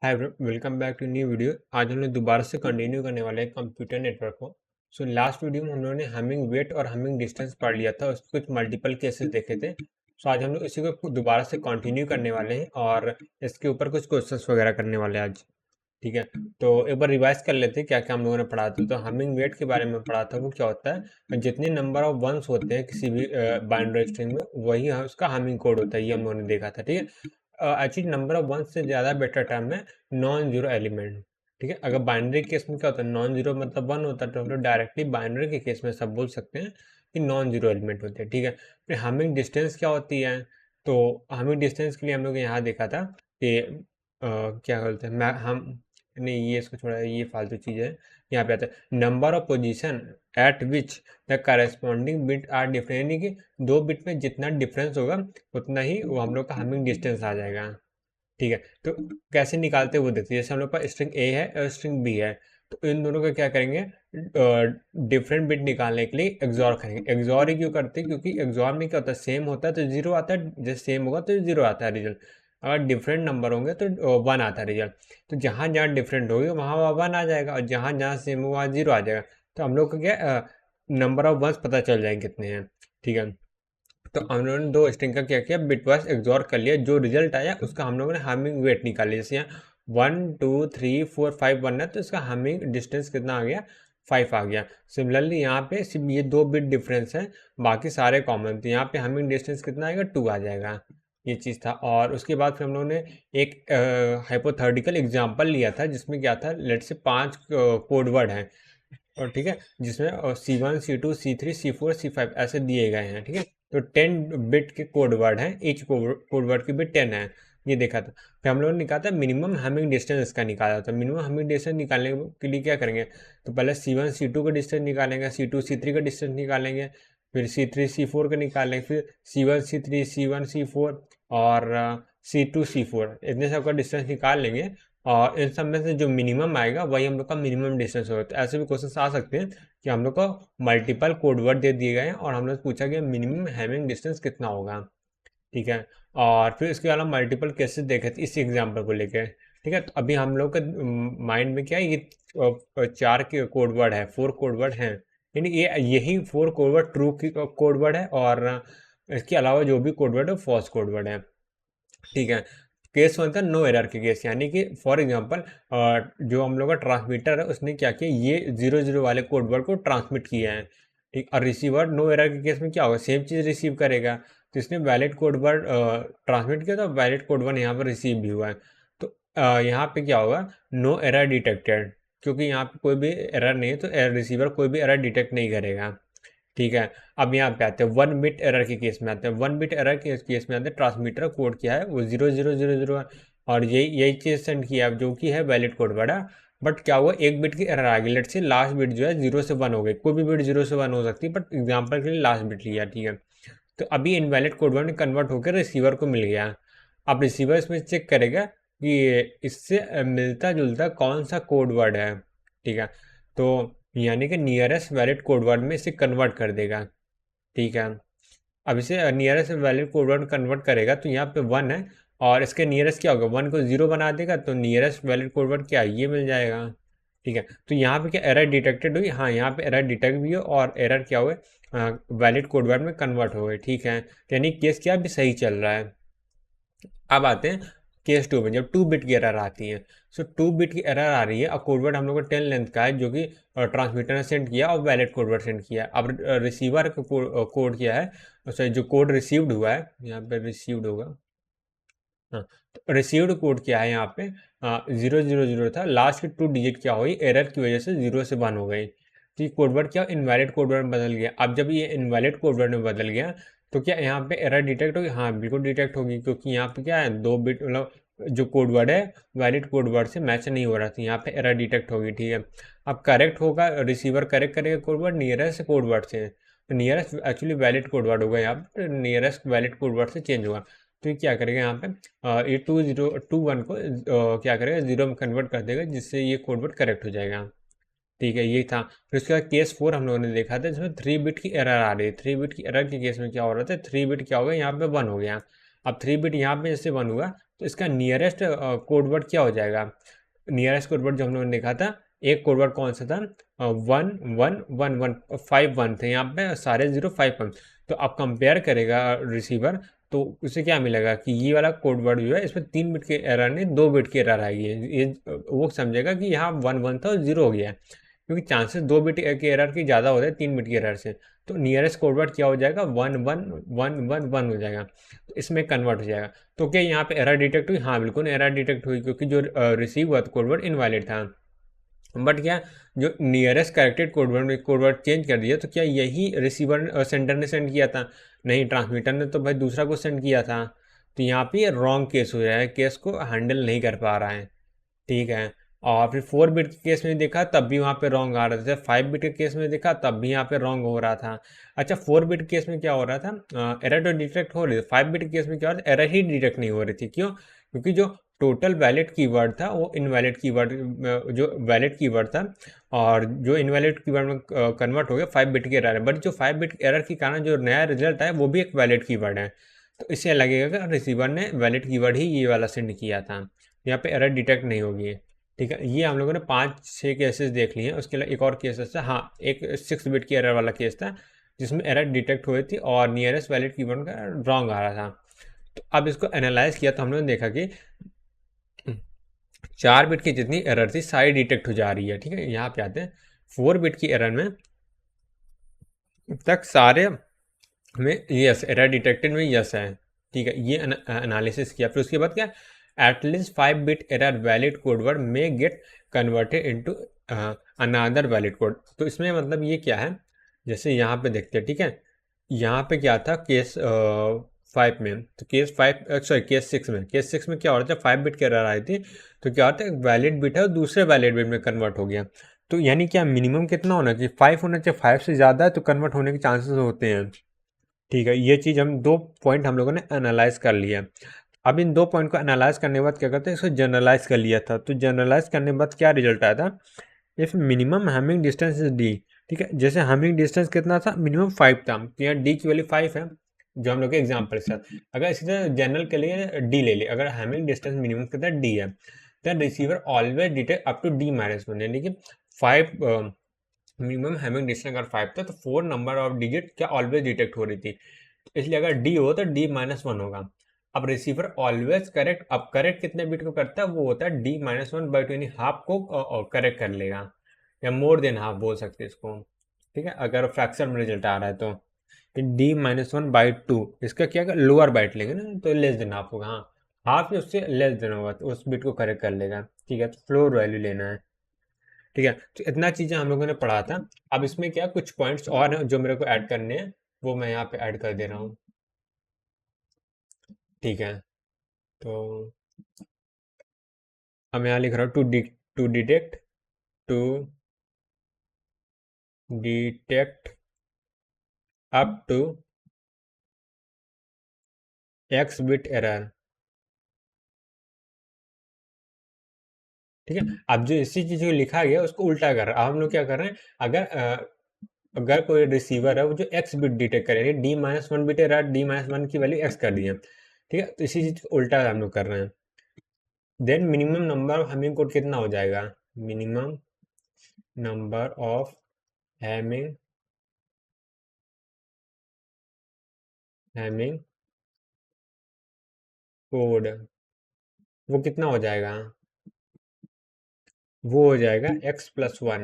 Hi welcome back to new video. आज हम लोग दोबारा से कंटिन्यू करने वाले हैं कंप्यूटर नेटवर्क को। लास्ट वीडियो में हम लोगों ने हमिंग वेट और हमिंग डिस्टेंस पढ़ लिया था, उसके कुछ मल्टीपल केसेस देखे थे। आज हम लोग इसी को दोबारा से कंटिन्यू करने वाले हैं और इसके ऊपर कुछ क्वेश्चंस वगैरह करने वाले हैं आज। ठीक है, तो एक बार रिवाइज कर लेते हैं क्या क्या हम लोगों ने पढ़ा था। तो हमिंग वेट के बारे में पढ़ा था, वो क्या होता है, जितने नंबर ऑफ वंस होते हैं किसी भी बाइनरी स्ट्रिंग में वही उसका हमिंग कोड होता है, ये हम लोगों ने देखा था। ठीक है, एक्चुअली नंबर ऑफ वंस से ज़्यादा बेटर टर्म है नॉन जीरो एलिमेंट। ठीक है, अगर बाइनरी केस में क्या होता है, नॉन जीरो मतलब वन होता है, तो हम लोग डायरेक्टली बाइनरी के केस में सब बोल सकते हैं कि नॉन जीरो एलिमेंट होते हैं। ठीक है, फिर हमिंग डिस्टेंस क्या होती है, तो हमिंग डिस्टेंस के लिए हम लोग यहाँ देखा था कि क्या बोलते हैं, मैं हम नहीं, ये इसको छोड़ा, ये फालतू चीज़ है। यहाँ पे आता है number of position at which the corresponding bit are different, यानी कि दो बिट में जितना डिफरेंस होगा उतना ही वो हम लोग का हमिंग डिस्टेंस आ जाएगा। ठीक है, तो कैसे निकालते हैं वो देखते हैं। जैसे हम लोग पास स्ट्रिंग ए है और स्ट्रिंग बी है, तो इन दोनों का क्या करेंगे, डिफरेंट बिट निकालने के लिए एक्सॉर करेंगे। एक्सॉर ही क्यों करते हैं, क्योंकि एक्सॉर में क्या होता है, सेम होता है तो जीरो आता है, जैसे सेम होगा तो जीरो आता है रिजल्ट। अगर डिफरेंट नंबर होंगे तो वन आता है रिजल्ट। तो जहाँ जहाँ डिफरेंट होगी वहाँ वहाँ वन आ जाएगा, और जहाँ जहाँ सेम होगा वहाँ जीरो आ जाएगा। तो हम लोग को क्या, नंबर ऑफ वंस पता चल जाएंगे कितने हैं। ठीक है, तो हम लोगों ने दो स्ट्रिंग का क्या किया, बिटवाइज एक्सॉर कर लिया, जो रिजल्ट आया उसका हम लोगों ने हमिंग वेट निकाली। जैसे यहाँ 1 2 3 4 5 1 है, तो इसका हमिंग डिस्टेंस कितना आ गया, 5 आ गया। सिमिलरली यहाँ पे सिर्फ ये दो बिट डिफरेंस है, बाकी सारे कॉमन, तो यहाँ पे हमिंग डिस्टेंस कितना आएगा, 2 आ जाएगा। ये चीज़ था। और उसके बाद फिर हम लोगों ने एक हाइपोथेटिकल एग्जांपल लिया था, जिसमें क्या था, लेट से 5 कोड वर्ड हैं, और ठीक है, जिसमें C1 C2 C3 C4 C5 ऐसे दिए गए हैं। ठीक है, तो 10 बिट के कोड वर्ड हैं, ईच कोड वर्ड की बिट 10 है। ये देखा था। फिर हम लोगों ने निकाला था मिनिमम हमिंग डिस्टेंस, इसका निकाला था। मिनिमम हमिंग डिस्टेंस निकालने के लिए क्या करेंगे, तो पहले C1 C2 का डिस्टेंस निकालेंगे, C2 C3 का डिस्टेंस निकालेंगे, फिर C3 C4 का निकालेंगे, फिर C1 C3 C1 C4 और C2 C4, इतने सब का डिस्टेंस निकाल लेंगे। और इन सब में से जो मिनिमम आएगा वही हम लोग का मिनिमम डिस्टेंस होगा। तो ऐसे भी क्वेश्चन आ सकते हैं कि हम लोग को मल्टीपल कोड वर्ड दे दिए गए हैं और हम लोग पूछा गया मिनिमम हैमिंग डिस्टेंस कितना होगा। ठीक है, और फिर इसके अलावा मल्टीपल केसेस देखे थे इसी एग्जाम्पल को लेकर। ठीक है, तो अभी हम लोग के माइंड में क्या है, ये चार के कोड वर्ड है, 4 कोड वर्ड हैं, यानी ये यही 4 कोड वर्ड ट्रू की कोड वर्ड है, और इसके अलावा जो भी कोड वर्ड है फॉल्स कोड वर्ड है। ठीक है, केस वन था नो एरर के केस, यानी कि फॉर एग्जांपल जो हम लोग का ट्रांसमीटर है उसने क्या किया, ये 00 वाले कोड वर्ड को ट्रांसमिट किया है। ठीक, और रिसीवर नो एरर के केस में क्या होगा, सेम चीज़ रिसीव करेगा। तो इसने वैलिड कोड वर्ड ट्रांसमिट किया, तो वैलिड कोड वर्ड यहाँ पर रिसीव भी हुआ है। तो यहाँ पे क्या होगा, नो एरर डिटेक्टेड, क्योंकि यहाँ पे कोई भी एरर नहीं है, तो रिसीवर कोई भी एरर डिटेक्ट नहीं करेगा। ठीक है, अब यहाँ पे आते हैं 1 बिट एरर के केस में आते हैं। 1 बिट एरर के केस में आते हैं, ट्रांसमीटर कोड क्या है वो 0000 है, और यही यही चीज़ सेंड किया है, जो कि है वैलिड कोड बड़ा। बट क्या हुआ, एक बिट की एरर आ गई, लेट से लास्ट बिट जो है 0 से 1 हो गई। कोई भी बिट 0 से 1 हो सकती है, बट एग्जाम्पल के लिए लास्ट बिट लिया। ठीक है, तो अभी इनवैलिड कोड वर्ड कन्वर्ट होकर रिसीवर को मिल गया। अब रिसीवर इसमें चेक करेगा कि इससे मिलता जुलता कौन सा कोड वर्ड है। ठीक है, तो यानी कि नियरेस्ट वैलिड कोड वर्ड में इसे कन्वर्ट कर देगा। ठीक है, अब इसे nearest valid code word convert करेगा, तो यहाँ पे 1 है, और इसके नियरेस्ट क्या होगा, 1 को 0 बना देगा, तो नियरेस्ट वैलिड कोड वर्ड क्या है, ये मिल जाएगा। ठीक है, तो यहाँ पे क्या एरर डिटेक्टेड हुई, हाँ यहाँ पे एरर डिटेक्ट भी हो, और एरर क्या हुए, वैलिड कोड वर्ड में कन्वर्ट हो गए। ठीक है, तो यानी केस क्या अभी सही चल रहा है। अब आते हैं केस 2 में, जब 2 बिट की एरर आती है। 2 बिट की एरर आ रही है, अब कोड वर्ड हम लोग को 10 लेंथ का है, जो कि ट्रांसमीटर ने सेंड किया और वैलिड कोड वर्ड सेंड किया। अब रिसीवर का कोड क्या है, सॉरी जो कोड रिसीव्ड हुआ है, यहाँ पे रिसीव्ड होगा, हाँ, तो रिसीव्ड कोड क्या है यहाँ पे, 000 था, लास्ट की 2 डिजिट क्या हुई, एरर की वजह से 0 से 1 हो गई। तो ये कोड वर्ड क्या, इनवैलिड कोड वर्ड बदल गया। अब जब ये इनवैलिड कोड वर्ड में बदल गया, तो क्या यहाँ पे एरर डिटेक्ट होगी, हाँ बिल्कुल डिटेक्ट होगी, क्योंकि यहाँ पे क्या है, 2 बिट मतलब जो कोड वर्ड है वैलिड कोड वर्ड से मैच नहीं हो रहा था, यहाँ पे एरर डिटेक्ट होगी। ठीक है, अब करेक्ट होगा, रिसीवर करेक्ट करेगा code word nearest code word से, तो nearest actually valid code word होगा, यहाँ पे नियरेस्ट वैलिड कोड वर्ड से चेंज होगा। तो ये क्या करेगा यहाँ पे, ये 2021 को क्या करेगा, 0 में कन्वर्ट कर देगा, जिससे ये कोड वर्ड करेक्ट हो जाएगा। ठीक है, ये था। फिर उसके बाद केस 4 हम लोगों ने देखा था, जिसमें 3 बिट की एरर आ रही है। 3 बिट की एरर के केस में क्या हो रहा था, 3 बिट क्या हो गया, यहाँ पे 1 हो गया। अब 3 बिट यहाँ पे जैसे 1 हुआ तो इसका नियरेस्ट कोड वर्ड क्या हो जाएगा? नियरेस्ट कोड वर्ड जो हम लोगों ने देखा था, एक कोड वर्ड कौन सा था? 1 1 1 1, 5 1 थे यहाँ पे, सारे 0 5 1। तो अब कंपेयर करेगा रिसीवर, तो उसे क्या मिलेगा कि ये वाला कोड वर्ड जो है इसमें 3 बिट के एरर नहीं 2 बिट की एरर आई है। ये वो समझेगा कि यहाँ 1 1 था और 0 हो गया है, क्योंकि चांसेस 2 बिट के एरर की ज़्यादा होते हैं 3 बिट के एरर से। तो नियरेस्ट कोड वर्ड क्या हो जाएगा? 1 1 1 1 1 हो जाएगा, तो इसमें कन्वर्ट हो जाएगा। तो क्या यहाँ पे एरर डिटेक्ट हुई? हाँ बिल्कुल एरर डिटेक्ट हुई, क्योंकि जो रिसीव हुआ था कोड वर्ड इनवैलिड था। बट क्या जो नियरेस्ट करेक्टेड कोडवर्ड चेंज कर दिया, तो क्या यही रिसीवर सेंडर ने सेंड किया था? नहीं, ट्रांसमीटर ने तो भाई दूसरा को सेंड किया था। तो यहाँ पे ये रॉन्ग केस हो रहा है, केस को हैंडल नहीं कर पा रहा है। ठीक है। और फिर 4 बिट के केस में देखा तब भी वहाँ पे रॉन्ग आ रहा था, 5 बिट के केस में देखा तब भी यहाँ पे रॉन्ग हो रहा था। अच्छा, 4 बिट के केस में क्या हो रहा था? एरर तो डिटेक्ट हो रही थी, 5 बिट के केस में क्या हो रहा था? एरर ही डिटेक्ट नहीं हो रही थी। क्यों? क्योंकि जो टोटल वैलिड कीवर्ड था वो इनवैलिड कीवर्ड, जो वैलिड कीवर्ड था और जो इनवैलिड कीवर्ड में कन्वर्ट हो गया 5 बिट के एरर। बट जो 5 बिट एरर के कारण जो नया रिजल्ट आया वो भी एक वैलिड कीवर्ड है। तो इससे लगेगा कि रिसीवर ने वैलिड कीवर्ड ही ये वाला सेंड किया था, यहाँ पे एरर डिटेक्ट नहीं होगी। ठीक है, ये हम लोगों ने 5 6 केसेस देख लिए हैं। उसके अलावा एक और केसेस था, हाँ, एक 6 बिट की एरर वाला केस था जिसमें एरर डिटेक्ट हुई थी और नियरेस्ट वैलिड कीवर्ड का रॉन्ग आ रहा था। तो अब इसको एनालाइज किया तो हम लोगों ने देखा कि 4 बिट की जितनी एरर थी सारी डिटेक्ट हो जा रही है। ठीक है, यहाँ पे आते हैं 4 बिट की एरर में तक सारे में यस एरर डिटेक्टेड में यस है। ठीक है, ये एनालिसिस किया। फिर उसके बाद क्या? At least 5 bit error valid code word में get converted into another valid code. तो इसमें मतलब ये क्या है, जैसे यहाँ पे देखते हैं। ठीक है, यहाँ पे क्या था केस 5 में, तो केस 5 सॉरी केस 6 में क्या हो रहा था? 5 बिट की एरर आई थी, तो क्या होता है वैलिड बिट है और दूसरे वैलिड बिट में कन्वर्ट हो गया। तो यानी क्या मिनिमम कितना होना चाहिए? 5 होना चाहिए, 5 से ज़्यादा है तो कन्वर्ट होने के चांसेस होते हैं। ठीक है, ये चीज़ हम 2 पॉइंट हम लोगों ने एनालाइज कर लिया। अब इन 2 पॉइंट को एनालाइज करने के बाद क्या करते हैं, इसको जनरलाइज कर लिया था। तो जनरलाइज करने के बाद क्या रिजल्ट आया था? If minimum Hamming distance is D. ठीक है, जैसे हैमिंग डिस्टेंस कितना था? मिनिमम 5 था, तो यहाँ डी की वैल्यू 5 है, जो हम लोग के एग्जाम्पल के साथ। अगर इसी तरह जनरल के लिए डी ले ले, अगर हैमिंग डिस्टेंस मिनिमम कितना डी है, then receiver always detect up to d -1, यानी कि 5 मिनिमम हैमिंग डिस्टेंस अगर 5 था तो 4 नंबर ऑफ डिजिट क्या ऑलवेज डिटेक्ट हो रही थी। इसलिए अगर डी हो तो डी -1 होगा। अब रिसीवर ऑलवेज करेक्ट, अब करेक्ट कितने बिट को करता है? वो होता है डी -1/2, यानी हाफ को करेक्ट कर लेगा, या मोर देन हाफ बोल सकते हैं इसको। ठीक है, अगर फ्रैक्शन में रिजल्ट आ रहा है तो D-1/2 इसका क्या लोअर बाइट लेंगे ना, तो लेस देन हाफ होगा। हाँ, हाफ या उससे लेस देन होगा तो उस बिट को करेक्ट कर लेगा। ठीक है, तो फ्लोर वैल्यू लेना है। ठीक है, तो इतना चीज़ें हम लोगों ने पढ़ा था। अब इसमें क्या कुछ पॉइंट्स और हैं जो मेरे को ऐड करने हैं, वो मैं यहाँ पे ऐड कर दे रहा हूँ। ठीक है, तो अब मैं यहाँ लिख रहा हूँ to detect to detect up to x bit error. ठीक है, अब जो इसी चीज़ को लिखा गया उसको उल्टा कर रहा है। अब हम लोग क्या कर रहे हैं, अगर कोई रिसीवर है वो जो एक्स बिट डिटेक्ट करे, D-1 बिट एरर, D-1 की वैल्यू एक्स कर दी है। ठीक है, तो इसी चीज़ को उल्टा हम लोग कर रहे हैं। Then minimum number of Hamming code कितना हो जाएगा? Minimum number of Hamming Hamming code वो कितना हो जाएगा? वो हो जाएगा x+1।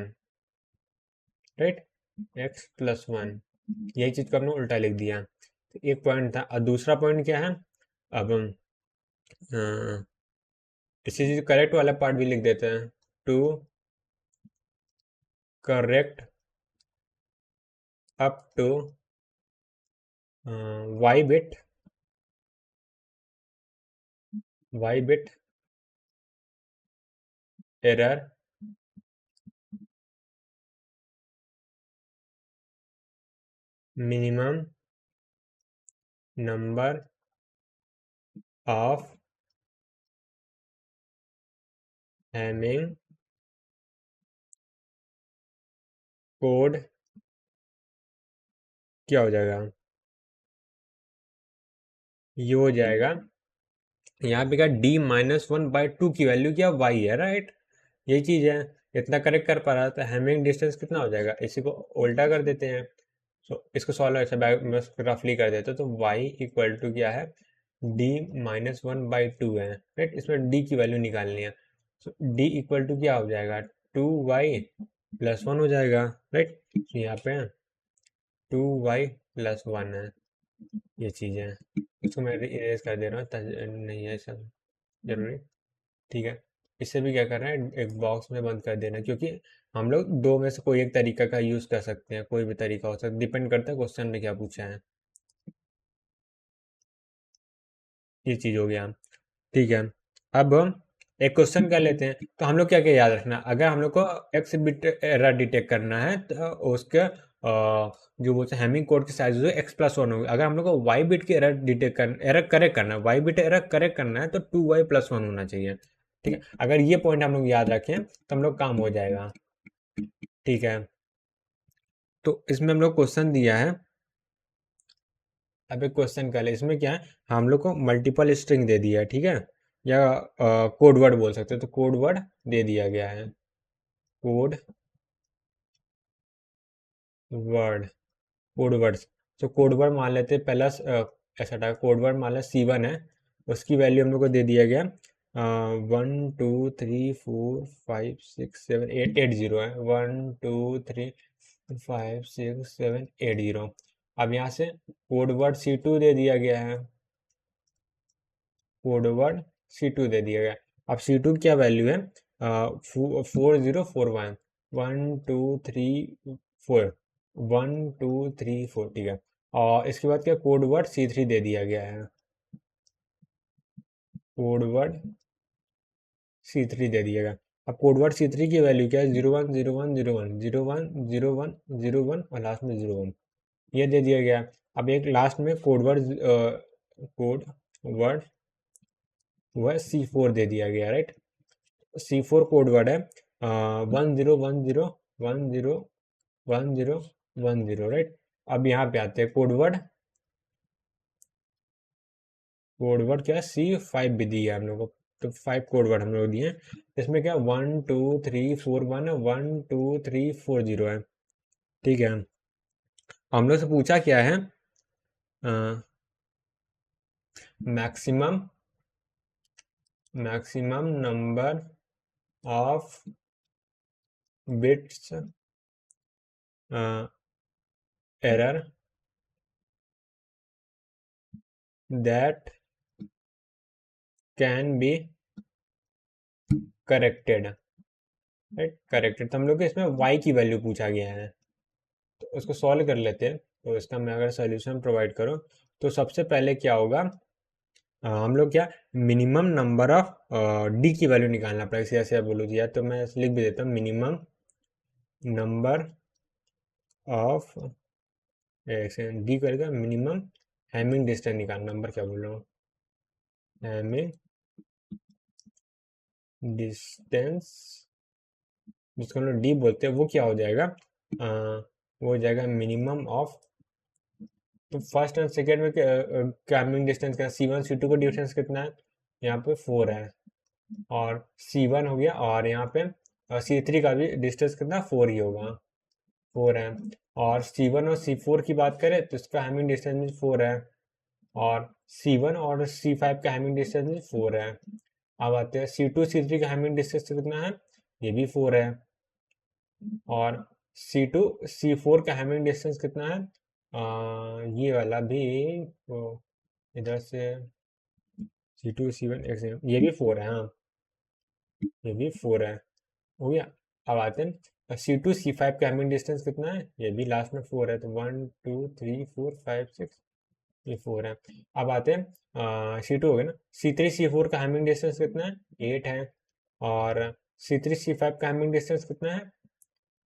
Right, x+1। यही चीज़ को हमने उल्टा लिख दिया। तो एक पॉइंट था, और दूसरा पॉइंट क्या है? अब हम इसी चीज़ करेक्ट वाला पार्ट भी लिख देते हैं। To correct up to y bit error minimum number of Hamming code क्या हो जाएगा? ये हो जाएगा, यहाँ पे क्या d-1/2 की वैल्यू क्या y है, राइट। यही चीज़ है, इतना करेक्ट कर पा रहा था। हैमिंग डिस्टेंस कितना हो जाएगा, इसी को उल्टा कर देते हैं। सो इसको सॉल्व ऐसे मैं रफली कर देता हूँ, तो y इक्वल टू क्या है, d-1/2 है, राइट। इसमें d की वैल्यू निकालनी है। सो d इक्वल टू क्या हो जाएगा, 2y+1 हो जाएगा, राइट। यहाँ पे 2y+1 है, ये चीज़ है। इसको मैं इरेज कर दे रहा हूँ, नहीं है सब जरूरी, ठीक है। इससे भी क्या करना है, एक बॉक्स में बंद कर देना, क्योंकि हम लोग दो में से कोई एक तरीका का यूज़ कर सकते हैं, कोई भी तरीका हो सकता है, डिपेंड करता है क्वेश्चन में क्या पूछा है। ये चीज़ हो गया, ठीक है। अब एक क्वेश्चन कर लेते हैं, तो हम लोग क्या क्या याद रखना, अगर हम लोग को एक्स बिट एरर डिटेक्ट करना है तो उसके जो बोलते हैं हैमिंग कोड की साइज जो x+1 होगी। अगर हम लोग को वाई बिट की एरर डिटेक्ट कर एरर करेक्ट करना है, वाई बिट एरर करेक्ट करना है, तो 2y+1 होना चाहिए, ठीक है। अगर ये पॉइंट हम लोग याद रखें तो हम लोग काम हो जाएगा, ठीक है। तो इसमें हम लोग क्वेश्चन दिया है, अब एक क्वेश्चन कर ले, इसमें क्या है, हम लोग को मल्टीपल स्ट्रिंग दे दिया है, ठीक है, या कोड वर्ड बोल सकते हैं, तो कोड वर्ड दे दिया गया है, कोड वर्ड, कोड वर्ड्स। तो कोड वर्ड मान लेते हैं, पहला ऐसा था, कोड वर्ड मान लें C1 है, उसकी वैल्यू हम लोग को दे दिया गया 1 2 3 4 5 6 7 8 8 0 है, 1 2 3 5 6 7 8 0। अब यहाँ से कोड वर्ड C2 दे दिया गया है, कोड वर्ड C2 दे दिया गया। अब C2 क्या वैल्यू है, 4041, 1 2 3 4, 1 2 3 4, ठीक है। और इसके बाद क्या कोड वर्ड C3 दे दिया गया है, कोड वर्ड C3 दे दिया गया। अब कोड वर्ड C3 की वैल्यू क्या है, 01 01 01 01 01 और लास्ट में 01, ये दे दिया गया। अब एक लास्ट में कोड वर्ड वह C4 दे दिया गया, राइट। C4 कोड वर्ड है 10 10 10 10 राइट। अब यहाँ पे आते हैं कोड वर्ड क्या है, C5 भी दी है हम लोग को, तो 5 कोड वर्ड हम लोग दिए हैं। इसमें क्या 1 2 3 4 1 है, 1 2 3 4 0 है, ठीक है। हम लोग से पूछा क्या है, maximum number of bits error that can be corrected, right, corrected. तो हम लोग को इसमें y की वैल्यू पूछा गया है, तो उसको सॉल्व कर लेते हैं। तो इसका मैं अगर सोल्यूशन प्रोवाइड करूँ, तो सबसे पहले क्या होगा, हम लोग क्या मिनिमम नंबर ऑफ डी की वैल्यू निकालना पड़ेगा, जैसे आप बोलो जी, या तो मैं लिख भी देता हूँ, मिनिमम नंबर ऑफ डी करेगा, मिनिमम हैमिंग डिस्टेंस निकालना, नंबर क्या बोल रहा हूँ, हैमिंग डिस्टेंस, जिसको हम लोग डी बोलते हैं, वो क्या हो जाएगा, वो हो जाएगा मिनिमम ऑफ, तो फर्स्ट एंड सेकेंड में हैमिंग डिस्टेंस का C1 C2 का डिस्टेंस कितना है, यहाँ पे 4 है, और C1 हो गया, और यहाँ पे C3 का भी डिस्टेंस कितना 4 ही होगा, 4 है। और C1 और C4 की बात करें तो इसका हैमिंग डिस्टेंस भी 4 है, और C1 और C5 का हैमिंग डिस्टेंस भी 4 है। अब आते हैं C2 C3 का हैमिंग डिस्टेंस कितना है, ये भी 4 है, और C2 C4 का हैमिंग डिस्टेंस कितना है, ये वाला भी, वो इधर से C2 C1 ये भी 4 है, हाँ, ये भी 4 है, हो गया। अब आते हैं C2 C5 का हैमिंग डिस्टेंस कितना है, ये भी लास्ट में 4 है, तो 1 2 3 4 5 6, ये 4 है। अब आते हैं C2 हो गया ना, C3 C4 का हैमिंग डिस्टेंस कितना है, 8 है, और C3 C5 का हैमिंग डिस्टेंस कितना है,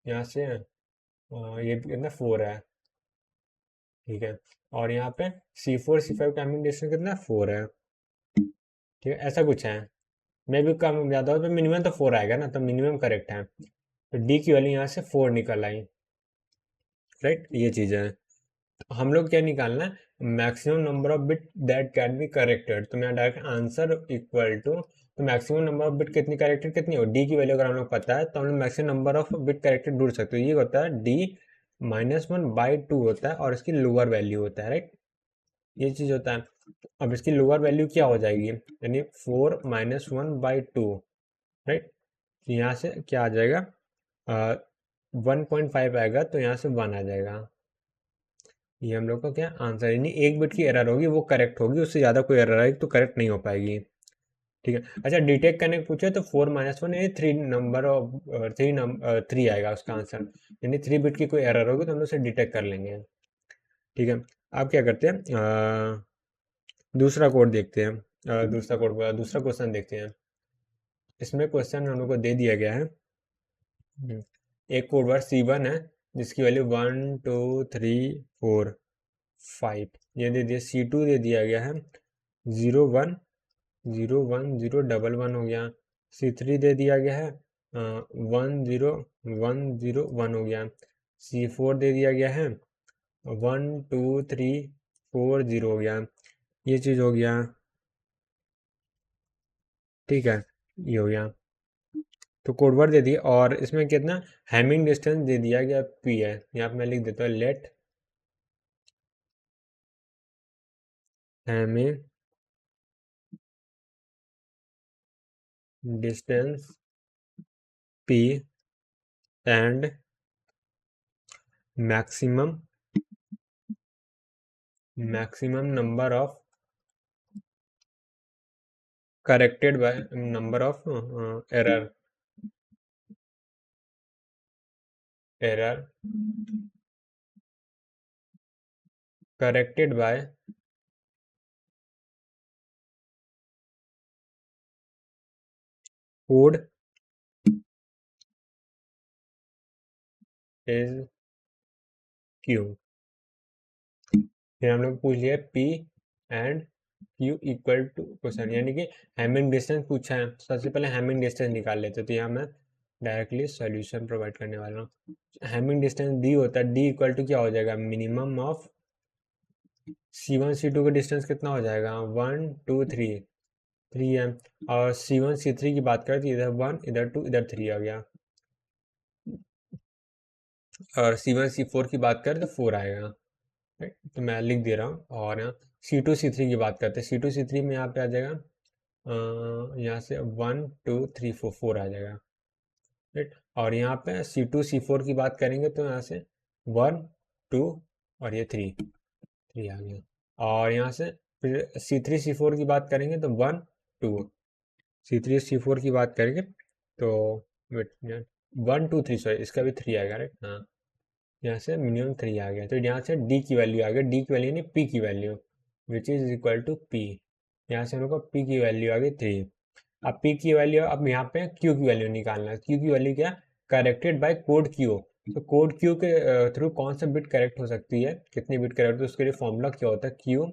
यहाँ से ये भी कितना 4 है, ठीक है। और यहाँ पे C4 C5 का हैमिंग डिस्टेंस कितना 4 है, ठीक है, ऐसा कुछ है। मैं भी कम ज़्यादा हो तो मिनिमम तो 4 आएगा ना, तो मिनिमम करेक्ट है, तो डी की वैल्यू यहाँ से 4 निकल आई, राइट, ये चीज़ है। तो हम लोग क्या निकालना है, maximum number of bit that can be corrected, तो मैं डायरेक्ट आंसर इक्वल टू, तो मैक्सिमम नंबर ऑफ बिट कितनी करेक्टेड कितनी हो, डी की वैल्यू अगर हम लोग पता है तो हम लोग maximum number of bit corrected ढूंढ सकते हो। ये होता है डी -1/2 होता है और इसकी लोअर वैल्यू होता है, राइट, ये चीज़ होता है। अब इसकी लोअर वैल्यू क्या हो जाएगी, यानी 4 - 1/2, राइट, तो यहाँ से क्या आ जाएगा, 1.5 आएगा, तो यहाँ से 1 आ जाएगा। ये हम लोग का क्या आंसर, यानी एक बिट की एरर होगी वो करेक्ट होगी, उससे ज़्यादा कोई एरर आएगी तो करेक्ट नहीं हो पाएगी। ठीक है, अच्छा डिटेक्ट करने को पूछे तो 4 - 1 यानी 3 नंबर ऑफ 3 आएगा उसका आंसर, यानी 3 बिट की कोई एरर होगी तो हम लोग उसे डिटेक्ट कर लेंगे। ठीक है, अब क्या करते हैं, दूसरा कोड देखते हैं, दूसरा क्वेश्चन देखते हैं। इसमें क्वेश्चन हम लोग को दे दिया गया है, एक कोड वर्ड C1 है जिसकी वैल्यू 1 2 3 4 5, ये दे दिया। C2 दे दिया गया है 0 1 0 1 0 1 1 हो गया। C3 दे दिया गया है 1 0 1 0 1 हो गया। C4 दे दिया गया है 1 2 3 4 0 हो गया, ये चीज़ हो गया। ठीक है, ये हो गया, तो कोडवर्ड दे दिया और इसमें कितना हैमिंग डिस्टेंस दे दिया गया P है। यहाँ पे मैं लिख देता हूँ let Hamming distance P and maximum number of corrected by number of error corrected by code is Q. फिर हम लोग पूछ लिया P and Q equal to question, यानी कि हैमिंग डिस्टेंस पूछा है, तो सबसे पहले हैमिंग डिस्टेंस निकाल लेते, तो यहाँ मैं डायरेक्टली सॉल्यूशन प्रोवाइड करने वाला हूँ। हैमिंग डिस्टेंस D होता है, D इक्वल टू क्या हो जाएगा, मिनिमम ऑफ C1 C2 का डिस्टेंस कितना हो जाएगा, 1 2 3 है, और C1 C3 की बात करें तो इधर 1 इधर 2 इधर 3 आ गया, और C1 C4 की बात करें तो 4 आएगा, राइट, तो मैं लिख दे रहा हूँ। और यहाँ C2 C3 की बात करते हैं, C2 C3 में यहाँ पे आ जाएगा यहाँ से 1 2 3 4 4 आ जाएगा, राइट, और यहाँ पे C2 C4 की बात करेंगे तो यहाँ से 1 2 और ये 3 आ गया, और यहाँ से फिर C3 C4 की बात करेंगे तो 1 2, C3 C4 की बात करेंगे तो वेट 1 2 3 सॉरी इसका भी 3 आएगा, राइट, हाँ, यहाँ से मिनिमम 3 आ गया, तो यहाँ से D की वैल्यू आ गई, D की वैल्यू नहीं P की value which is equal to P, यहाँ से हम लोग को P की वैल्यू आ गई 3। अब P की वैल्यू, अब यहाँ पे Q की वैल्यू निकालना है। Q की वैल्यू क्या, करेक्टेड बाय कोड Q, तो कोड Q के थ्रू कौन सा बिट करेक्ट हो सकती है, कितनी बिट करेक्ट, तो उसके लिए फॉर्मूला क्या होता है, Q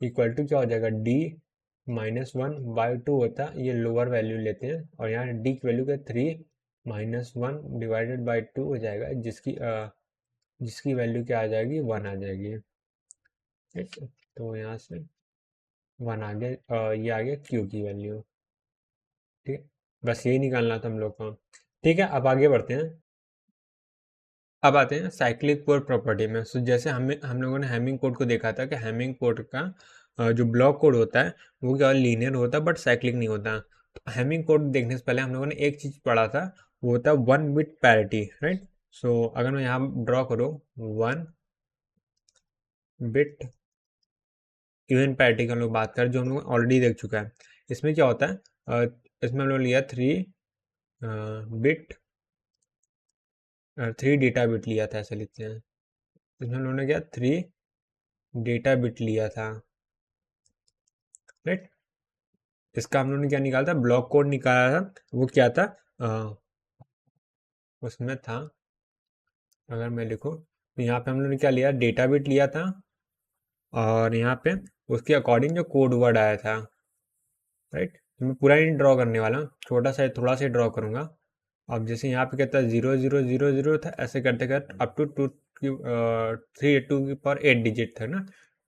इक्वल टू क्या हो जाएगा, D -1/2 होता है, ये लोअर वैल्यू लेते हैं, और यहाँ D की वैल्यू क्या 3 -1 डिवाइडेड बाई 2 हो जाएगा, जिसकी वैल्यू क्या आ जाएगी, 1 आ जाएगी, ठीक है, तो यहाँ से 1 आ गया, ये आ गया Q की वैल्यू, ठीक है, बस यही निकालना था हम लोग को। ठीक है, अब आगे बढ़ते हैं। अब आते हैं साइक्लिक कोड प्रॉपर्टी में। सो जैसे हम लोगों ने हैमिंग कोड को देखा था कि हैमिंग कोड का जो ब्लॉक कोड होता है वो क्या लीनियर होता है बट साइक्लिक नहीं होता। तो हैमिंग कोड देखने से पहले हम लोगों ने एक चीज़ पढ़ा था, वो होता है 1 बिट पैरिटी, राइट। सो अगर मैं यहाँ ड्रॉ करूँ 1 बिट इवन पैरिटी की हम लोग बात करें, जो हम लोग ऑलरेडी देख चुका है, इसमें क्या होता है, इसमें हम लोग लिया 3 डेटा बिट लिया था, ऐसा लिखते हैं, इसमें हम लोगों ने क्या 3 डेटा बिट लिया था, राइट। इसका हम लोगों ने क्या निकाला था, ब्लॉक कोड निकाला था, वो क्या था, उसमें था, अगर मैं लिखूँ तो यहाँ पे हम लोगों ने क्या लिया, डेटा बिट लिया था, और यहाँ पे उसके अकॉर्डिंग जो कोड वर्ड आया था, राइट। तो मैं पूरा नहीं ड्रॉ करने वाला हूँ, छोटा सा थोड़ा सा ड्रॉ करूँगा। अब जैसे यहाँ पे कहता है 0 0 0 0 था, ऐसे करते करते अप टू 2 की 3 2 की पावर 8 डिजिट था ना,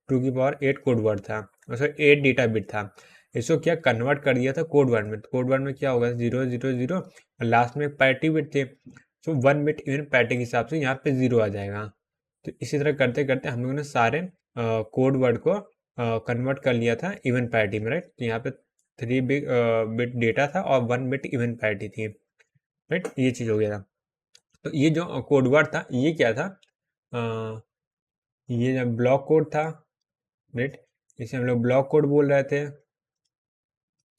2 की पावर 8 कोड वर्ड था, उसका 8 डेटा बिट था। इसको क्या कन्वर्ट कर दिया था कोड वर्ड में। कोड वर्ड में क्या होगा 000 और लास्ट में पैरिटी बिट थे, तो 1 बिट इवन पैरिटी के हिसाब से यहाँ पे 0 आ जाएगा। तो इसी तरह करते करते हम लोगों ने सारे कोड वर्ड को कन्वर्ट कर लिया था इवन पैरिटी में, राइट। तो यहाँ पे 3 बिट डेटा था और 1 बिट इवन पैरिटी थी, राइट। ये चीज़ हो गया था। तो ये जो कोड वर्ड था ये क्या था, ये ब्लॉक कोड था, राइट। इसे हम लोग ब्लॉक कोड बोल रहे थे।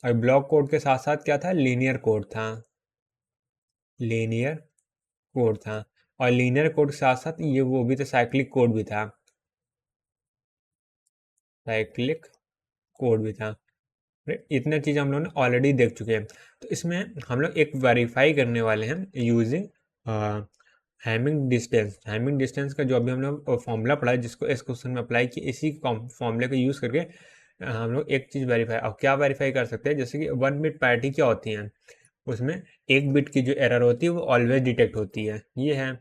और ब्लॉक कोड के साथ साथ क्या था, लीनियर कोड था, लीनियर कोड था। और लीनियर कोड के साथ साथ ये वो भी था, साइक्लिक कोड भी था, साइक्लिक कोड भी था। इतने चीज़ हम लोग ने ऑलरेडी देख चुके हैं। तो इसमें हम लोग एक वेरीफाई करने वाले हैं using Hamming distance. Hamming distance का जो अभी हम लोग फॉर्मूला पढ़ा है, जिसको इस क्वेश्चन में अप्लाई किया, इसी फॉर्मूले को यूज़ करके हम लोग एक चीज़ वेरीफाई, अब क्या वेरीफाई कर सकते हैं, जैसे कि 1 बिट पैरिटी क्या होती है, उसमें 1 बिट की जो एरर होती है वो ऑलवेज डिटेक्ट होती है, ये है,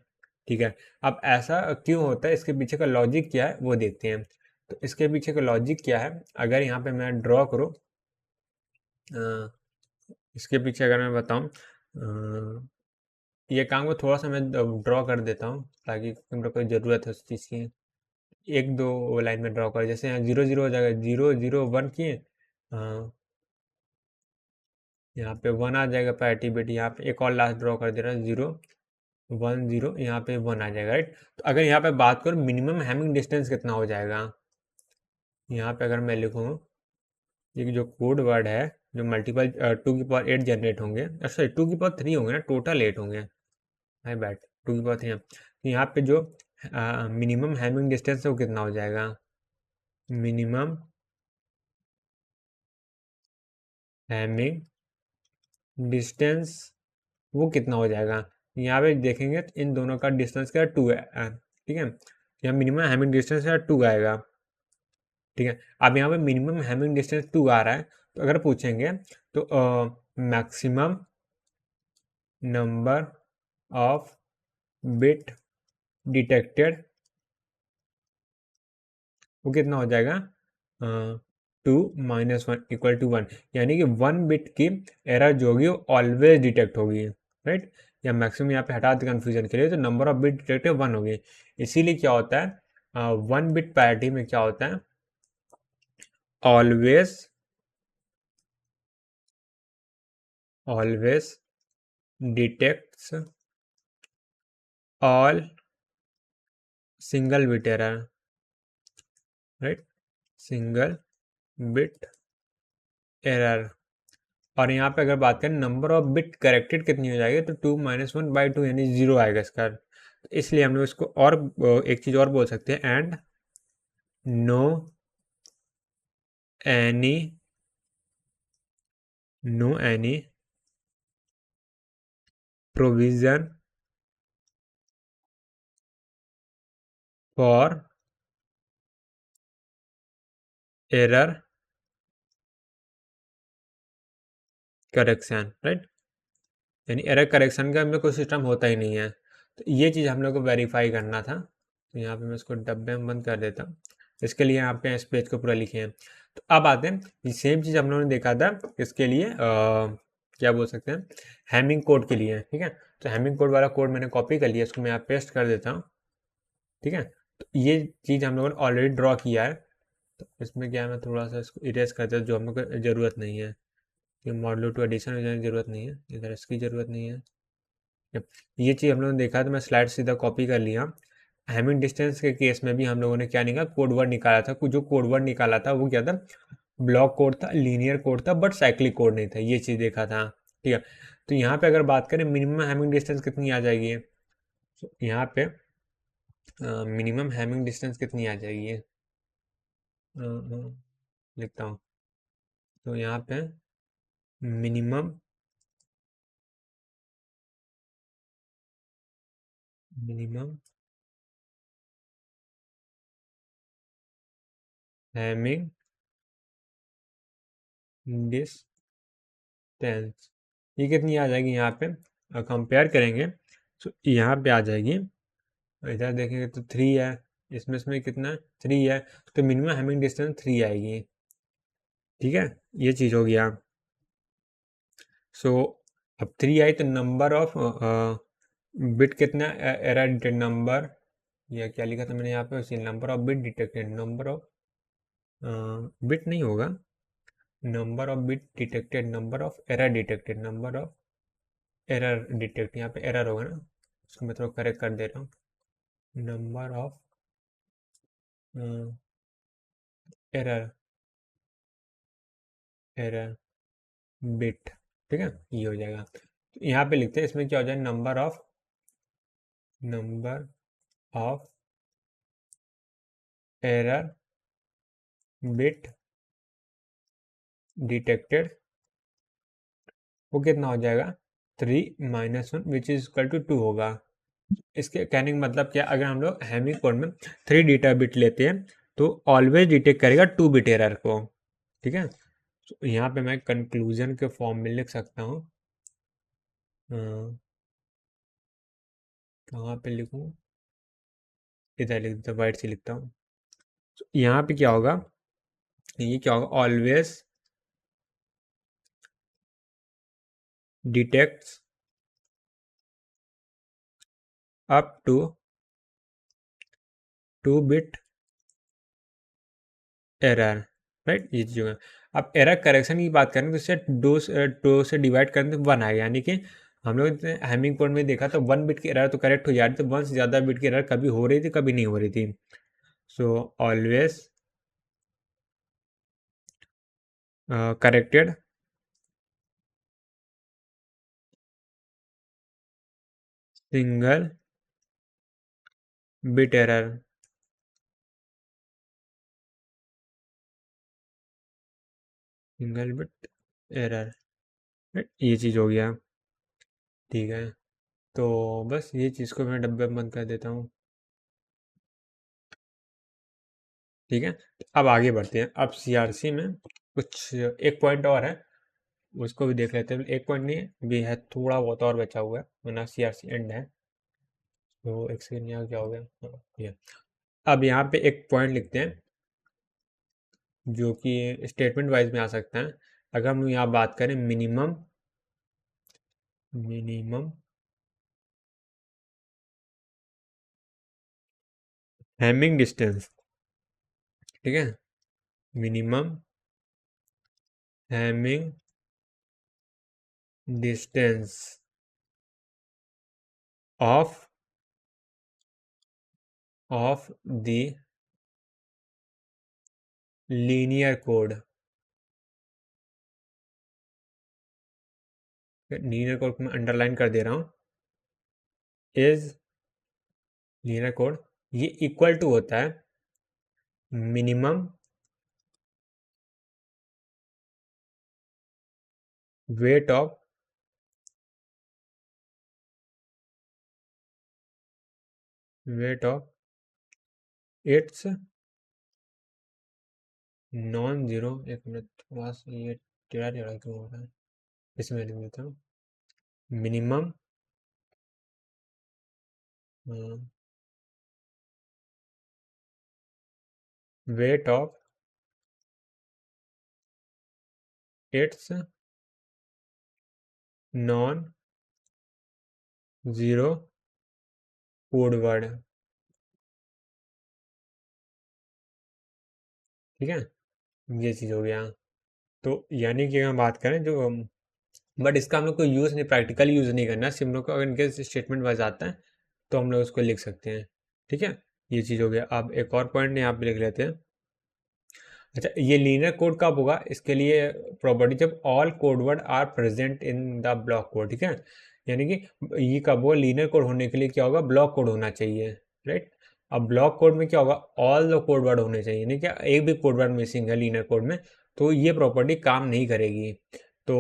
ठीक है। अब ऐसा क्यों होता है, इसके पीछे का लॉजिक क्या है वो देखते हैं। तो इसके पीछे का लॉजिक क्या है, अगर यहाँ पे मैं ड्रॉ करूँ, इसके पीछे अगर मैं बताऊँ, ये काम को थोड़ा सा मैं ड्रॉ कर देता हूँ ताकि तुम लोग को ज़रूरत है उस चीज़ की। एक दो लाइन में ड्रॉ कर, जैसे यहाँ 0 0 हो जाएगा, 0 0 1 किए, यहाँ पे 1 आ जाएगा पैरिटी बिट। यहाँ पे एक और लास्ट ड्रॉ कर दे रहा है, 0 1 0, यहाँ पे 1 आ जाएगा, राइट। तो अगर यहाँ पे बात करूँ मिनिमम हैमिंग डिस्टेंस कितना हो जाएगा, यहाँ पे अगर मैं लिखूँ, ये जो कोड वर्ड है जो मल्टीपल 2 की पावर 8 जनरेट होंगे, सॉरी 2 की पावर 3 होंगे ना, टोटल 8 होंगे, माय बैड, 2 की पावर 3। तो यहाँ पे जो मिनिमम हैमिंग डिस्टेंस है वो कितना हो जाएगा, मिनिमम हैमिंग डिस्टेंस वो कितना हो जाएगा, यहाँ पे देखेंगे तो इन दोनों का डिस्टेंस क्या 2 है, ठीक है। यहाँ मिनिमम हैमिंग डिस्टेंस है 2 आएगा, ठीक है। अब यहाँ पे मिनिमम हैमिंग डिस्टेंस 2 आ रहा है, तो अगर पूछेंगे तो maximum number of bit detected वो कितना हो जाएगा, 2 - 1 = 1, यानी कि 1 बिट की एरर जो होगी वो ऑलवेज डिटेक्ट होगी, राइट। या मैक्सिमम यहाँ पे हटा दे कन्फ्यूजन के लिए, तो नंबर ऑफ बिट डिटेक्टेड 1 होगी। इसीलिए क्या होता है 1 बिट पैरिटी में क्या होता है, always always detects all single bit error, right, single bit error. और यहाँ पे अगर बात करें नंबर ऑफ बिट करेक्टेड कितनी हो जाएगी, तो 2 - 1/2 यानी 0 आएगा इसका। तो इसलिए हम लोग इसको और एक चीज़ और बोल सकते हैं, and no any provision for error correction, right. यानी एरर करेक्शन का हमें कोई सिस्टम होता ही नहीं है। तो ये चीज़ हम लोग को वेरीफाई करना था। तो यहाँ पे मैं इसको डब्बे में बंद कर देता हूँ। इसके लिए यहाँ पे इस पेज को पूरा लिखे हैं। तो अब आते हैं, ये सेम चीज़ हम लोगों ने देखा था इसके लिए क्या बोल सकते हैं, हैमिंग कोड के लिए, ठीक है। तो हैमिंग कोड वाला कोड मैंने कॉपी कर लिया, इसको मैं यहाँ पेस्ट कर देता हूँ, ठीक है। तो ये चीज़ हम लोगों ने ऑलरेडी ड्रॉ किया है। तो इसमें क्या है, मैं थोड़ा सा इसको इरेज करता हूँ, जो हम लोग को ज़रूरत नहीं है। ये मॉडल टू एडिशन की ज़रूरत नहीं है, इधर इसकी ज़रूरत नहीं है। ये चीज़ हम लोगों ने देखा, तो मैं स्लाइड सीधा कॉपी कर लिया। हैमिंग डिस्टेंस के केस में भी हम लोगों ने क्या निकाला, कोड वर्ड निकाला था। जो कोड वर्ड निकाला था वो क्या था, ब्लॉक कोड था, लीनियर कोड था, बट साइक्लिक कोड नहीं था, ये चीज़ देखा था, ठीक है। तो यहाँ पे अगर बात करें मिनिमम हैमिंग डिस्टेंस कितनी आ जाएगी, तो यहाँ पे मिनिमम हैमिंग डिस्टेंस कितनी आ जाएगी, लिखता हूँ। तो यहाँ पे मिनिमम हैमिंग डिस्टेंस ये कितनी आ जाएगी, यहाँ पे कंपेयर करेंगे तो यहाँ पे आ जाएगी, इधर देखेंगे तो 3 है, इसमें कितना 3 है, तो मिनिमम हैमिंग डिस्टेंस 3 आएगी। ठीक है, ये चीज़ हो गया। सो अब 3 आई तो नंबर ऑफ बिट कितना, एरर डिटेक्ट नंबर, या क्या लिखा था मैंने यहाँ पे, उसी number of bit detected, number of bit नहीं होगा, number of bit detected, number of error detected, number of error detect, यहाँ पे एरर होगा ना, उसको मैं थोड़ा करेक्ट कर दे रहा हूँ, number of error, error bit. ठीक है, ये हो जाएगा। तो यहाँ पे लिखते हैं, इसमें क्या हो जाए, number of error bit detected, वो कितना हो जाएगा, 3 - 1 विच इज इक्वल टू 2 होगा। इसके कहने का मतलब क्या, अगर हम लोग हैमिंग कोड में 3 डेटा बिट लेते हैं तो ऑलवेज डिटेक्ट करेगा 2 बिट एरर को। ठीक है, तो यहाँ पे मैं कंक्लूजन के फॉर्म में लिख सकता हूँ, कहाँ पे लिखूँ, इधर लिख देता, वाइट से लिखता हूँ। तो यहाँ पे क्या होगा, ये क्या होगा, always detects up to 2 bit error, right, ये चीज़ होगा। अब एरर करेक्शन की बात करें तो इससे 2 से डिवाइड करें तो 1 आएगा, यानी कि हम लोग हैमिंग कोड में देखा तो 1 बिट की एरर तो करेक्ट हो जा रही थी, तो 1 से ज़्यादा बिट की एरर कभी हो रही थी, कभी नहीं हो रही थी। So always corrected single bit error, single bit error, ये चीज़ हो गया। ठीक है, तो बस ये चीज़ को मैं डब्बे में बंद कर देता हूँ। ठीक है, अब आगे बढ़ते हैं। अब सीआरसी में कुछ एक पॉइंट और है, उसको भी देख लेते हैं। एक पॉइंट नहीं है भी है, थोड़ा बहुत और बचा हुआ है, वरना सीआरसी एंड है। तो एक सेकेंड, यहाँ क्या हो गया, ये अब यहाँ पे एक पॉइंट लिखते हैं जो कि स्टेटमेंट वाइज में आ सकता है। अगर हम यहाँ बात करें मिनिमम हैमिंग डिस्टेंस, ठीक है, minimum Hamming distance of the linear code, linear code को मैं अंडरलाइन कर दे रहा हूँ, इज लीनियर कोड, ये इक्वल टू होता है minimum weight of its non zero, एक मिनट, थोड़ा सा ये टेढ़ा टेढ़ा क्यों हो रहा है, इसमें लिख देता हूँ, minimum weight of its non zero code word. ठीक है, ये चीज़ हो गया। तो यानी कि अगर हम बात करें जो बट इसका हम लोग को यूज़ नहीं, प्रैक्टिकल यूज़ नहीं करना, सिर्फ हम लोग को अगर इनके स्टेटमेंट वाइज आता है तो हम लोग उसको लिख सकते हैं। ठीक है, ये चीज़ हो गया। अब एक और पॉइंट यहाँ पे लिख लेते हैं। अच्छा, ये लीनियर कोड कब होगा, इसके लिए प्रॉपर्टी जब all code word are present in the block code. ठीक है, यानी कि ये कब होगा, लीनियर कोड होने के लिए क्या होगा, ब्लॉक कोड होना चाहिए, राइट। अब ब्लॉक कोड में क्या होगा, ऑल द कोड वर्ड होने चाहिए, यानी कि एक भी कोड वर्ड मिसिंग है लीनियर कोड में तो ये प्रॉपर्टी काम नहीं करेगी। तो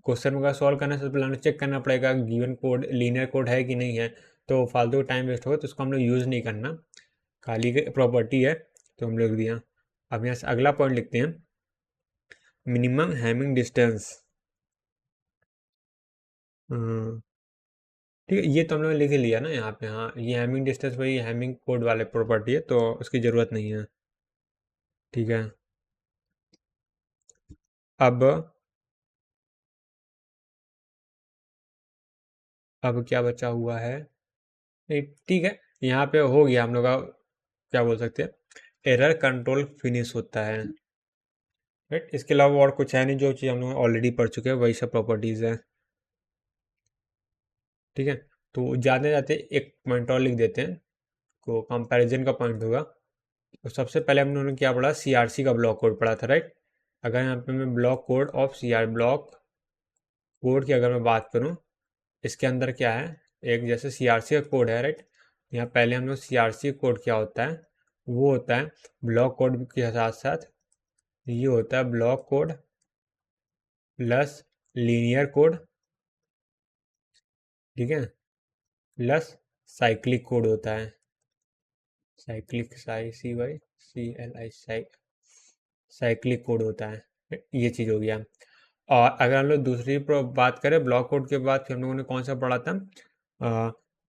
क्वेश्चन वगैरह सॉल्व करने से पहले चेक करना पड़ेगा गिवन कोड लीनियर कोड है कि नहीं है, तो फालतू टाइम वेस्ट होगा, तो उसको हम लोग यूज़ नहीं करना, खाली प्रॉपर्टी है तो हम लोग दिया। अब यहाँ से अगला पॉइंट लिखते हैं, मिनिमम हैमिंग डिस्टेंस ठीक है, ये तो हम लोग लिख ही लिया ना यहाँ पे। हाँ, ये हैमिंग डिस्टेंस वही हैमिंग कोड वाले प्रॉपर्टी है, तो उसकी ज़रूरत नहीं है। ठीक है, अब क्या बचा हुआ है? नहीं, ठीक है, यहाँ पे हो गया हम लोग का, क्या बोल सकते हैं, एरर कंट्रोल फिनिश होता है। राइट, इसके अलावा और कुछ है नहीं, जो चीज़ हम लोग ऑलरेडी पढ़ चुके हैं वही सब प्रॉपर्टीज़ है। ठीक है, तो जाते जाते एक पॉइंट और लिख देते हैं, को कंपैरिजन का पॉइंट होगा। तो सबसे पहले हम लोगों ने क्या पढ़ा, सीआरसी का ब्लॉक कोड पढ़ा था। राइट, अगर यहाँ पे मैं block code of CR block code की अगर मैं बात करूँ, इसके अंदर क्या है, एक जैसे सीआरसी का कोड है। राइट, यहाँ पहले हम लोग सीआरसी कोड क्या होता है, वो होता है ब्लॉक कोड के साथ साथ ये होता है block code plus linear code. ठीक है, प्लस साइक्लिक कोड होता है, साइक्लिक साइक्लिक कोड होता है। ये चीज़ हो गया। और अगर हम लोग दूसरी बात करें ब्लॉक कोड के बाद, फिर हम लोगों ने कौन सा पढ़ा था,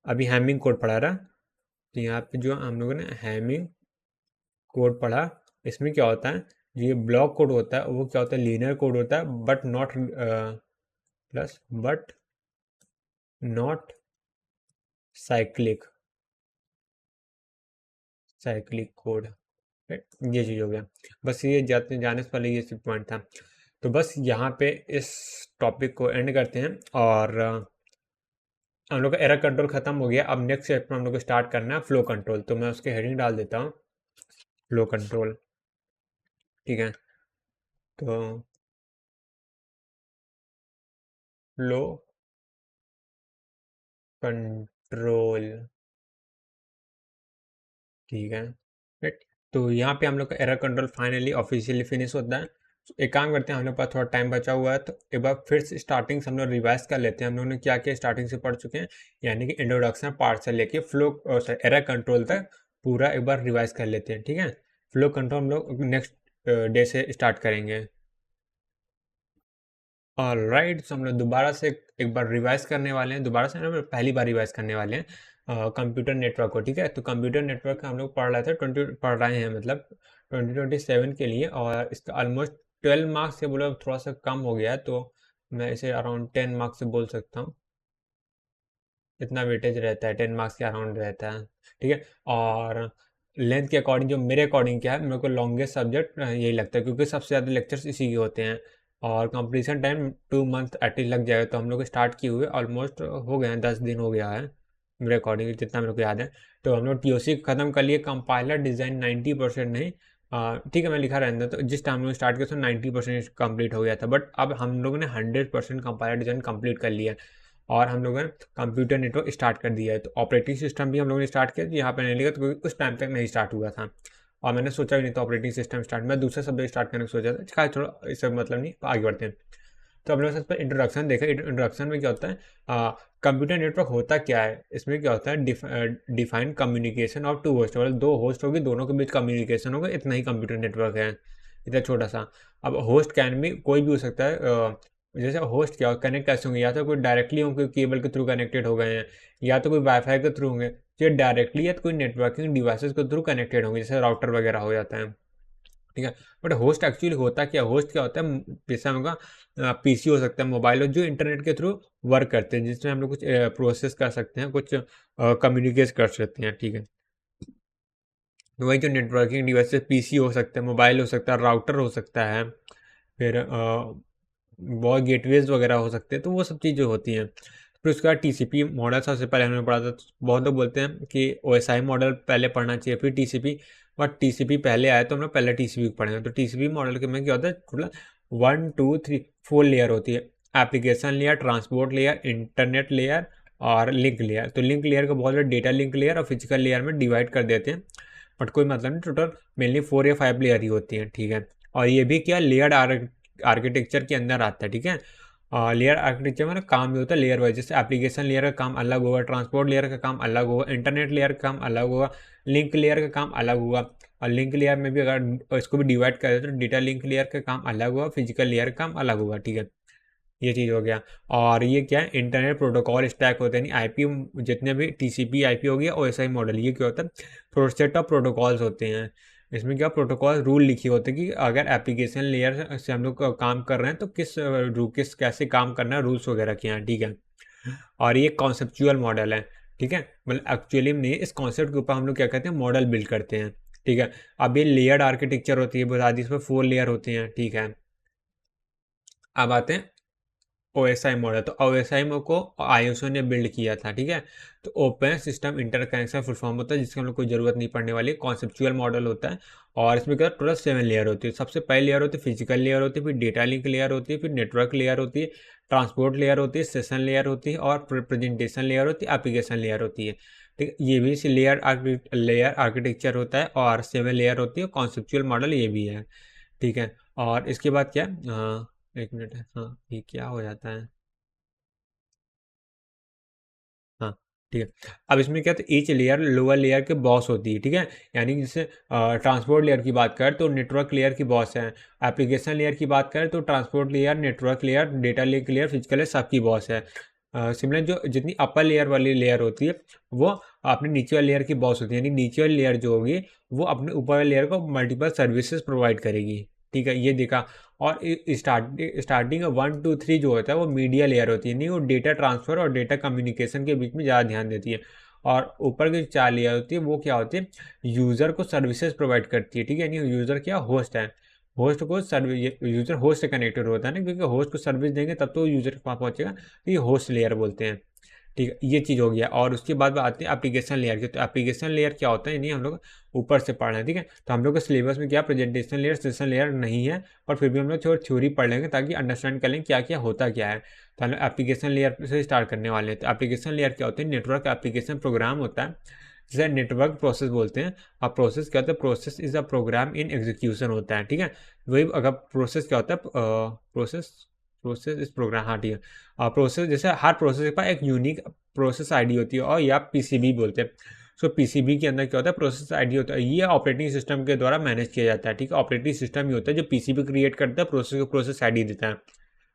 अभी हैमिंग कोड पढ़ा रहा। तो यहाँ पे जो हम लोगों ने हैमिंग कोड पढ़ा, इसमें क्या होता है, जो ये ब्लॉक कोड होता है वो क्या होता है, लीनियर कोड होता है, but not cyclic cyclic code. ये चीज़ हो गया। बस ये जाने से पहले ये सिर्फ पॉइंट था। तो बस यहाँ पे इस टॉपिक को एंड करते हैं, और हम लोग का एरर कंट्रोल खत्म हो गया। अब नेक्स्ट स्टेप में हम लोग को स्टार्ट करना है फ्लो कंट्रोल। तो मैं उसके हेडिंग डाल देता हूँ, फ्लो कंट्रोल। ठीक है, तो फ्लो कंट्रोल। ठीक है, राइट। तो यहाँ पे हम लोग का error control finally officially finish होता है। तो एक काम करते हैं, हम लोग पास थोड़ा टाइम बचा हुआ है, तो एक बार फिर से स्टार्टिंग से हम लोग रिवाइज कर लेते हैं, हम लोगों ने क्या क्या स्टार्टिंग से पढ़ चुके हैं, यानी कि इंट्रोडक्शन पार्ट से लेके फ्लो एरर कंट्रोल तक पूरा एक बार रिवाइज कर लेते हैं। ठीक है, फ्लो कंट्रोल हम लोग नेक्स्ट डे से स्टार्ट करेंगे। राइट, तो हम लोग दोबारा से एक बार रिवाइज करने वाले हैं, दोबारा से ना पहली बार रिवाइज करने वाले हैं कंप्यूटर नेटवर्क को। ठीक है, तो कंप्यूटर नेटवर्क हम लोग पढ़ रहे थे, पढ़ रहे हैं मतलब 2027 के लिए, और इसका ऑलमोस्ट 12 मार्क्स से बोलो थोड़ा सा कम हो गया है, तो मैं इसे अराउंड 10 मार्क्स से बोल सकता हूँ। इतना वेटेज रहता है, 10 मार्क्स के अराउंड रहता है। ठीक है, और लेंथ के अकॉर्डिंग, जो मेरे अकॉर्डिंग क्या है, मेरे को लॉन्गेस्ट सब्जेक्ट यही लगता है, क्योंकि सबसे ज़्यादा लेक्चर्स इसी के होते हैं, और कंप्लीसन टाइम 2 मंथ एटलीस्ट लग जाएगा। तो हम लोग स्टार्ट किए हुए ऑलमोस्ट हो गए हैं, 10 दिन हो गया है मेरे अकॉर्डिंग, जितना मेरे को याद है। तो हम लोग टीओसी ख़त्म कर लिए, कंपाइलर डिज़ाइन 90% नहीं, ठीक है मैं लिखा रहता, तो जिस टाइम हम लोग स्टार्ट किया तो 90% कंप्लीट हो गया था, बट अब हम लोगों ने 100% कंपाइलर डिज़ाइन कंप्लीट कर लिया है, और हम लोगों ने कंप्यूटर नेटवर्क स्टार्ट कर दिया है। तो ऑपरेटिंग सिस्टम भी हम लोगों ने स्टार्ट किया, यहाँ पे नहीं लिखा तो क्योंकि उस टाइम तक नहीं स्टार्ट हुआ था, और मैंने सोचा भी नहीं था ऑपरेटिंग सिस्टम स्टार्ट, मैं दूसरा सब्जेक्ट स्टार्ट करने को सोचा था। खैर छोड़ो, इससे मतलब नहीं, आगे बढ़ते हैं। तो हम लोग सबसे इंट्रोडक्शन देखा, इंट्रोडक्शन में क्या होता है, कंप्यूटर नेटवर्क होता क्या है, इसमें क्या होता है, define communication of two host, मतलब दो होस्ट होगी, दोनों के बीच कम्युनिकेशन होगा, इतना ही कंप्यूटर नेटवर्क है, इतना छोटा सा। अब होस्ट कैन भी कोई भी हो सकता है, जैसे होस्ट क्या कनेक्ट कैसे होंगे, या तो कोई डायरेक्टली होंगे केबल के थ्रू कनेक्टेड हो गए हैं, या तो कोई वाईफाई के थ्रू होंगे, जो डायरेक्टली, या तो कोई नेटवर्किंग डिवाइसेस के थ्रू कनेक्टेड होंगे, जैसे राउटर वगैरह हो जाता है। ठीक है, बट होस्ट एक्चुअली होता क्या, होस्ट क्या होता है, जैसे हम लोग पीसी हो सकता है, मोबाइल हो, जो इंटरनेट के थ्रू वर्क करते हैं, जिसमें हम लोग कुछ प्रोसेस कर सकते हैं, कुछ कम्युनिकेट कर सकते हैं। ठीक है, तो वही जो नेटवर्किंग डिवाइसेस, पीसी हो सकता है, मोबाइल हो सकता है, राउटर हो सकता है, फिर बहुत गेटवेज वगैरह हो सकते हैं, तो वो सब चीज़ें होती हैं। फिर उसके बाद टीसीपी मॉडल सबसे पहले हमने पढ़ा था। बहुत लोग बोलते हैं कि ओएसआई मॉडल पहले पढ़ना चाहिए फिर टीसीपी, बट टीसीपी पहले आया तो हम लोग पहले टीसीपी पढ़ेंगे। तो टीसीपी मॉडल के में क्या होता है, मतलब 1 2 3 4 लेयर होती है, application layer, transport layer, internet layer और लिंक लेयर। तो लिंक लेयर को बहुत डेटा लिंक लेयर और फिजिकल लेयर में डिवाइड कर देते हैं, बट कोई मतलब नहीं, टोटल मेनली 4 या 5 लेयर ही होती हैं। ठीक है, और ये भी क्या लेयर आर्किटेक्चर के अंदर आता है। ठीक है, लेयर आर्किटेक्चर में ना काम भी होता है लेयर वाइज, जैसे एप्लीकेशन लेयर का काम अलग होगा, ट्रांसपोर्ट लेयर का काम अलग होगा, इंटरनेट लेयर का काम अलग होगा, लिंक लेयर का काम अलग होगा। और लिंक लेयर में भी अगर इसको भी डिवाइड करें तो डेटा लिंक लेयर का काम अलग होगा, फिजिकल लेयर का काम अलग होगा। ठीक है, ये चीज़ हो गया। और ये क्या है, इंटरनेट प्रोटोकॉल स्टैक होते हैं, यानी आईपी जितने भी टीसीपी आईपी हो गया ओएसआई मॉडल, ये क्या होता है, सेट ऑफ प्रोटोकॉल्स होते हैं। इसमें क्या प्रोटोकॉल रूल लिखे होते हैं कि अगर एप्लीकेशन लेयर से हम लोग काम कर रहे हैं तो किस कैसे काम करना है, रूल्स वगैरह के हैं, ठीक है। और ये कॉन्सेप्चुअल मॉडल है, ठीक है, मतलब एक्चुअली में नहीं, इस कॉन्सेप्ट के ऊपर हम लोग क्या कहते हैं, मॉडल बिल्ड करते हैं, ठीक है। अब ये लेयर्ड आर्किटेक्चर होती है, बता दी, इसमें 4 लेयर होते हैं, ठीक है। अब आते हैं ओएसआई मॉडल। तो ओएसआई को आईएसओ ने बिल्ड किया था, ठीक है। तो open system interconnection full form होता है, जिसकी हम लोग कोई जरूरत नहीं पड़ने वाली, कॉन्सेप्चुअल मॉडल होता है। और इसमें क्या टोटल 7 लेयर होती है। सबसे पहली लेयर होती है फिजिकल लेयर होती है, फिर डेटा लिंक लेयर होती है, फिर नेटवर्क लेयर होती है, ट्रांसपोर्ट लेयर होती है, सेशन लेयर होती है, और प्रेजेंटेशन लेयर होती है, एप्लीकेशन लेयर होती है, ठीक है। ये भी लेयर आर्किटेक्चर होता है, और 7 लेयर होती है, कॉन्सेप्चुअल मॉडल ये भी है, ठीक है। और इसके बाद क्या, हाँ एक मिनट है, हाँ ये क्या हो जाता है, हाँ ठीक है। अब इसमें क्या, तो ईच लेयर लोअर लेयर के बॉस होती है, ठीक है। यानी कि जैसे ट्रांसपोर्ट लेयर की बात करें तो नेटवर्क लेयर की बॉस है, एप्लीकेशन लेयर की बात करें तो transport layer, network layer, data link layer, physical layer सबकी बॉस है। सिमिलर जो जितनी अपर लेयर वाली लेयर होती है वो अपने नीचे वाली लेयर की बॉस होती है, यानी नीचे वाली लेयर जो होगी वो अपने ऊपर वाली लेयर को मल्टीपल सर्विसेज प्रोवाइड करेगी, ठीक है, ये देखा। और स्टार्टिंग 1 2 3 जो होता है वो मीडिया लेयर होती है, नहीं वो डेटा ट्रांसफ़र और डेटा कम्युनिकेशन के बीच में ज़्यादा ध्यान देती है। और ऊपर की 4 लेयर होती है वो क्या होती है, यूज़र को सर्विसेज प्रोवाइड करती है, ठीक है। यानी यूज़र क्या होस्ट है, होस्ट को सर्विस, यूज़र होस्ट से कनेक्टेड होता है ना, क्योंकि होस्ट को सर्विस देंगे तब तो यूज़र के पास पहुँचेगा, तो ये होस्ट लेयर बोलते हैं, ठीक है। ये चीज़ हो गया। और उसके बाद आते हैं एप्लीकेशन लेयर की। तो एप्लीकेशन लेयर क्या होता है, यानी हम लोग ऊपर से पढ़ रहे हैं, ठीक है। तो हम लोग के सिलेबस में क्या प्रेजेंटेशन लेयर, सेशन लेयर नहीं है, पर फिर भी हम लोग थोड़ी थ्योरी पढ़ लेंगे ताकि अंडरस्टैंड कर लें क्या क्या होता क्या है। तो हम लोग एप्लीकेशन लेयर से स्टार्ट करने वाले हैं। तो एप्लीकेशन लेयर क्या होती है, नेटवर्क एप्लीकेशन प्रोग्राम होता है, जिसे नेटवर्क प्रोसेस बोलते हैं। अब प्रोसेस क्या होता है, process is a program in execution होता है, ठीक है। वही अगर प्रोसेस क्या होता है, प्रोसेस प्रोसेस इस प्रोग्राम, हाँ ठीक है। प्रोसेस जैसे हर प्रोसेस के पास एक यूनिक प्रोसेस आईडी होती है, और या पीसीबी बोलते हैं। सो पीसीबी के अंदर क्या होता है, प्रोसेस आईडी होता है, ये ऑपरेटिंग सिस्टम के द्वारा मैनेज किया जाता है, ठीक है। ऑपरेटिंग सिस्टम ही होता है जो पीसीबी क्रिएट करता है, प्रोसेस को प्रोसेस आईडी देता है,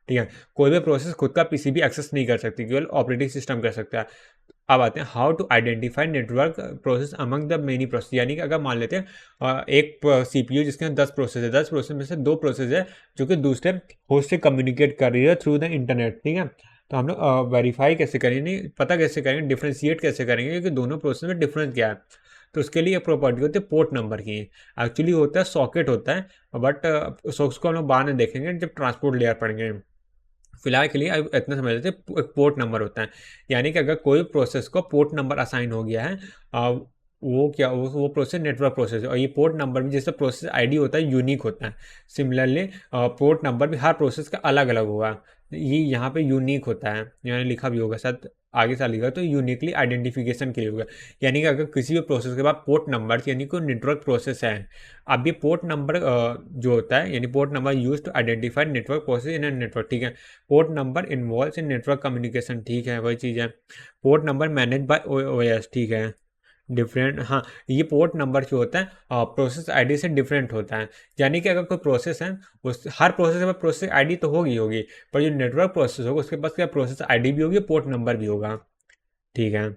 ठीक है। कोई भी प्रोसेस खुद का पीसीबी एक्सेस नहीं कर सकती, केवल ऑपरेटिंग सिस्टम कर सकता है। अब आते हैं how to identify network process among the many process. यानी कि अगर मान लेते हैं एक सीपीयू जिसके अंदर 10 प्रोसेस है, 10 प्रोसेस में से 2 प्रोसेस है जो कि दूसरे होस्ट से कम्युनिकेट कर रही है थ्रू द इंटरनेट, ठीक है। तो हम लोग वेरीफाई कैसे करेंगे, नहीं पता कैसे करेंगे, डिफ्रेंशिएट कैसे करेंगे, क्योंकि दोनों प्रोसेस में डिफरेंस क्या है। तो उसके लिए एक प्रॉपर्टी होती है पोर्ट नंबर की। एक्चुअली होता है सॉकेट होता है, बट सॉक्स को हम लोग बाद में देखेंगे जब ट्रांसपोर्ट लेयर पढ़ेंगे। फिलहाल के लिए अब इतना समझ लेते हैं, एक पोर्ट नंबर होता है, यानी कि अगर कोई प्रोसेस को पोर्ट नंबर असाइन हो गया है, वो क्या वो प्रोसेस नेटवर्क प्रोसेस है। और ये पोर्ट नंबर भी जैसे प्रोसेस आईडी होता है यूनिक होता है, सिमिलरली पोर्ट नंबर भी हर प्रोसेस का अलग अलग होगा। ये यहाँ पे यूनिक होता है, यहाँ लिखा भी होगा शायद, आगे से लिखा तो यूनिकली आइडेंटिफिकेशन के लिए होगा। यानी कि अगर किसी भी प्रोसेस के बाद पोर्ट नंबर यानी कोई नेटवर्क प्रोसेस है, अब ये पोर्ट नंबर जो होता है, यानी port number use to identify network process in a network, ठीक है। Port number involve in network communication, ठीक है, वही चीज़ है। Port number manage by OS, ठीक है, डिफरेंट, हाँ। ये पोर्ट नंबर जो होता है प्रोसेस आईडी से डिफरेंट होता है। यानी कि अगर कोई प्रोसेस है, उस हर प्रोसेस के पास प्रोसेस आईडी तो होगी, पर जो नेटवर्क प्रोसेस होगा उसके पास क्या प्रोसेस आईडी भी होगी, पोर्ट नंबर भी होगा, ठीक है।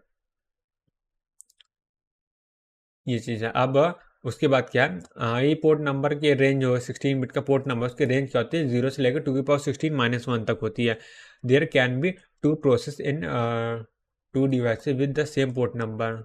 ये चीज़ है। अब उसके बाद क्या है, ये पोर्ट नंबर के रेंज हो 16 बिट का पोर्ट नंबर, उसके रेंज क्या होती है, 0 से लेकर 2 की पावर 16 - 1 तक होती है। There can be 2 process in 2 devices with the same port number,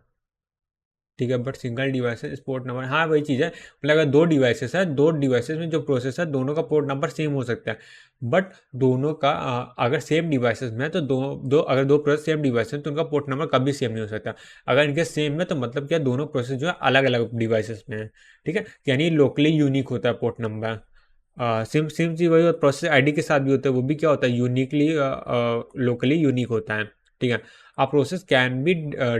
ठीक है, बट सिंगल डिवाइस है पोर्ट नंबर, हाँ वही चीज़ है, मतलब अगर 2 डिवाइसेस है, 2 डिवाइसेस में जो प्रोसेस है दोनों का पोर्ट नंबर सेम हो सकता है, बट दोनों का अगर सेम डिवाइसेस में है तो अगर दो प्रोसेस सेम डिवाइस है तो उनका पोर्ट नंबर कभी सेम नहीं हो सकता। अगर इनके सेम में तो मतलब क्या, दोनों प्रोसेस जो है अलग अलग डिवाइसेस में है, ठीक है, यानी लोकली यूनिक होता है पोर्ट नंबर। सेम सेम चीज़ वही प्रोसेस आईडी के साथ भी होता है, वो भी क्या होता है, यूनिकली लोकली यूनिक होता है, ठीक है। A process can be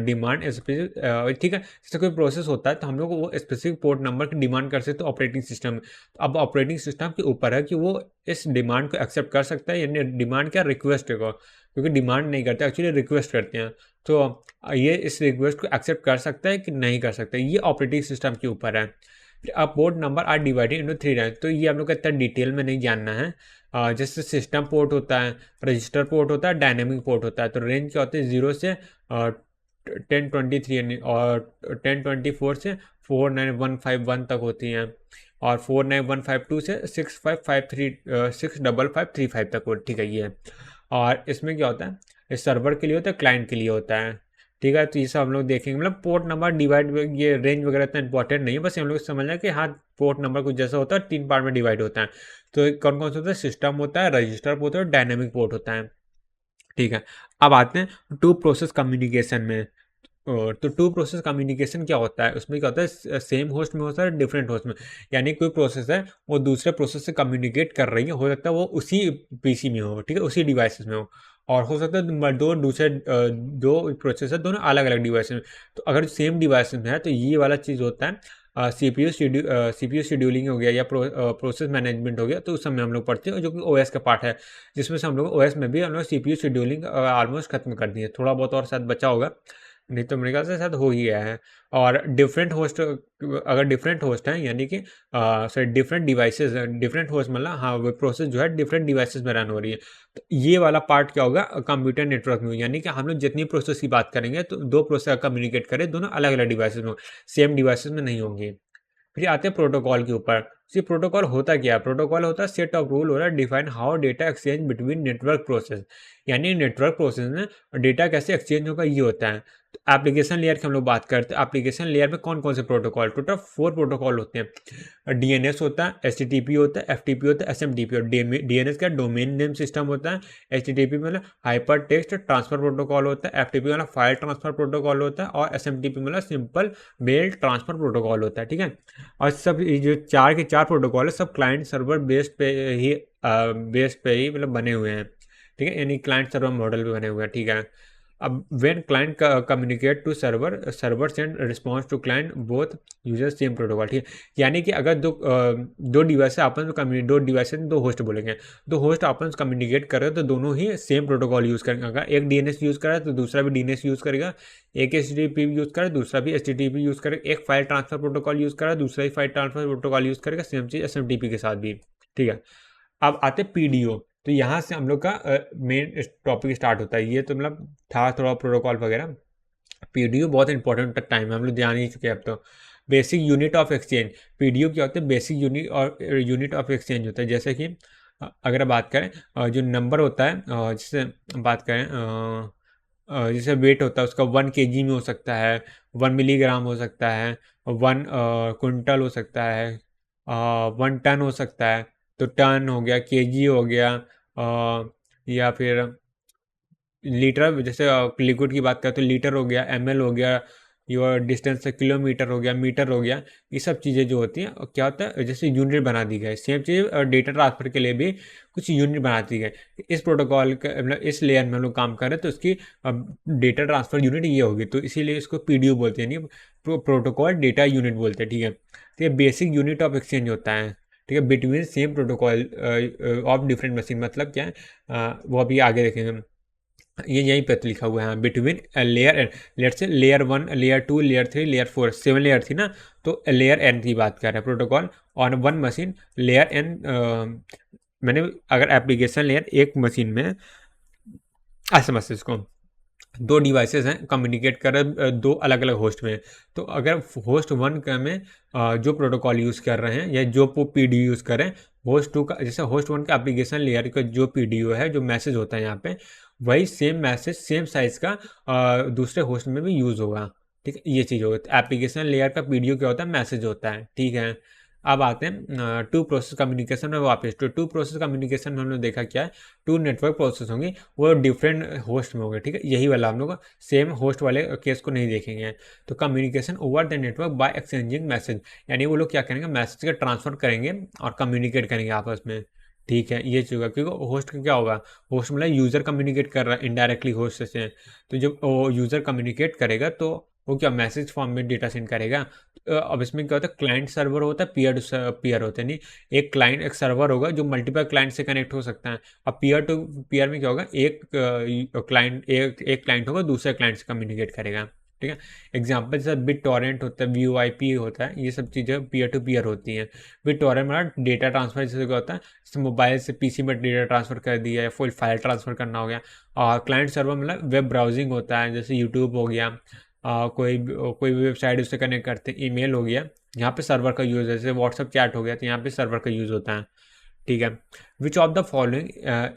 demand specific, ठीक है, जैसे कोई प्रोसेस होता है तो हम लोग वो स्पेसिफिक पोर्ट नंबर की डिमांड कर सकते हैं ऑपरेटिंग सिस्टम में। तो अब ऑपरेटिंग सिस्टम के ऊपर है कि वो इस डिमांड को एक्सेप्ट कर सकता है, यानी डिमांड क्या, रिक्वेस्ट को, क्योंकि डिमांड नहीं करते एक्चुअली रिक्वेस्ट करते हैं। तो ये इस रिक्वेस्ट को एक्सेप्ट कर सकता है कि नहीं कर सकता है, ये ऑपरेटिंग सिस्टम के ऊपर है। फिर a port number are divided into 3 range. तो ये हम लोग को इतना डिटेल में नहीं जानना है। जैसे सिस्टम पोर्ट होता है, रजिस्टर पोर्ट होता है, डायनेमिक पोर्ट होता है। तो रेंज क्या होती है 0 से 1023 और 1024 से 49151 तक होती हैं, और 49152 से 65535 तक हो, ठीक है ये। और इसमें क्या होता है, इस सर्वर के लिए होता है, क्लाइंट के लिए होता है, ठीक है। तो ये सब हम लोग देखेंगे, मतलब पोर्ट नंबर डिवाइड, ये रेंज वगैरह इतना इंपॉर्टेंट नहीं है, बस हम लोग समझ लें कि हाँ पोर्ट नंबर कुछ जैसा होता है, 3 पार्ट में डिवाइड होता है। तो कौन कौन सा होता है, सिस्टम होता है, रजिस्टर पोर्ट होता है, डायनेमिक पोर्ट होता है, ठीक है। अब आते हैं टू प्रोसेस कम्युनिकेशन में। तो टू प्रोसेस कम्युनिकेशन क्या होता है, उसमें क्या होता है, सेम होस्ट में होता है, डिफरेंट होस्ट में। यानी कोई प्रोसेस है वो दूसरे प्रोसेस से कम्युनिकेट कर रही है, हो सकता है वो उसी पीसी में हो, ठीक है, उसी डिवाइसेस में हो, और हो सकता है दो प्रोसेस है दोनों अलग अलग डिवाइस में। तो अगर सेम डिवाइस में है तो ये वाला चीज़ होता है सीपीयू शेड्यूलिंग हो गया, या प्रोसेस मैनेजमेंट हो गया। तो उस समय हम लोग पढ़ते हैं, जो कि ओएस का पार्ट है, जिसमें से हम लोग ओएस में भी हम लोग सीपीयू शेड्यूलिंग ऑलमोस्ट खत्म कर दिए, थोड़ा बहुत और शायद बचा होगा, नहीं तो मेरे ख्याल से शायद हो ही गया है। और डिफरेंट होस्ट, अगर डिफरेंट होस्ट हैं, यानी कि sorry different devices, different host मतलब हाँ वो प्रोसेस जो है डिफरेंट डिवाइसेस में रन हो रही है। तो ये वाला पार्ट क्या होगा, कंप्यूटर नेटवर्क में, यानी कि हम लोग जितनी प्रोसेस की बात करेंगे तो दो प्रोसेस कम्युनिकेट करें, दोनों अलग अलग डिवाइसेस में, सेम डिवाइसेस में नहीं होंगी। फिर आते हैं प्रोटोकॉल के ऊपर। ये प्रोटोकॉल होता क्या है, प्रोटोकॉल होता है सेट ऑफ रूल हो रहा है define how data exchange between network process. यानी नेटवर्क प्रोसेस में डेटा कैसे एक्सचेंज होगा, ये होता है। तो एप्लीकेशन लेयर की हम लोग बात करते हैं, एप्लीकेशन लेयर में कौन कौन से प्रोटोकॉल, टोटल 4 प्रोटोकॉल होते हैं। डीएनएस होता है, एचटीटीपी होता है, एफटीपी होता है, एसएमटीपी। और डीएनएस का डोमेन नेम सिस्टम होता है, एचटीटीपी मतलब हाइपर टेक्स्ट ट्रांसफर प्रोटोकॉल होता है, एफटीपी मतलब फाइल ट्रांसफर प्रोटोकॉल होता है, और एसएमटीपी मतलब सिंपल मेल ट्रांसफर प्रोटोकॉल होता है, ठीक है। और सब ये जो चार के चार प्रोटोकॉल है, सब क्लाइंट सर्वर बेस्ड पे ही मतलब बने हुए हैं, ठीक है, यानी क्लाइंट सर्वर मॉडल पे बने हुए हैं, ठीक है। अब when client communicate to server, server send response to client, both user same protocol, ठीक है। यानी कि अगर दो डिवाइस आपस में दो डिवाइस दो होस्ट बोलेंगे, दो होस्ट आपस में कम्युनिकेट कर रहे हो तो दोनों ही सेम प्रोटोकॉल यूज़ करेंगे। अगर एक डीएनएस यूज़ कर रहा है तो दूसरा भी डीएनएस यूज़ करेगा, एक एचटीटीपी यूज़ करे दूसरा भी एचटीटीपी यूज़ करेगा, एक फाइल ट्रांसफर प्रोटोकॉल यूज़ कर रहा है दूसरा ही फाइल ट्रांसफर प्रोटोकॉल यूज़ करेगा, सेम चीज़ एसएमटीपी के साथ भी, ठीक है। अब आते पीडीओ। तो यहाँ से हम लोग का मेन टॉपिक स्टार्ट होता है। ये तो मतलब था थोड़ा प्रोटोकॉल वगैरह। पीडीओ बहुत इंपॉर्टेंट टाइम है, हम लोग जान ही चुके हैं अब तो। Basic unit of exchange, PDO क्या होता है, बेसिक यूनिट ऑफ एक्सचेंज होता है। जैसे कि अगर बात करें जो नंबर होता है, जैसे बात करें जैसे वेट होता है उसका 1 केजी में हो सकता है, 1 मिलीग्राम हो सकता है, 1 क्विंटल हो सकता है, 1 टन हो सकता है। तो टन हो गया, केजी हो गया, या फिर लीटर, जैसे लिक्विड की बात करें तो लीटर हो गया, एमएल हो गया, योर डिस्टेंस से किलोमीटर हो गया, मीटर हो गया। ये सब चीज़ें जो होती हैं क्या होता है, जैसे यूनिट बना दी गई। सेम चीज़ डेटा ट्रांसफर के लिए भी कुछ यूनिट बना दी गई। इस प्रोटोकॉल का मतलब इस लेयर में हम लोग काम कर रहे हैं तो उसकी डेटा ट्रांसफर यूनिट ये होगी, तो इसीलिए इसको पीडीयू बोलते हैं, यानी प्रोटोकॉल डेटा यूनिट बोलते हैं, ठीक है। तो ये बेसिक यूनिट ऑफ एक्सचेंज होता है, ठीक है, between same protocol of different machine. मतलब क्या है वो अभी आगे देखेंगे। ये यहीं पे तो लिखा हुआ है बिटवीन लेयर एन, लेयर से layer 1, layer 2, layer 3, layer 4, 7 layer थी ना, तो लेयर एन की बात कर रहे हैं protocol on 1 machine, layer n. मैंने अगर एप्लीकेशन लेयर एक मशीन में समझते इसको, दो डिवाइसेस हैं कम्युनिकेट कर रहे दो अलग अलग होस्ट में। तो अगर होस्ट 1 में जो प्रोटोकॉल यूज़ कर रहे हैं या जो पीडीयू यूज़ करें, होस्ट 2 का, जैसे होस्ट 1 का एप्लीकेशन लेयर का जो पीडीयू है, जो मैसेज होता है यहाँ पे, वही सेम मैसेज सेम साइज़ का दूसरे होस्ट में भी यूज़ होगा, ठीक है। ये चीज़ होगी। तो एप्लीकेशन लेयर का पीडीयू क्या होता है, मैसेज होता है, ठीक है। अब आते हैं टू प्रोसेस कम्युनिकेशन में वापस। तो टू प्रोसेस कम्युनिकेशन में हमने देखा क्या है, टू नेटवर्क प्रोसेस होंगे, वो डिफरेंट होस्ट में होंगे, ठीक है। यही वाला हम लोग सेम होस्ट वाले केस को नहीं देखेंगे। तो communication over the network by exchanging message, यानी वो लोग क्या करेंगे, मैसेज का ट्रांसफर करेंगे और कम्युनिकेट करेंगे आपस में, ठीक है। ये चीज़ होगा, क्योंकि होस्ट का क्या होगा, होस्ट मतलब यूज़र कम्युनिकेट कर रहा है इनडायरेक्टली होस्ट से। तो जब वो यूज़र कम्युनिकेट करेगा तो वो क्या मैसेज फॉर्म में डेटा सेंड करेगा। अब इसमें क्या होता है, क्लाइंट सर्वर होता है, पीयर टू पीयर होता है, नहीं एक क्लाइंट एक सर्वर होगा जो मल्टीपल क्लाइंट से कनेक्ट हो सकता है। अब पीयर टू पीयर में क्या होगा, एक क्लाइंट होगा दूसरे क्लाइंट से कम्युनिकेट करेगा, ठीक है। एग्जाम्पल जैसे बिट टॉरेंट होता है, VoIP होता है, ये सब चीज़ें पीयर टू पीयर होती हैं। बिट टॉरेंट मतलब डेटा ट्रांसफर जैसे क्या होता है, जैसे मोबाइल से PC में डेटा ट्रांसफर कर दिया या फुल फाइल ट्रांसफर करना हो गया। और क्लाइंट सर्वर मतलब वेब ब्राउजिंग होता है, जैसे यूट्यूब हो गया, कोई भी वेबसाइट उससे कनेक्ट करते हैं, ईमेल हो गया, यहाँ पे सर्वर का यूज़ है, जैसे व्हाट्सअप चैट हो गया तो यहाँ पे सर्वर का यूज़ होता है। ठीक है। Which of the following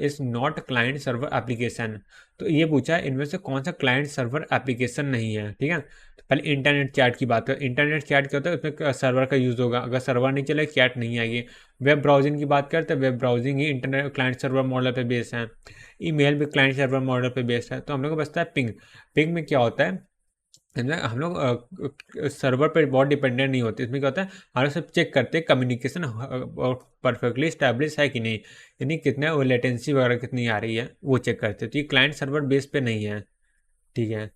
is not client server application, तो ये पूछा है इनमें से कौन सा क्लाइंट सर्वर एप्लीकेशन नहीं है। ठीक है। तो पहले इंटरनेट चैट की बात करें, इंटरनेट चैट क्या होता है, उसमें सर्वर का यूज़ होगा, अगर सर्वर नहीं चले चैट नहीं आएगी। वेब ब्राउजिंग की बात करते हैं, वेब ब्राउजिंग ही इंटरनेट क्लाइंट सर्वर मॉडल पे बेस्ड है। ईमेल भी क्लाइंट सर्वर मॉडल पे बेस्ड है। तो हम लोग को बचता है पिंग। पिंग में क्या होता है, हम लोग सर्वर पर बहुत डिपेंडेंट नहीं होते। इसमें क्या होता है, हम लोग सब चेक करते हैं कम्युनिकेशन परफेक्टली इस्टेब्लिश है कि नहीं, यानी कितना वो लेटेंसी वगैरह कितनी आ रही है वो चेक करते हैं। तो ये क्लाइंट सर्वर बेस पे नहीं है। ठीक है।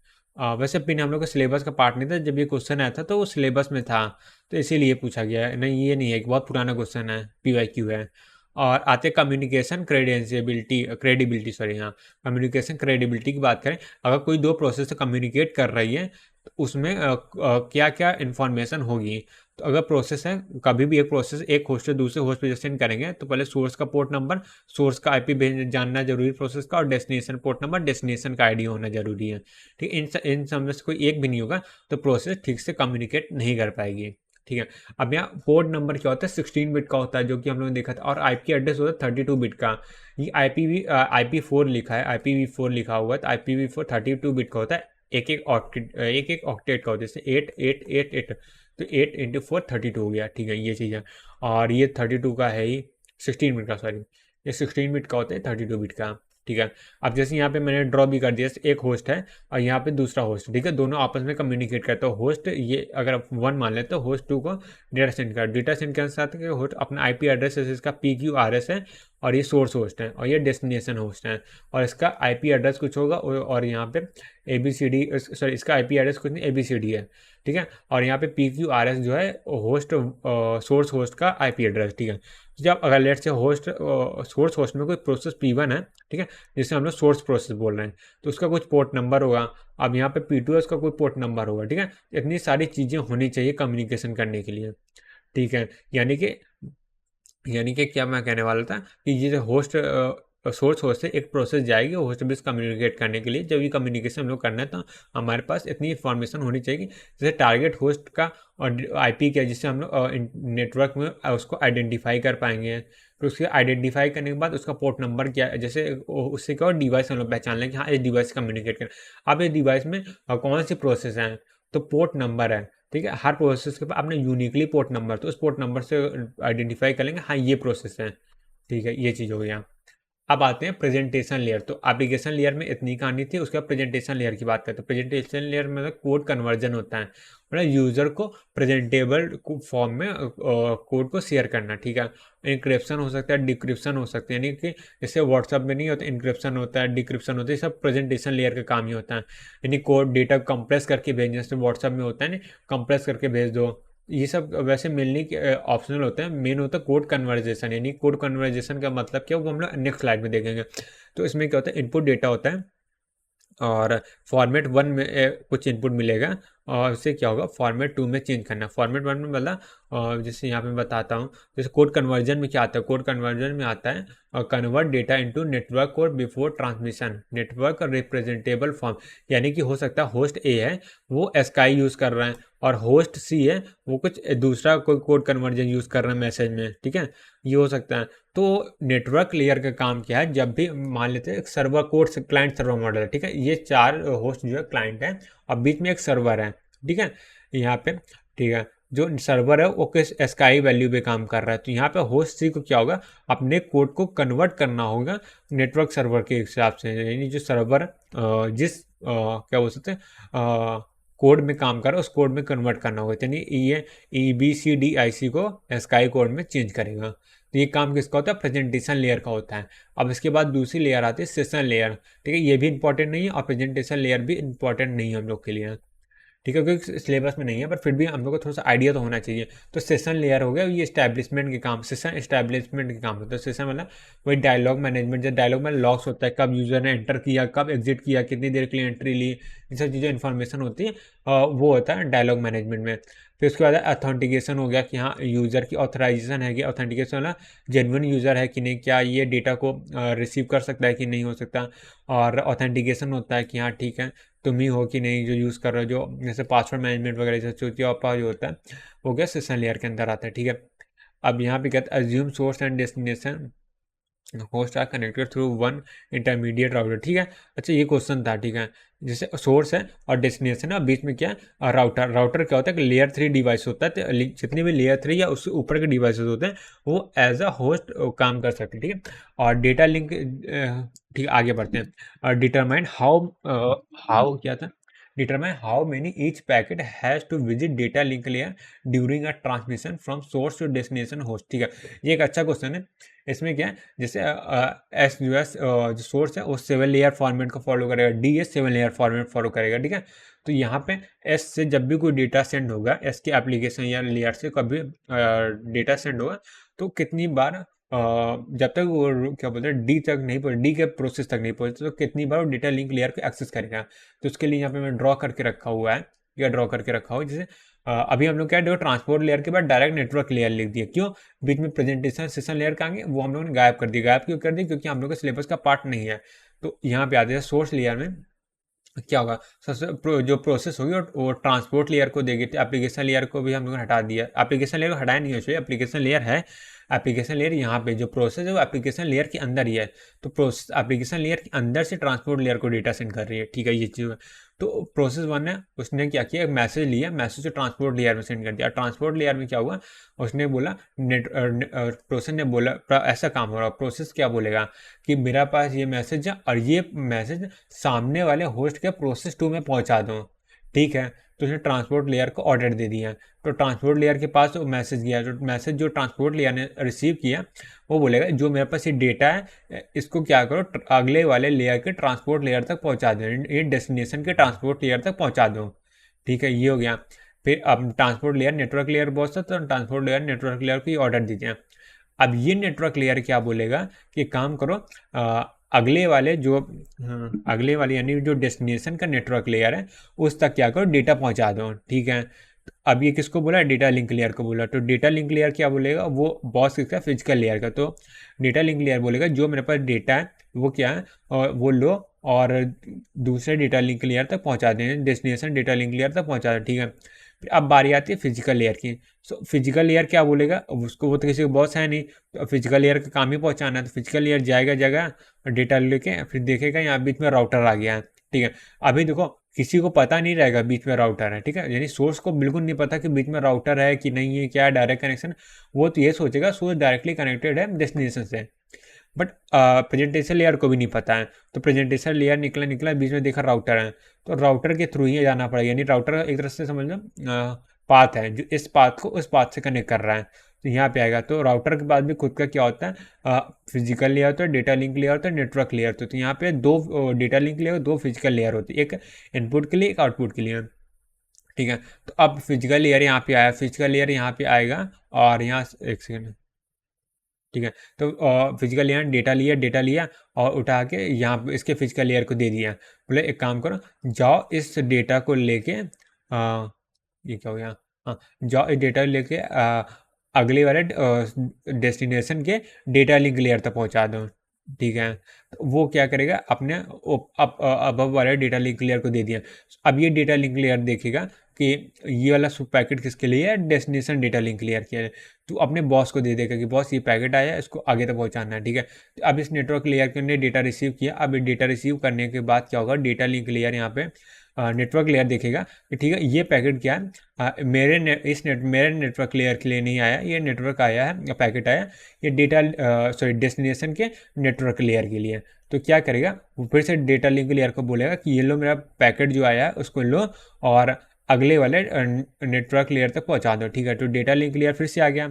वैसे पिन हम लोग का सिलेबस का पार्ट नहीं था, जब ये क्वेश्चन आया था तो वो सिलेबस में था, तो इसीलिए पूछा गया है। नहीं, ये नहीं है, एक बहुत पुराना क्वेश्चन है, PYQ है। और आते कम्युनिकेशन क्रेडिबिलिटी, सॉरी, हाँ, कम्युनिकेशन क्रेडिबिलिटी की बात करें, अगर कोई दो प्रोसेस से कम्युनिकेट कर रही है तो उसमें क्या क्या इन्फॉर्मेशन होगी। तो अगर प्रोसेस है, कभी भी एक प्रोसेस एक होस्ट से दूसरे होस्ट पे सेंड करेंगे तो पहले सोर्स का पोर्ट नंबर, सोर्स का IP जानना जरूरी प्रोसेस का, और डेस्टिनेशन पोर्ट नंबर, डेस्टिनेशन का ID होना जरूरी है। ठीक, इन सब में से कोई एक भी नहीं होगा तो प्रोसेस ठीक से कम्युनिकेट नहीं कर पाएगी। ठीक है। अब यहाँ पोर्ट नंबर क्या होता है, 16 बिट का होता है, जो कि हम लोगों ने देखा था, और IP एड्रेस होता है 32 बिट का। ये IP4 लिखा है, IPv4 लिखा हुआ है, तो IPv4 32 बिट का होता है। एक एक ऑक्टेट का होता है, जैसे 8 तो 8 इंटू 4 32 हो गया। ठीक है, ये चीज़ है। और ये 32 का है ही, 16 बिट का, सॉरी, ये 16 बिट का होता है, 32 बिट का। ठीक है। अब जैसे यहाँ पे मैंने ड्रॉ भी कर दिया, एक होस्ट है और यहाँ पे दूसरा होस्ट, ठीक है, दोनों आपस में कम्युनिकेट करते हो। होस्ट ये अगर आप 1 मान लेते हो, होस्ट 2 को डेटा सेंड करने साथ कि होस्ट अपना IP एड्रेस है, इसका PQRS है, और ये सोर्स होस्ट है, और ये डेस्टिनेशन होस्ट है, और इसका IP एड्रेस कुछ होगा, और यहाँ पे ABCD, सॉरी, इसका IP एड्रेस कुछ नहीं, ABCD है। ठीक है। और यहाँ पे PQRS जो है होस्ट, सोर्स होस्ट का IP एड्रेस। ठीक है। जब अगर लेट से सोर्स होस्ट में कोई प्रोसेस P1 है, ठीक है, जिसे हम लोग सोर्स प्रोसेस बोल रहे हैं, तो उसका कुछ पोर्ट नंबर होगा। अब यहाँ पे P2 है, उसका कोई पोर्ट नंबर होगा। ठीक है। इतनी सारी चीज़ें होनी चाहिए कम्युनिकेशन करने के लिए। ठीक है। यानी कि क्या मैं कहने वाला था कि ये जो सोर्स होस्ट से एक प्रोसेस जाएगी होस्ट बेस कम्युनिकेट करने के लिए। जब ये कम्युनिकेशन हम लोग करना है तो हमारे पास इतनी इन्फॉर्मेशन होनी चाहिए, जैसे टारगेट होस्ट का और IP क्या, जिससे हम लोग नेटवर्क में उसको आइडेंटिफाई कर पाएंगे। फिर उसके आइडेंटिफाई करने के बाद उसका पोर्ट नंबर क्या है, जैसे उससे क्या डिवाइस हम लोग पहचान लें कि हाँ, इस डिवाइस कम्युनिकेट करें। अब इस डिवाइस में कौन सी प्रोसेस है, तो पोर्ट नंबर है। ठीक है। हर प्रोसेस के पास अपने यूनिकली पोर्ट नंबर, तो उस पोर्ट नंबर से आइडेंटिफाई कर लेंगे हाँ, ये प्रोसेस है। ठीक है, ये चीज़ हो गया। अब आते हैं प्रेजेंटेशन लेयर। तो एप्लीकेशन लेयर में इतनी कहानी थी, उसके बाद प्रेजेंटेशन लेयर की बात करते हैं। प्रेजेंटेशन लेयर में कोड कन्वर्जन होता है, मतलब यूज़र को प्रेजेंटेबल फॉर्म में कोड को शेयर करना। ठीक है। इंक्रिप्शन हो सकता है, डिक्रिप्शन हो सकता है, यानी कि जैसे व्हाट्सअप में नहीं होता, इंक्रिप्शन होता है, डिक्रिप्शन होता है, सब प्रेजेंटेशन लेयर का काम ही होता है। यानी कोड डेटा कंप्रेस करके भेजने, जैसे व्हाट्सअप में होता है ना, कंप्रेस करके भेज दो। ये सब वैसे मिलने के ऑप्शनल होते हैं, मेन होता है कोड कन्वर्जेशन। यानी कोड कन्वर्जेशन का मतलब क्या, वो हम लोग नेक्स्ट स्लाइड में देखेंगे। तो इसमें क्या होता है, इनपुट डेटा होता है, और फॉर्मेट 1 में कुछ इनपुट मिलेगा, और उससे क्या होगा, फॉर्मेट 2 में चेंज करना। फॉर्मेट 1 में मतलब जैसे यहाँ पे मैं बताता हूँ, जैसे कोड कन्वर्जन में क्या आता है, कोड कन्वर्जन में आता है convert data into network code before transmission, network representable form. यानी कि हो सकता है होस्ट A है, वो ASCII यूज़ कर रहा है, और होस्ट C है, वो कुछ दूसरा कोई कोड कन्वर्जन यूज़ कर रहा है मैसेज में। ठीक है, ये हो सकता है। तो नेटवर्क लेयर का काम क्या है, जब भी मान लेते हैं एक server code client server model है। ठीक है, ये 4 होस्ट जो है क्लाइंट है, और बीच में एक सर्वर है। ठीक है, यहाँ पे, ठीक है, जो सर्वर है वो किस ASCII वैल्यू पे काम कर रहा है। तो यहाँ पे होस्ट C को क्या होगा, अपने कोड को कन्वर्ट करना होगा नेटवर्क सर्वर के हिसाब से, यानी जो सर्वर क्या बोल सकते हैं कोड में काम कर रहा है, उस कोड में कन्वर्ट करना होगा। यानी ये EBCDIC को ASCII कोड में चेंज करेगा। तो ये काम किसका होता है, प्रेजेंटेशन लेयर का होता है। अब इसके बाद दूसरी लेयर आती है सेशन लेयर। ठीक है, ये भी इंपॉर्टेंट नहीं है, और प्रेजेंटेशन लेयर भी इंपॉर्टेंट नहीं है हम लोग के लिए। ठीक है, क्योंकि सिलेबस में नहीं है, पर फिर भी हम लोग को थोड़ा सा आइडिया तो होना चाहिए। तो सेशन लेयर हो गया, ये एस्टैब्लिशमेंट के काम, सेशन एस्टैब्लिशमेंट के काम होता है। सेशन मतलब वही डायलॉग मैनेजमेंट, जब डायलॉग में लॉग्स होता है, कब यूजर ने एंटर किया, कब एग्जिट किया, कितनी देर के लिए एंट्री ली, इन सब चीज़ों इन्फॉर्मेशन होती है, वो होता है डायलॉग मैनेजमेंट में। फिर उसके बाद अथेंटिकेशन हो गया कि हाँ यूज़र की ऑथराइजेशन है कि ऑथेंटिकेशन वाला जेन्युइन यूज़र है कि नहीं, क्या ये डेटा को रिसीव कर सकता है कि नहीं हो सकता। और ऑथेंटिकेशन होता है कि हाँ ठीक है तुम ही हो कि नहीं जो यूज़ कर रहे हो, जो जैसे पासवर्ड मैनेजमेंट वगैरह जैसे चौथी जो होता है वो क्या सेशन लेयर के अंदर आता है, ठीक है। अब यहाँ पे कहते हैं assume source and destination host are connected through one intermediate router, ठीक है। अच्छा ये क्वेश्चन था, ठीक है। जैसे सोर्स है और डेस्टिनेशन है और बीच में क्या है राउटर। राउटर क्या होता है कि लेयर 3 डिवाइस होता है, तो जितने भी लेयर 3 या उससे ऊपर के डिवाइसेस होते हैं वो एज अ होस्ट काम कर सकते हैं, ठीक है। और डेटा लिंक, ठीक है आगे बढ़ते हैं। और डिटरमाइन हाउ क्या था, determine how many each packet has to visit data link layer during a transmission from source to destination host, ठीक है। ये एक अच्छा क्वेश्चन है। इसमें क्या है जैसे एस यू एस जो सोर्स है वो 7 लेयर फॉर्मेट को फॉलो करेगा, D S 7 layer format follow करेगा, ठीक है। तो यहाँ पे एस से जब भी कोई डेटा सेंड होगा, एस के एप्लीकेशन या लेयर से कभी डेटा सेंड होगा तो कितनी बार जब तक वो क्या बोलते हैं डी तक नहीं पहुंचे, डी के प्रोसेस तक नहीं पहुंचे, तो कितनी बार वो डेटा लिंक लेयर को एक्सेस करेगा। तो उसके लिए यहाँ पे मैं ड्रॉ करके रखा हुआ है, या ड्रॉ करके रखा हुआ है। जैसे अभी हम लोग क्या है ट्रांसपोर्ट लेयर के बाद डायरेक्ट नेटवर्क लेयर लिख दिया, क्यों बीच में प्रेजेंटेशन सेशन लेयर का आगे वो हम लोगों ने गायब कर दिया। गायब क्यों कर दिया, क्योंकि हम लोग के सिलेबस का पार्ट नहीं है। तो यहाँ पे आते हैं सोर्स लेयर में क्या होगा, सबसे जो प्रोसेस होगी वो ट्रांसपोर्ट लेयर को देगी। एप्लीकेशन लेयर को भी हम लोगों ने हटा दिया, एप्लीकेशन लेयर को हटाया नहीं है, एप्लीकेशन लेयर है। एप्लीकेशन लेयर यहाँ पे जो प्रोसेस है वो एप्लीकेशन लेयर के अंदर ही है। तो प्रोसेस एप्लीकेशन लेयर के अंदर से ट्रांसपोर्ट लेयर को डेटा सेंड कर रही है, ठीक है ये चीज़। तो प्रोसेस वन है उसने क्या किया, एक मैसेज लिया, मैसेज से ट्रांसपोर्ट लेयर में सेंड कर दिया। ट्रांसपोर्ट लेयर में क्या हुआ, उसने बोला प्रोसेस ने बोला ऐसा काम हो रहा, प्रोसेस क्या बोलेगा कि मेरा पास ये मैसेज है और ये मैसेज सामने वाले होस्ट के प्रोसेस 2 में पहुंचा दो, ठीक है। तो उसने ट्रांसपोर्ट लेयर को ऑर्डर दे दिया। तो ट्रांसपोर्ट लेयर के पास वो मैसेज गया, तो मैसेज जो ट्रांसपोर्ट लेयर ने रिसीव किया वो बोलेगा जो मेरे पास ये डेटा है इसको क्या करो अगले वाले लेयर के ट्रांसपोर्ट लेयर तक पहुंचा दो, ये डेस्टिनेशन के ट्रांसपोर्ट लेयर तक पहुंचा दो, ठीक है ये हो गया। फिर अब ट्रांसपोर्ट लेयर नेटवर्क लेयर बहुत सा, तो ट्रांसपोर्ट लेयर नेटवर्क लेयर को ऑर्डर दीजिए। अब ये नेटवर्क लेयर क्या बोलेगा कि काम करो अगले वाले जो अगले वाले यानी जो डेस्टिनेशन का नेटवर्क लेयर है उस तक क्या करो डेटा पहुंचा दो, ठीक है। तो अब ये किसको बोला, डेटा लिंक लेयर को बोला। तो डेटा लिंक लेयर क्या बोलेगा, वो बॉस किसका, फिजिकल लेयर का। तो डेटा लिंक लेयर बोलेगा जो मेरे पास डेटा है वो क्या है और वो लो और दूसरे डेटा लिंक लेयर तक पहुंचा दें, डेस्टिनेशन डेटा लिंक लेयर तक पहुंचा दें, ठीक है। फिर अब बारी आती है फिजिकल लेयर की। सो फिजिकल लेयर क्या बोलेगा, उसको वो तो किसी को बॉस है नहीं, तो फिजिकल लेयर का काम ही पहुंचाना है। तो फिजिकल लेयर जाएगा जगह और डेटा लेके फिर देखेगा यहाँ बीच में राउटर आ गया है, ठीक है। अभी देखो किसी को पता नहीं रहेगा बीच में राउटर है, ठीक है, यानी सोर्स को बिल्कुल नहीं पता कि बीच में राउटर है कि नहीं है, क्या है डायरेक्ट कनेक्शन। वो तो ये सोचेगा सोर्स डायरेक्टली कनेक्टेड है डेस्टिनेशन से। बट प्रेजेंटेशन लेयर को भी नहीं पता है। तो प्रेजेंटेशन लेयर निकला निकला बीच में देखा राउटर है, तो राउटर के थ्रू ही जाना पड़ेगा, यानी राउटर एक तरह से समझ लो पाथ है जो इस पाथ को उस पाथ से कनेक्ट कर रहा है। तो यहाँ पे आएगा। तो राउटर के बाद भी खुद का क्या होता है, फिजिकल लेयर होता है, डेटा लिंक लेयर होता है, नेटवर्क लेयर होता है। तो यहाँ पे दो डेटा लिंक लेयर, दो फिजिकल लेयर होती है, एक इनपुट के लिए एक आउटपुट के लिए, ठीक है। तो अब फिजिकल लेयर यहाँ पे आया, फिजिकल लेयर यहाँ पे आएगा और यहाँ एक सेकेंड, ठीक है। तो फिजिकल लेयर डेटा लिया और उठा के यहाँ इसके फिजिकल लेयर को दे दिया। बोले एक काम करो जाओ इस डेटा को लेके ये क्या हो गया, हाँ जाओ इस डेटा लेके अगले वाले डेस्टिनेशन के डेटा लिंक लेयर तक पहुँचा दो, ठीक है। तो वो क्या करेगा अपने अब वाले डेटा लिंक लेयर को दे दिया। अब ये डेटा लिंक लेयर देखेगा कि ये वाला सब पैकेट किसके लिए है, डेस्टिनेशन डेटा लिंक लेयर के लिए। तो अपने बॉस को दे देगा कि बॉस ये पैकेट आया है इसको आगे तक पहुंचाना है, ठीक है। तो अब इस नेटवर्क लेयर के ने डेटा रिसीव किया। अब डेटा रिसीव करने के बाद क्या होगा, डेटा लिंक लेयर यहाँ पे नेटवर्क लेयर देखेगा कि ठीक है ये पैकेट क्या है, मेरे नेटवर्क लेयर के लिए नहीं आया, ये नेटवर्क आया है, पैकेट आया ये डेटा सॉरी डेस्टिनेशन के नेटवर्क लेयर के लिए। तो क्या करेगा वो फिर से डेटा लिंक लेयर को बोलेगा कि ये लो मेरा पैकेट जो आया है उसको लो और अगले वाले नेटवर्क लेयर तक पहुंचा दो, ठीक है। तो डेटा लिंक लेयर फिर से आ गया,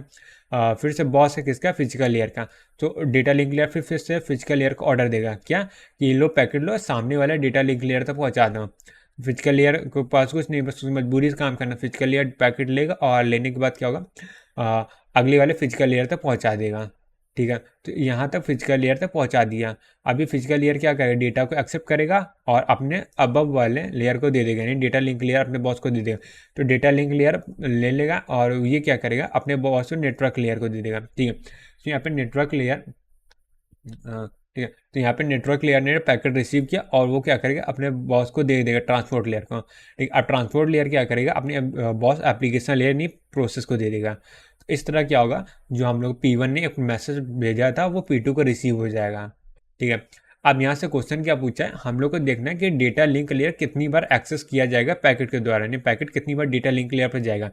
फिर से बॉस है किसका, फिजिकल लेयर का। तो डेटा लिंक लेयर फिर से फिजिकल लेयर को ऑर्डर देगा क्या कि ये लो पैकेट लो सामने वाले डेटा लिंक लेयर तक पहुंचा दो। फिजिकल लेयर के पास कुछ नहीं, बस मजबूरी से काम करना। फिजिकल लेयर पैकेट लेगा और लेने के बाद क्या होगा, अगले वाले फिजिकल लेयर तक पहुंचा देगा, ठीक है, तो यहाँ तक फिजिकल लेयर तक पहुँचा दिया। अभी फिजिकल लेयर क्या करेगा, डेटा को एक्सेप्ट करेगा और अपने अबव वाले लेयर को दे देगा, यानी डेटा लिंक लेयर अपने बॉस को दे देगा। तो डेटा लिंक लेयर ले लेगा और ये क्या करेगा, अपने बॉस को नेटवर्क लेयर को दे देगा। ठीक है, तो यहाँ पे नेटवर्क लेयर, ठीक है, तो यहाँ पे नेटवर्क लेयर ने पैकेट रिसीव किया और वो क्या करेगा, अपने बॉस को दे देगा ट्रांसपोर्ट लेयर को। ठीक, अब ट्रांसपोर्ट लेयर क्या करेगा, अपने बॉस एप्लीकेशन लेयर नहीं प्रोसेस को दे देगा। तो इस तरह क्या होगा, जो हम लोग P1 ने एक मैसेज भेजा था वो P2 को रिसीव हो जाएगा। ठीक है, अब यहाँ से क्वेश्चन क्या पूछा है, हम लोग को देखना है कि डेटा लिंक लेयर कितनी बार एक्सेस किया जाएगा पैकेट के द्वारा, यानी पैकेट कितनी बार डेटा लिंक लेयर पर जाएगा।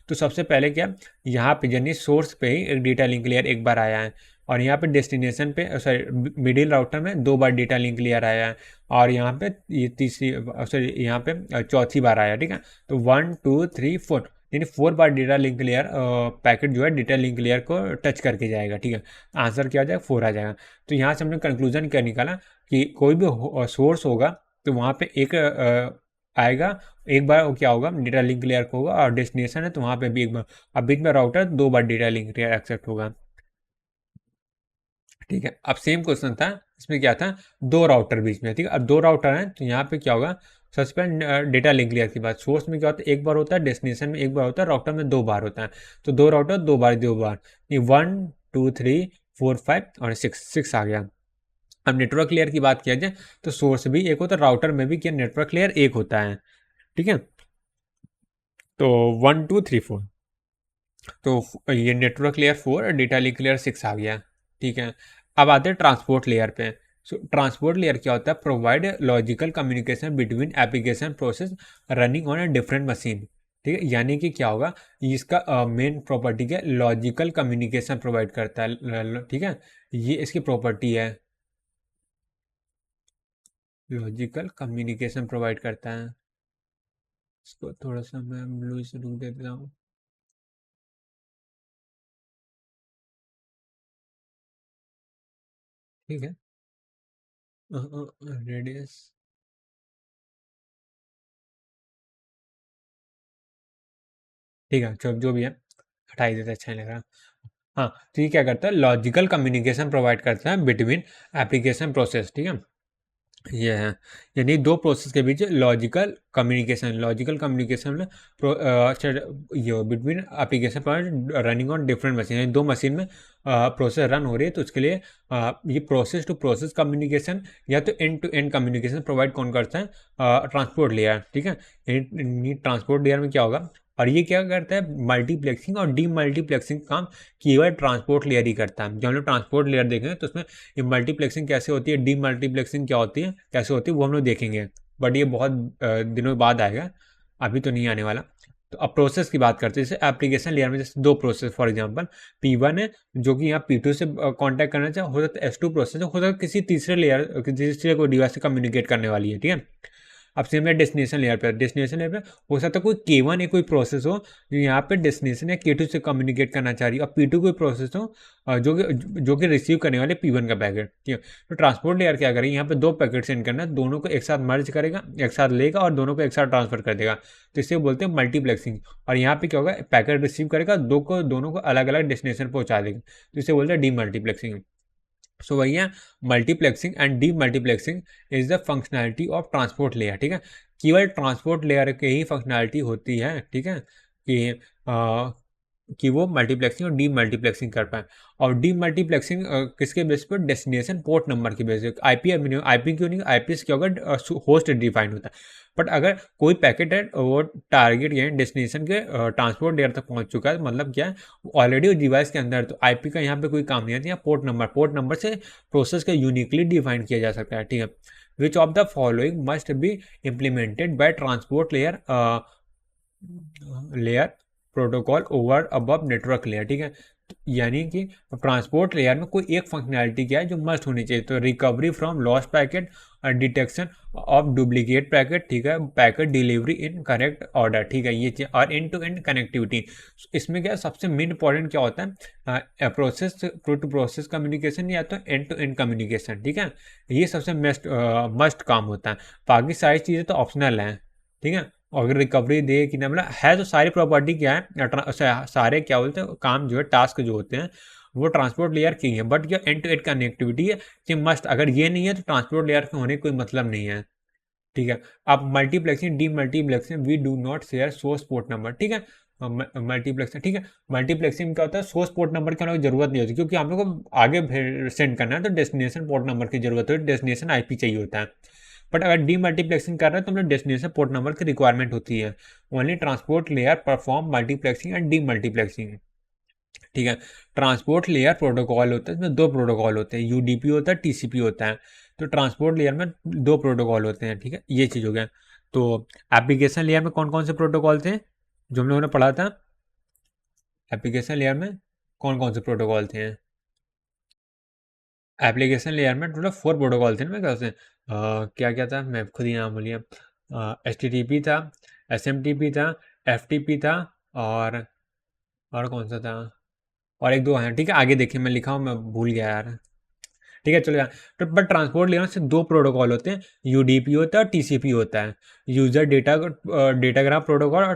तो सबसे पहले क्या, यहाँ पे यानी सोर्स पे ही एक डेटा लिंक लेयर एक बार आया है, और यहाँ पे डेस्टिनेशन पे सॉरी मिडिल राउटर में 2 बार डेटा लिंक लेयर आया है, और यहाँ पे ये तीसरी सॉरी यहाँ पे चौथी बार आया। ठीक है, तो 1 2 3 4 यानी 4 बार डेटा लिंक लेयर पैकेट जो है डेटा लिंक लेयर को टच करके जाएगा। ठीक है, आंसर क्या आ जाएगा, 4 आ जाएगा। तो यहाँ से हमने कंक्लूजन क्या निकाला कि कोई भी सोर्स होगा तो वहाँ पे एक आएगा, एक बार वो क्या होगा, डेटा लिंक लेयर को होगा, और डेस्टिनेशन है तो वहाँ पे भी एक बार, अब बीच में राउटर 2 बार डेटा लिंक लेयर एक्सेप्ट होगा। ठीक है, अब सेम क्वेश्चन था, इसमें क्या था, 2 राउटर बीच में। ठीक है, अब 2 राउटर हैं तो यहाँ पे क्या होगा, सबसे पहले डेटा लिंक लेयर की बात, सोर्स में क्या होता है, एक बार होता है, डेस्टिनेशन में एक बार होता है, राउटर में 2 बार होता है। तो 2 राउटर 2 बार ये 1 2 3 4 5 और 6 आ गया। अब नेटवर्क लेयर की बात किया जाए तो सोर्स भी एक होता है, राउटर में भी क्या नेटवर्क लेयर एक होता है। ठीक है, तो 1 2 3 4, तो ये नेटवर्क लेयर 4 और डेटा लिंक लेयर 6 आ गया। ठीक है, अब आते हैं ट्रांसपोर्ट लेयर पे। सो ट्रांसपोर्ट लेयर क्या होता है, provide logical communication between application process running on a different machine. ठीक है, यानी कि क्या होगा, इसका मेन प्रॉपर्टी क्या, लॉजिकल कम्युनिकेशन प्रोवाइड करता है। ठीक है, ये इसकी प्रॉपर्टी है, लॉजिकल कम्युनिकेशन प्रोवाइड करता है। इसको थोड़ा सा मैं ब्लू से रुक देता हूँ। ठीक है, रेडियस, ठीक है, जो भी है हटा ही देते, अच्छा नहीं लग रहा। हाँ, तो ये क्या करता है, लॉजिकल कम्युनिकेशन प्रोवाइड करता है बिटवीन एप्लीकेशन प्रोसेस। ठीक है, ये है, यानी 2 प्रोसेस के बीच लॉजिकल कम्युनिकेशन में ये between application running on different machine, यानी 2 मशीन में प्रोसेस रन हो रही है, तो उसके लिए ये प्रोसेस टू प्रोसेस कम्युनिकेशन या तो end to end communication provide कौन करता है, ट्रांसपोर्ट लेयर। ठीक है, ट्रांसपोर्ट लेयर में क्या होगा, और ये क्या करता है, मल्टीप्लेक्सिंग और डी मल्टीप्लेक्सिंग काम केवल ट्रांसपोर्ट लेयर ही करता है। जब हम लोग ट्रांसपोर्ट लेयर देखेंगे तो उसमें ये मल्टीप्लेक्सिंग कैसे होती है, डी मल्टीप्लेक्सिंग क्या होती है, कैसे होती है, वो हम लोग देखेंगे, बट ये बहुत दिनों बाद आएगा, अभी तो नहीं आने वाला। तो अब प्रोसेस की बात करते हैं, जैसे एप्लीकेशन लेयर में जैसे 2 प्रोसेस, फॉर एग्जांपल P1 है जो कि यहाँ P2 से कांटेक्ट करना चाहे, हो सकता है S2 प्रोसेस हो सकता है किसी तीसरे लेयर, किसी तीसरे को डिवाइस से कम्युनिकेट करने वाली है। ठीक है, अब सेम है डेस्टिनेशन लेयर पे, डेस्टिनेशन लेयर पे हो सकता है कोई K1 या कोई प्रोसेस हो जो यहाँ पे डेस्टिनेशन या K2 से कम्युनिकेट करना चाह रही है, और P2 कोई प्रोसेस हो जो कि रिसीव करने वाले P1 का पैकेट। ठीक है, तो ट्रांसपोर्ट लेयर क्या करेगी, यहाँ पे 2 पैकेट सेंड करना है, दोनों को एक साथ मर्ज करेगा, एक साथ लेगा और दोनों को एक साथ ट्रांसफर कर देगा, तो इसे बोलते हैं मल्टीप्लेक्सिंग। और यहाँ पे क्या होगा, पैकेट रिसीव करेगा, दोनों को अलग अलग डेस्टिनेशन पहुंचा देगा, तो इसे बोलते हैं डी मल्टीप्लेक्सिंग। सो वही है, multiplexing and D multiplexing is the functionality of transport layer. ठीक है, केवल ट्रांसपोर्ट लेयर के ही फंक्शनैलिटी होती है। ठीक है, कि वो मल्टीप्लेक्सिंग और डी मल्टीप्लेक्सिंग कर पाए, और डी मल्टीप्लेक्सिंग किसके बेस पर, डेस्टिनेशन पोर्ट नंबर के बेस पर। आईपी क्यों नहीं, आईपीएस क्या होगा, होस्ट डिफाइंड होता है, बट अगर कोई पैकेट है वो टारगेट यानी डेस्टिनेशन के ट्रांसपोर्ट लेयर तक पहुंच चुका है, मतलब क्या है, ऑलरेडी उस डिवाइस के अंदर, तो आईपी का यहाँ पे कोई काम नहीं आता, यहाँ पोर्ट नंबर से प्रोसेस का यूनिकली डिफाइन किया जा सकता है। ठीक है, which of the following must be implemented by transport layer protocol over above network layer. ठीक है, यानी कि ट्रांसपोर्ट लेयर में कोई एक फंक्शनैलिटी क्या है जो मस्ट होनी चाहिए, तो recovery from lost packet, detection of duplicate packet. ठीक है, packet delivery in correct order. ठीक है, ये चीज, और एंड टू एंड कनेक्टिविटी। इसमें क्या सबसे मेन इंपॉर्टेंट क्या होता है, प्रोसेस टू प्रोसेस कम्युनिकेशन या तो एंड टू एंड कम्युनिकेशन। ठीक है, ये सबसे मस्ट काम होता है, बाकी सारी चीज़ें तो ऑप्शनल हैं। ठीक है, और अगर रिकवरी दे कि ना, मतलब है तो सारी प्रॉपर्टी क्या है, सारे क्या बोलते हैं काम जो है, टास्क जो होते हैं वो ट्रांसपोर्ट लेयर की है, बट जो एंड टू एंड कनेक्टिविटी है ये मस्ट, अगर ये नहीं है तो ट्रांसपोर्ट लेयर के होने कोई मतलब नहीं है। ठीक है। अब multiplexing demultiplexing we do not share source port number. ठीक है। मल्टीप्लेक्सिंग, ठीक है। मल्टीप्लेक्सिंग क्या होता है, सोर्स पोर्ट नंबर की हम लोग जरूरत नहीं होती, क्योंकि हम लोग को आगे सेंड करना है तो डेस्टिनेशन पोर्ट नंबर की जरूरत है, डेस्टिनेशन आईपी चाहिए होता है। बट अगर डी मल्टीप्लेक्सिंग कर रहे हैं तो हम लोग डेस्टिनेशन पोर्ट नंबर की रिक्वायरमेंट होती है। Only transport layer perform multiplexing and D multiplexing. ठीक है। ट्रांसपोर्ट लेयर प्रोटोकॉल होता है, इसमें दो प्रोटोकॉल होते हैं, यूडीपी होता है, टीसीपी होता है। तो ट्रांसपोर्ट लेयर में दो प्रोटोकॉल होते हैं। ठीक है, ये चीज़ हो गया। तो एप्लीकेशन लेयर में कौन कौन से प्रोटोकॉल थे जो हम लोगों ने पढ़ा था? एप्लीकेशन लेयर में कौन कौन से प्रोटोकॉल थे? एप्लीकेशन लेयर में टोटल 4 प्रोटोकॉल थे ना मेरे ख्याल से। क्या क्या था, मैं खुद ही नाम भूलिए। HTTP था, SMTP था, FTP था, और कौन सा था, और एक दो हैं। ठीक है, आगे देखिए, मैं लिखा हूँ, मैं भूल गया यार। ठीक है, चलो यार। तो बट ट्रांसपोर्ट लेयर से दो प्रोटोकॉल होते हैं, यूडीपी होता है और टीसीपी होता है, यूजर डेटाग्राम प्रोटोकॉल और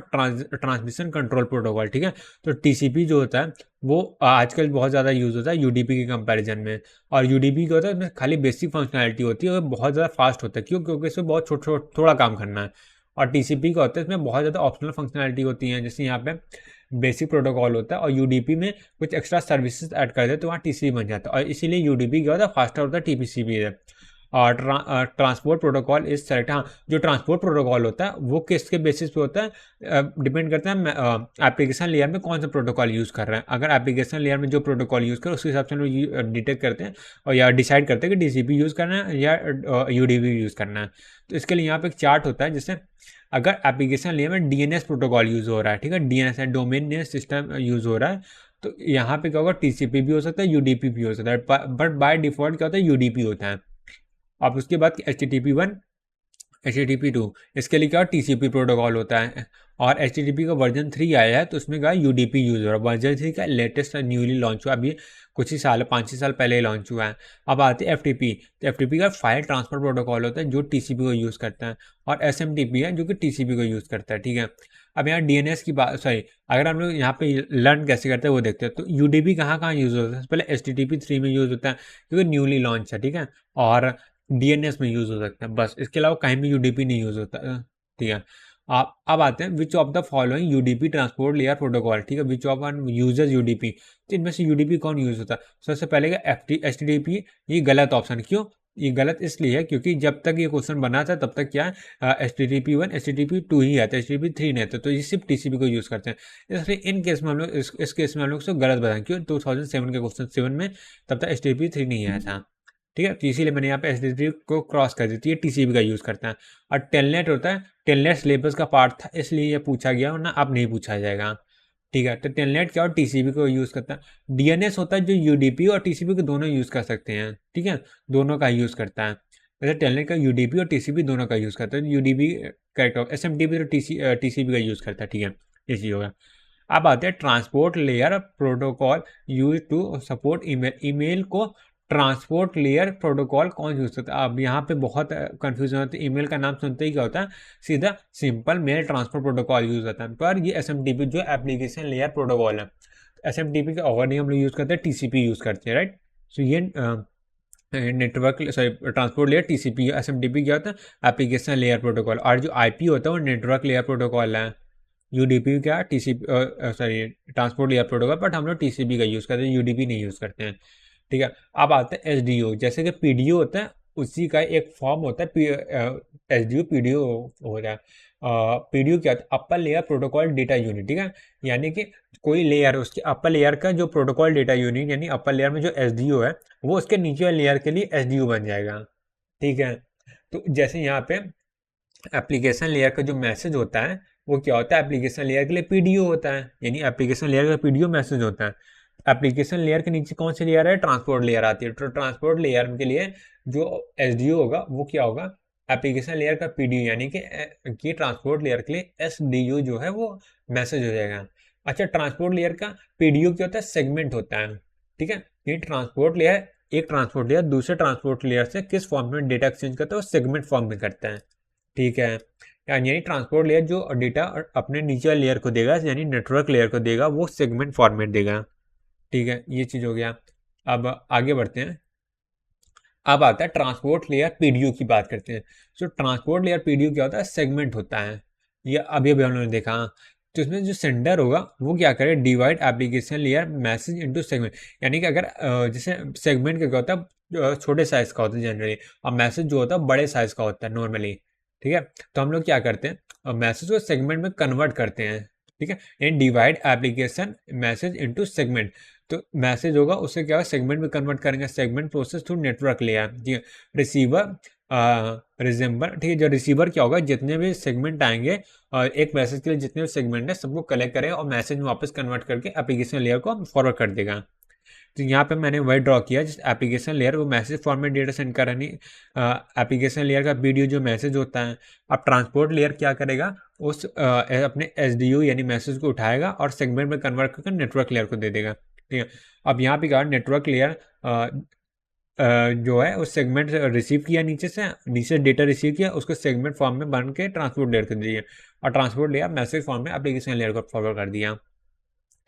ट्रांसमिशन कंट्रोल प्रोटोकॉल। ठीक है। तो टीसीपी जो होता है वो आजकल बहुत ज़्यादा यूज़ होता है यूडीपी के कंपैरिजन में। और यूडीपी क्या होता है, इसमें खाली बेसिक फंक्शनैलिटी होती है और बहुत ज़्यादा फास्ट होता है। क्यों? क्योंकि इसमें बहुत थोड़ा काम करना है। और टीसीपी का होता है, इसमें बहुत ज़्यादा ऑप्शनल फंक्शनैलिटी होती है, जैसे यहाँ पे बेसिक प्रोटोकॉल होता है और यूडीपी में कुछ एक्स्ट्रा सर्विसेज ऐड कर दे तो वहाँ टीसीपी बन जाता है। और इसीलिए यूडीपी क्या होता है, फास्टर होता है टीपीसीपी है। और ट्रांसपोर्ट प्रोटोकॉल इज सेलेक्ट। हाँ, जो ट्रांसपोर्ट प्रोटोकॉल होता है वो किसके बेसिस पे होता है, डिपेंड करता है एप्लीकेशन लेयर में कौन सा प्रोटोकॉल यूज़ कर रहे हैं। अगर एप्लीकेशन लेयर में जो प्रोटोकॉल यूज़ करें उसके हिसाब से हम डिटेक्ट करते हैं और या डिसाइड करते हैं कि टीसीपी यूज़ करना है या यूडीपी यूज़ करना है। तो इसके लिए यहाँ पे एक चार्ट होता है, जिससे अगर एप्लीकेशन लेयर में डीएनएस प्रोटोकॉल यूज़ हो रहा है, ठीक है, डीएनएस है, डोमेन नेम सिस्टम यूज़ हो रहा है, तो यहाँ पे क्या होगा, टीसीपी भी हो सकता है, यूडीपी भी हो सकता है, बट बाय डिफॉल्ट क्या होता है, यूडीपी होता है। अब उसके बाद HTTP 1, HTTP 2, इसके लिए क्या TCP प्रोटोकॉल होता है। और HTTP का वर्जन 3 आया है तो उसमें क्या UDP यूज़ हो रहा है। वर्जन 3 का लेटेस्ट न्यूली लॉन्च हुआ, अभी कुछ ही साल, 5-6 साल पहले ही लॉन्च हुआ है। अब आते हैं FTP। तो FTP का फाइल ट्रांसफर प्रोटोकॉल होता है जो TCP को यूज़ करता है, और SMTP है जो कि TCP को यूज़ करता है। ठीक है। अब यहाँ DNS की बात, सॉरी, अगर हम लोग यहाँ पे लर्न कैसे करते हैं वो देखते हैं। तो UDP कहाँ कहाँ यूज़ होता है? पहले HTTP 3 में यूज़ होता है क्योंकि न्यूली लॉन्च है। ठीक है। और डीएनएस में यूज़ हो सकता है, बस, इसके अलावा कहीं भी यूडीपी नहीं यूज़ होता। ठीक है। आप अब आते हैं which of the following UDP transport layer protocol. ठीक है, which of one users UDP. तो इनमें से यूडीपी कौन यूज़ होता है? सबसे पहले का HTTP, ये गलत ऑप्शन। क्यों ये गलत? इसलिए है क्योंकि जब तक ये क्वेश्चन बना था तब तक क्या है, HTTP 1 HTTP 2 ही आता है, HTTP 3 नहीं आता। तो ये सिर्फ टीसीपी को यूज़ करते हैं। इसलिए इन केस में हम लोग इस केस में हम लोग इसको गलत बताएं। क्यों? 2007 के क्वेश्चन 7 में तब तक HTTP 3 नहीं आया था। ठीक है, तो इसीलिए मैंने यहाँ पे HTTP को क्रॉस कर देती है, टीसीपी का यूज़ करता है। और टेलनेट होता है, टेलनेट सिलेबस का पार्ट था इसलिए ये पूछा गया, वरना अब नहीं पूछा जाएगा। ठीक है। तो टेलनेट क्या और टीसीपी को यूज़ करता है। डीएनएस होता है जो यूडीपी और टीसीपी को दोनों यूज़ कर सकते हैं। ठीक है, दोनों का यूज़ करता है। वैसे टेलनेट का यूडीपी और टीसीपी दोनों का यूज़ करता है। यूडीपी करेक्ट, SMTP तो टीसीपी का यूज़ करता है। ठीक है, ये चीज़ होगा। अब आते हैं transport layer protocol use to support email. Email को ट्रांसपोर्ट लेयर प्रोटोकॉल कौन यूज करता है? अब यहाँ पे बहुत कंफ्यूजन होती है। ईमेल का नाम सुनते ही क्या होता है, सीधा simple mail transport protocol use होता है। पर ये SMTP जो एप्लीकेशन लेयर प्रोटोकॉल है, SMTP का ओवर हम लोग यूज करते हैं, TCP यूज करते हैं, राइट। सो ये network, sorry, transport layer TCP, SMTP क्या होता है, एप्लीकेशन लेयर प्रोटोकॉल। और जो IP होता है वो नेटवर्क लेयर प्रोटोकॉल है। यूडीपी क्या, TCP, sorry, transport layer protocol, but हम लोग TCP का यूज़ करते हैं, यूडीपी नहीं यूज़ करते हैं। ठीक है। अब आते हैं SDO। जैसे कि PDO होता है, उसी का एक फॉर्म होता है SDO PDO होता है। PDO क्या होता है, upper layer protocol data unit. ठीक है, यानी कि कोई लेयर, उसके अपर लेयर का जो प्रोटोकॉल डेटा यूनिट, यानी अपर लेयर में जो SDO है वो उसके नीचे वाले लेयर के लिए SDO बन जाएगा। ठीक है। तो जैसे यहाँ पे एप्लीकेशन लेयर का जो मैसेज होता है वो क्या होता है, एप्लीकेशन लेयर के लिए PDO होता है, यानी एप्लीकेशन लेयर का PDO मैसेज होता है। एप्लीकेशन लेयर के नीचे कौन सी लेयर है, ट्रांसपोर्ट लेयर आती है। तो ट्रांसपोर्ट लेयर के लिए जो SDO होगा वो क्या होगा, एप्लीकेशन लेयर का PDO, यानी कि ट्रांसपोर्ट लेयर के लिए SDO जो है वो मैसेज हो जाएगा। अच्छा, ट्रांसपोर्ट लेयर का PDO क्या होता है, सेगमेंट होता है। ठीक है, ये ट्रांसपोर्ट लेयर, एक ट्रांसपोर्ट लेयर दूसरे ट्रांसपोर्ट लेयर से किस फॉर्म में डेटा एक्सचेंज करता है, वो सेगमेंट फॉर्म में करता है। ठीक है, यानी ट्रांसपोर्ट लेयर जो डेटा अपने नीचे लेयर को देगा, यानी नेटवर्क लेयर को देगा, वो सेगमेंट फॉर्मेट देगा। ठीक है, ये चीज़ हो गया। अब आगे बढ़ते हैं। अब आता है ट्रांसपोर्ट लेयर पीडीयू की बात करते हैं। तो ट्रांसपोर्ट लेयर पीडीयू क्या होता है? सेगमेंट होता है। ये अभी अभी हम लोगों ने देखा। तो इसमें जो सेंडर होगा वो क्या करे? Divide application layer message into segment. यानी कि अगर जैसे सेगमेंट क्या होता है, छोटे साइज का होता है जनरली, और मैसेज जो होता है बड़े साइज का होता है नॉर्मली। ठीक है, तो हम लोग क्या करते हैं? मैसेज को सेगमेंट में कन्वर्ट करते हैं। ठीक है, इन divide application message into segment. तो मैसेज होगा उससे क्या होगा? सेगमेंट में कन्वर्ट करेंगे। Segment process through network layer. ठीक है, रिसीवर रिजेंबर। ठीक है, जो रिसीवर क्या होगा? जितने भी सेगमेंट आएंगे और एक मैसेज के लिए जितने भी सेगमेंट है सबको कलेक्ट करेगा और मैसेज में वापस कन्वर्ट करके एप्लीकेशन लेयर को फॉरवर्ड कर देगा। तो यहाँ पे मैंने वही ड्रॉ किया जिस एप्लीकेशन लेयर वो मैसेज फॉर्मेट डेटा सेंड कर रही। एप्लीकेशन लेयर का वीडियो जो मैसेज होता है। अब ट्रांसपोर्ट लेयर क्या करेगा? उस अपने एसडीयू यानी मैसेज को उठाएगा और सेगमेंट में कन्वर्ट करके नेटवर्क लेयर को दे देगा। ठीक है, अब यहाँ पे क्या नेटवर्क लेयर जो है उस सेगमेंट से रिसीव किया, नीचे डेटा रिसीव किया, उसको सेगमेंट फॉर्म में बन के ट्रांसपोर्ट लेयर को दिया और ट्रांसपोर्ट लेयर मैसेज फॉर्म में एप्लीकेशन लेयर को फॉरवर्ड कर दिया।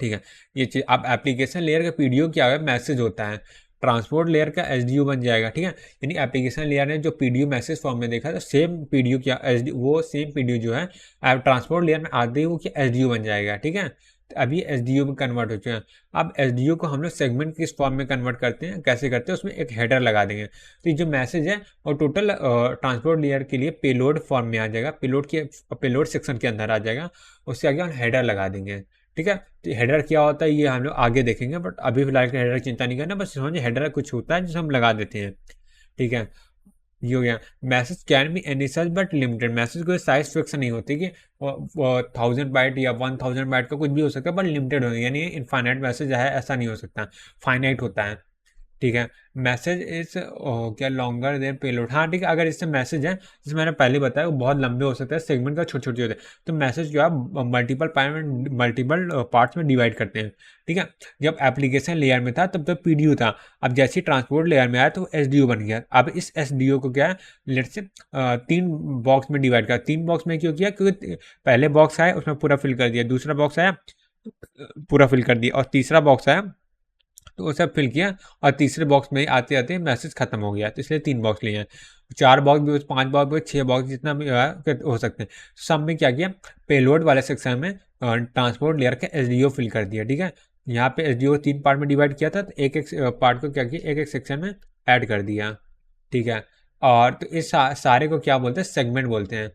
ठीक है, ये चीज़। अब एप्लीकेशन लेयर का पीडीओ क्या है? मैसेज होता है। ट्रांसपोर्ट लेयर का एसडीओ बन जाएगा। ठीक है, यानी एप्लीकेशन लेयर ने जो पीडीओ मैसेज फॉर्म में देखा तो सेम पीडीओ क्या एसडी, वो सेम पीडीओ जो है ट्रांसपोर्ट लेयर में आते ही वो क्या एसडीओ बन जाएगा। ठीक है, तो अभी एसडीओ में कन्वर्ट हो चुके हैं। अब एसडीओ को हम लोग सेगमेंट किस फॉर्म में कन्वर्ट करते हैं? कैसे करते हैं? उसमें एक हेडर लगा देंगे। तो ये जो मैसेज है और टोटल ट्रांसपोर्ट लेयर के लिए पेलोड फॉर्म में आ जाएगा, पेलोड सेक्शन के अंदर आ जाएगा। उससे आगे हम हेडर लगा देंगे। ठीक है, तो हेडर क्या होता है ये हम लोग आगे देखेंगे, बट अभी फिलहाल के हेडर की चिंता नहीं करना, बस समझिए हेडर कुछ होता है जिसे हम लगा देते हैं। ठीक है, ये हो गया। Message can be any size but limited. Message कोई साइज फिक्स नहीं होती कि 1000 बाइट या 1000 बाइट का कुछ भी हो सकता है, बट लिमिटेड हो, यानी इनफाइनाइट मैसेज है ऐसा नहीं हो सकता, फाइनाइट होता है। ठीक है, मैसेज इज क्या लॉन्गर देन पेलोड। हाँ ठीक है, अगर इससे मैसेज है जैसे मैंने पहले बताया वो बहुत लंबे हो सकते हैं, सेगमेंट का छोटे छोटे होते हैं, तो मैसेज जो है मल्टीपल पार्ट्स में डिवाइड करते हैं। ठीक है, जब एप्लीकेशन लेयर में था तब तो पीडीयू था। अब जैसे ही ट्रांसपोर्ट लेयर में आया तो एसडीओ बन गया। अब इस एसडीओ को क्या है? लेट से 3 बॉक्स में डिवाइड कर। 3 बॉक्स में क्यों किया? क्योंकि पहले बॉक्स आया उसमें पूरा फिल कर दिया, दूसरा बॉक्स आया पूरा फिल कर दिया, और तीसरा बॉक्स आया तो वो सब फिल किया, और तीसरे बॉक्स में आते आते मैसेज खत्म हो गया, तो इसलिए 3 बॉक्स लिए हैं। 4 बॉक्स भी, 5 बॉक्स भी, 6 बॉक्स, जितना भी हो सकते हैं। सब में क्या किया? पेलोड वाले सेक्शन में ट्रांसपोर्ट लेयर का एसडीओ फिल कर दिया। ठीक है, यहाँ पे एसडीओ 3 पार्ट में डिवाइड किया था, तो एक एक पार्ट को क्या किया? एक एक सेक्शन में ऐड कर दिया। ठीक है, और तो इस सारे को क्या बोलते हैं? सेगमेंट बोलते हैं।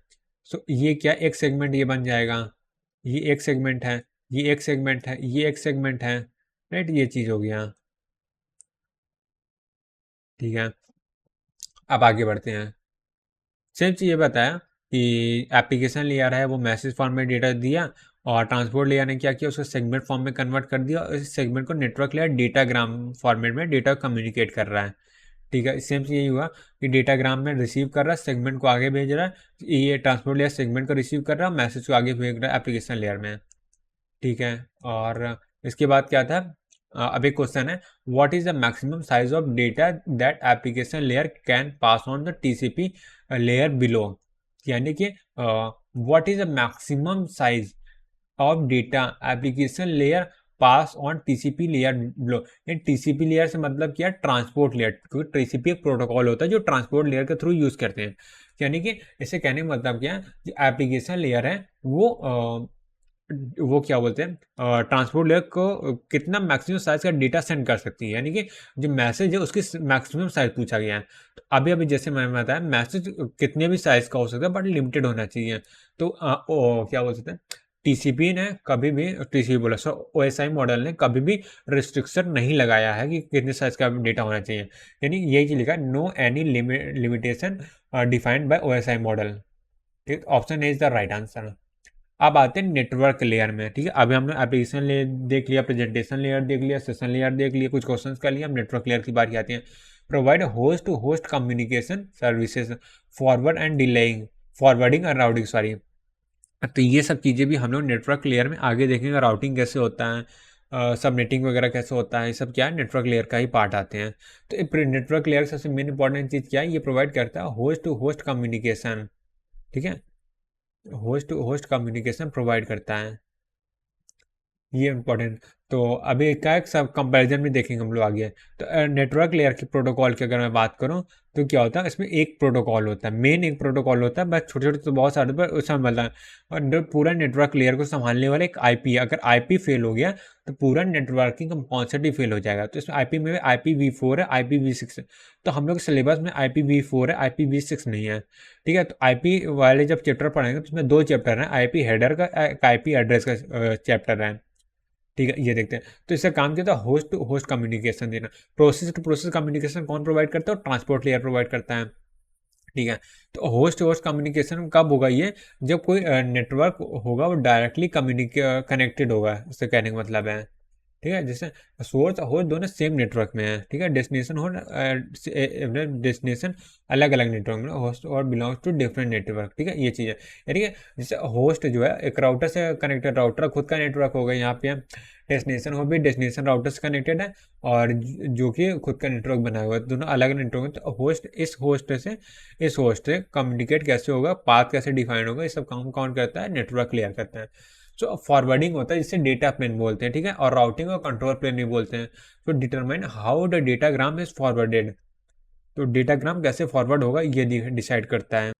सो ये क्या एक सेगमेंट ये बन जाएगा, ये एक सेगमेंट है, ये एक सेगमेंट है, ये एक सेगमेंट है। राइट, ये चीज़ हो गया। ठीक है, अब आगे बढ़ते हैं। सेम चीज़ ये बताया कि एप्लीकेशन लेयर है वो मैसेज फॉर्म में डेटा दिया, और ट्रांसपोर्ट लेयर ने क्या किया? उसको सेगमेंट फॉर्म में कन्वर्ट कर दिया, और इस सेगमेंट को नेटवर्क लेयर डेटाग्राम फॉर्मेट में डेटा कम्युनिकेट कर रहा है। ठीक है, सेम चीज़ यही हुआ कि डेटाग्राम में रिसीव कर रहा है, सेगमेंट को आगे भेज रहा है। ये ट्रांसपोर्ट लेयर सेगमेंट को रिसीव कर रहा है, मैसेज को आगे भेज रहा है एप्लीकेशन लेयर में। ठीक है, और इसके बाद क्या था? अब एक क्वेश्चन है, what is the maximum size of data that application layer can pass on the TCP layer below. यानी कि what is the maximum size of data application layer pass on TCP layer below. ये TCP layer से मतलब क्या? Transport layer, क्योंकि TCP एक protocol होता है जो ट्रांसपोर्ट लेयर के थ्रू यूज करते हैं। यानी कि इसे कहने का मतलब क्या है? जो एप्लीकेशन लेयर है वो क्या बोलते हैं? ट्रांसपोर्ट लेयर को कितना मैक्सिमम साइज का डेटा सेंड कर सकती है, यानी कि जो मैसेज है उसकी मैक्सिमम साइज पूछा गया है। तो अभी अभी जैसे मैंने बताया मैसेज कितने भी साइज का हो सकता है, बट लिमिटेड होना चाहिए। तो क्या बोल सकते हैं? टीसीपी ने कभी भी, टीसीपी बोला सो ओएसआई मॉडल ने कभी भी रिस्ट्रिक्शन नहीं लगाया है कि कितने साइज का डेटा होना चाहिए। यानी यही चीज लिखा है, no any limitation defined by OSI model. ठीक, option A is the right answer. अब आते हैं नेटवर्क लेयर में। ठीक है, अभी हमने एप्लीकेशन लेयर देख लिया, प्रेजेंटेशन लेयर देख लिया, सेशन लेयर देख लिया, कुछ क्वेश्चंस कर लिया। अब नेटवर्क लेयर की बारी आती है। Provide host to host communication services, forward and delaying, forwarding और राउटिंग, सॉरी। तो ये सब चीज़ें भी हम लोग नेटवर्क लेयर में आगे देखेंगे, राउटिंग कैसे होता है, सबनेटिंग वगैरह कैसे होता है, ये सब क्या है? नेटवर्क लेयर का ही पार्ट आते हैं। तो नेटवर्क लेयर का सबसे मेन इंपॉर्टेंट चीज़ क्या है? ये प्रोवाइड करता है होस्ट टू होस्ट कम्युनिकेशन। ठीक है, host to host communication provide करता है। ये इम्पोर्टेंट। तो अभी क्या है, सब कंपैरिजन में देखेंगे हम लोग आगे। तो नेटवर्क लेयर के प्रोटोकॉल की अगर मैं बात करूँ तो क्या होता है, इसमें एक प्रोटोकॉल होता है, मेन एक प्रोटोकॉल होता है, बस छोटे छोटे तो बहुत सारे पर उसमें मतलब है। और पूरा नेटवर्क लेयर को संभालने वाला एक आईपी है। अगर आईपी फेल हो गया तो पूरा नेटवर्किंग का कॉन्सेप्ट ही फेल हो जाएगा। तो इसमें आईपी में IPv4 है, IPv6 है। तो हम लोग सिलेबस में IPv4 है, IPv6 नहीं है। ठीक है, तो आईपी वाले जब चैप्टर पढ़ेंगे तो इसमें दो चैप्टर हैं, आईपी हेडर का, एक आईपी एड्रेस का चैप्टर है। ठीक है, ये देखते हैं। तो इसका काम क्या था, होस्ट टू होस्ट कम्युनिकेशन देना। प्रोसेस टू प्रोसेस कम्युनिकेशन कौन प्रोवाइड करता है, ट्रांसपोर्ट लेयर प्रोवाइड करता है। ठीक है, तो होस्ट टू होस्ट कम्युनिकेशन कब होगा, ये जब कोई नेटवर्क होगा वो डायरेक्टली कनेक्टेड होगा, इससे कहने का मतलब है। ठीक है, जैसे सोर्स और होस्ट दोनों सेम नेटवर्क में है। ठीक है, डेस्टिनेशन हो डेस्टिनेशन अलग अलग नेटवर्क में, होस्ट और बिलोंग्स टू डिफरेंट नेटवर्क। ठीक है, ये चीज़ है। ठीक है, जैसे होस्ट जो है एक राउटर से कनेक्टेड, राउटर खुद का नेटवर्क होगा। यहाँ पे डेस्टिनेशन हो भी डेस्टिनेशन राउटर से कनेक्टेड है, और जो कि खुद का नेटवर्क बना हुआ है, दोनों अलग नेटवर्क है। तो होस्ट इस होस्ट से कम्युनिकेट कैसे होगा, पाथ कैसे डिफाइन होगा, ये सब काम कौन करता है, नेटवर्क लेयर करता है। सो फॉरवर्डिंग होता है जिसे डेटा प्लेन बोलते हैं। ठीक है, और राउटिंग और कंट्रोल प्लेन भी बोलते हैं। तो determine how the datagram is forwarded, तो डेटाग्राम कैसे फॉरवर्ड होगा ये डिसाइड करता है।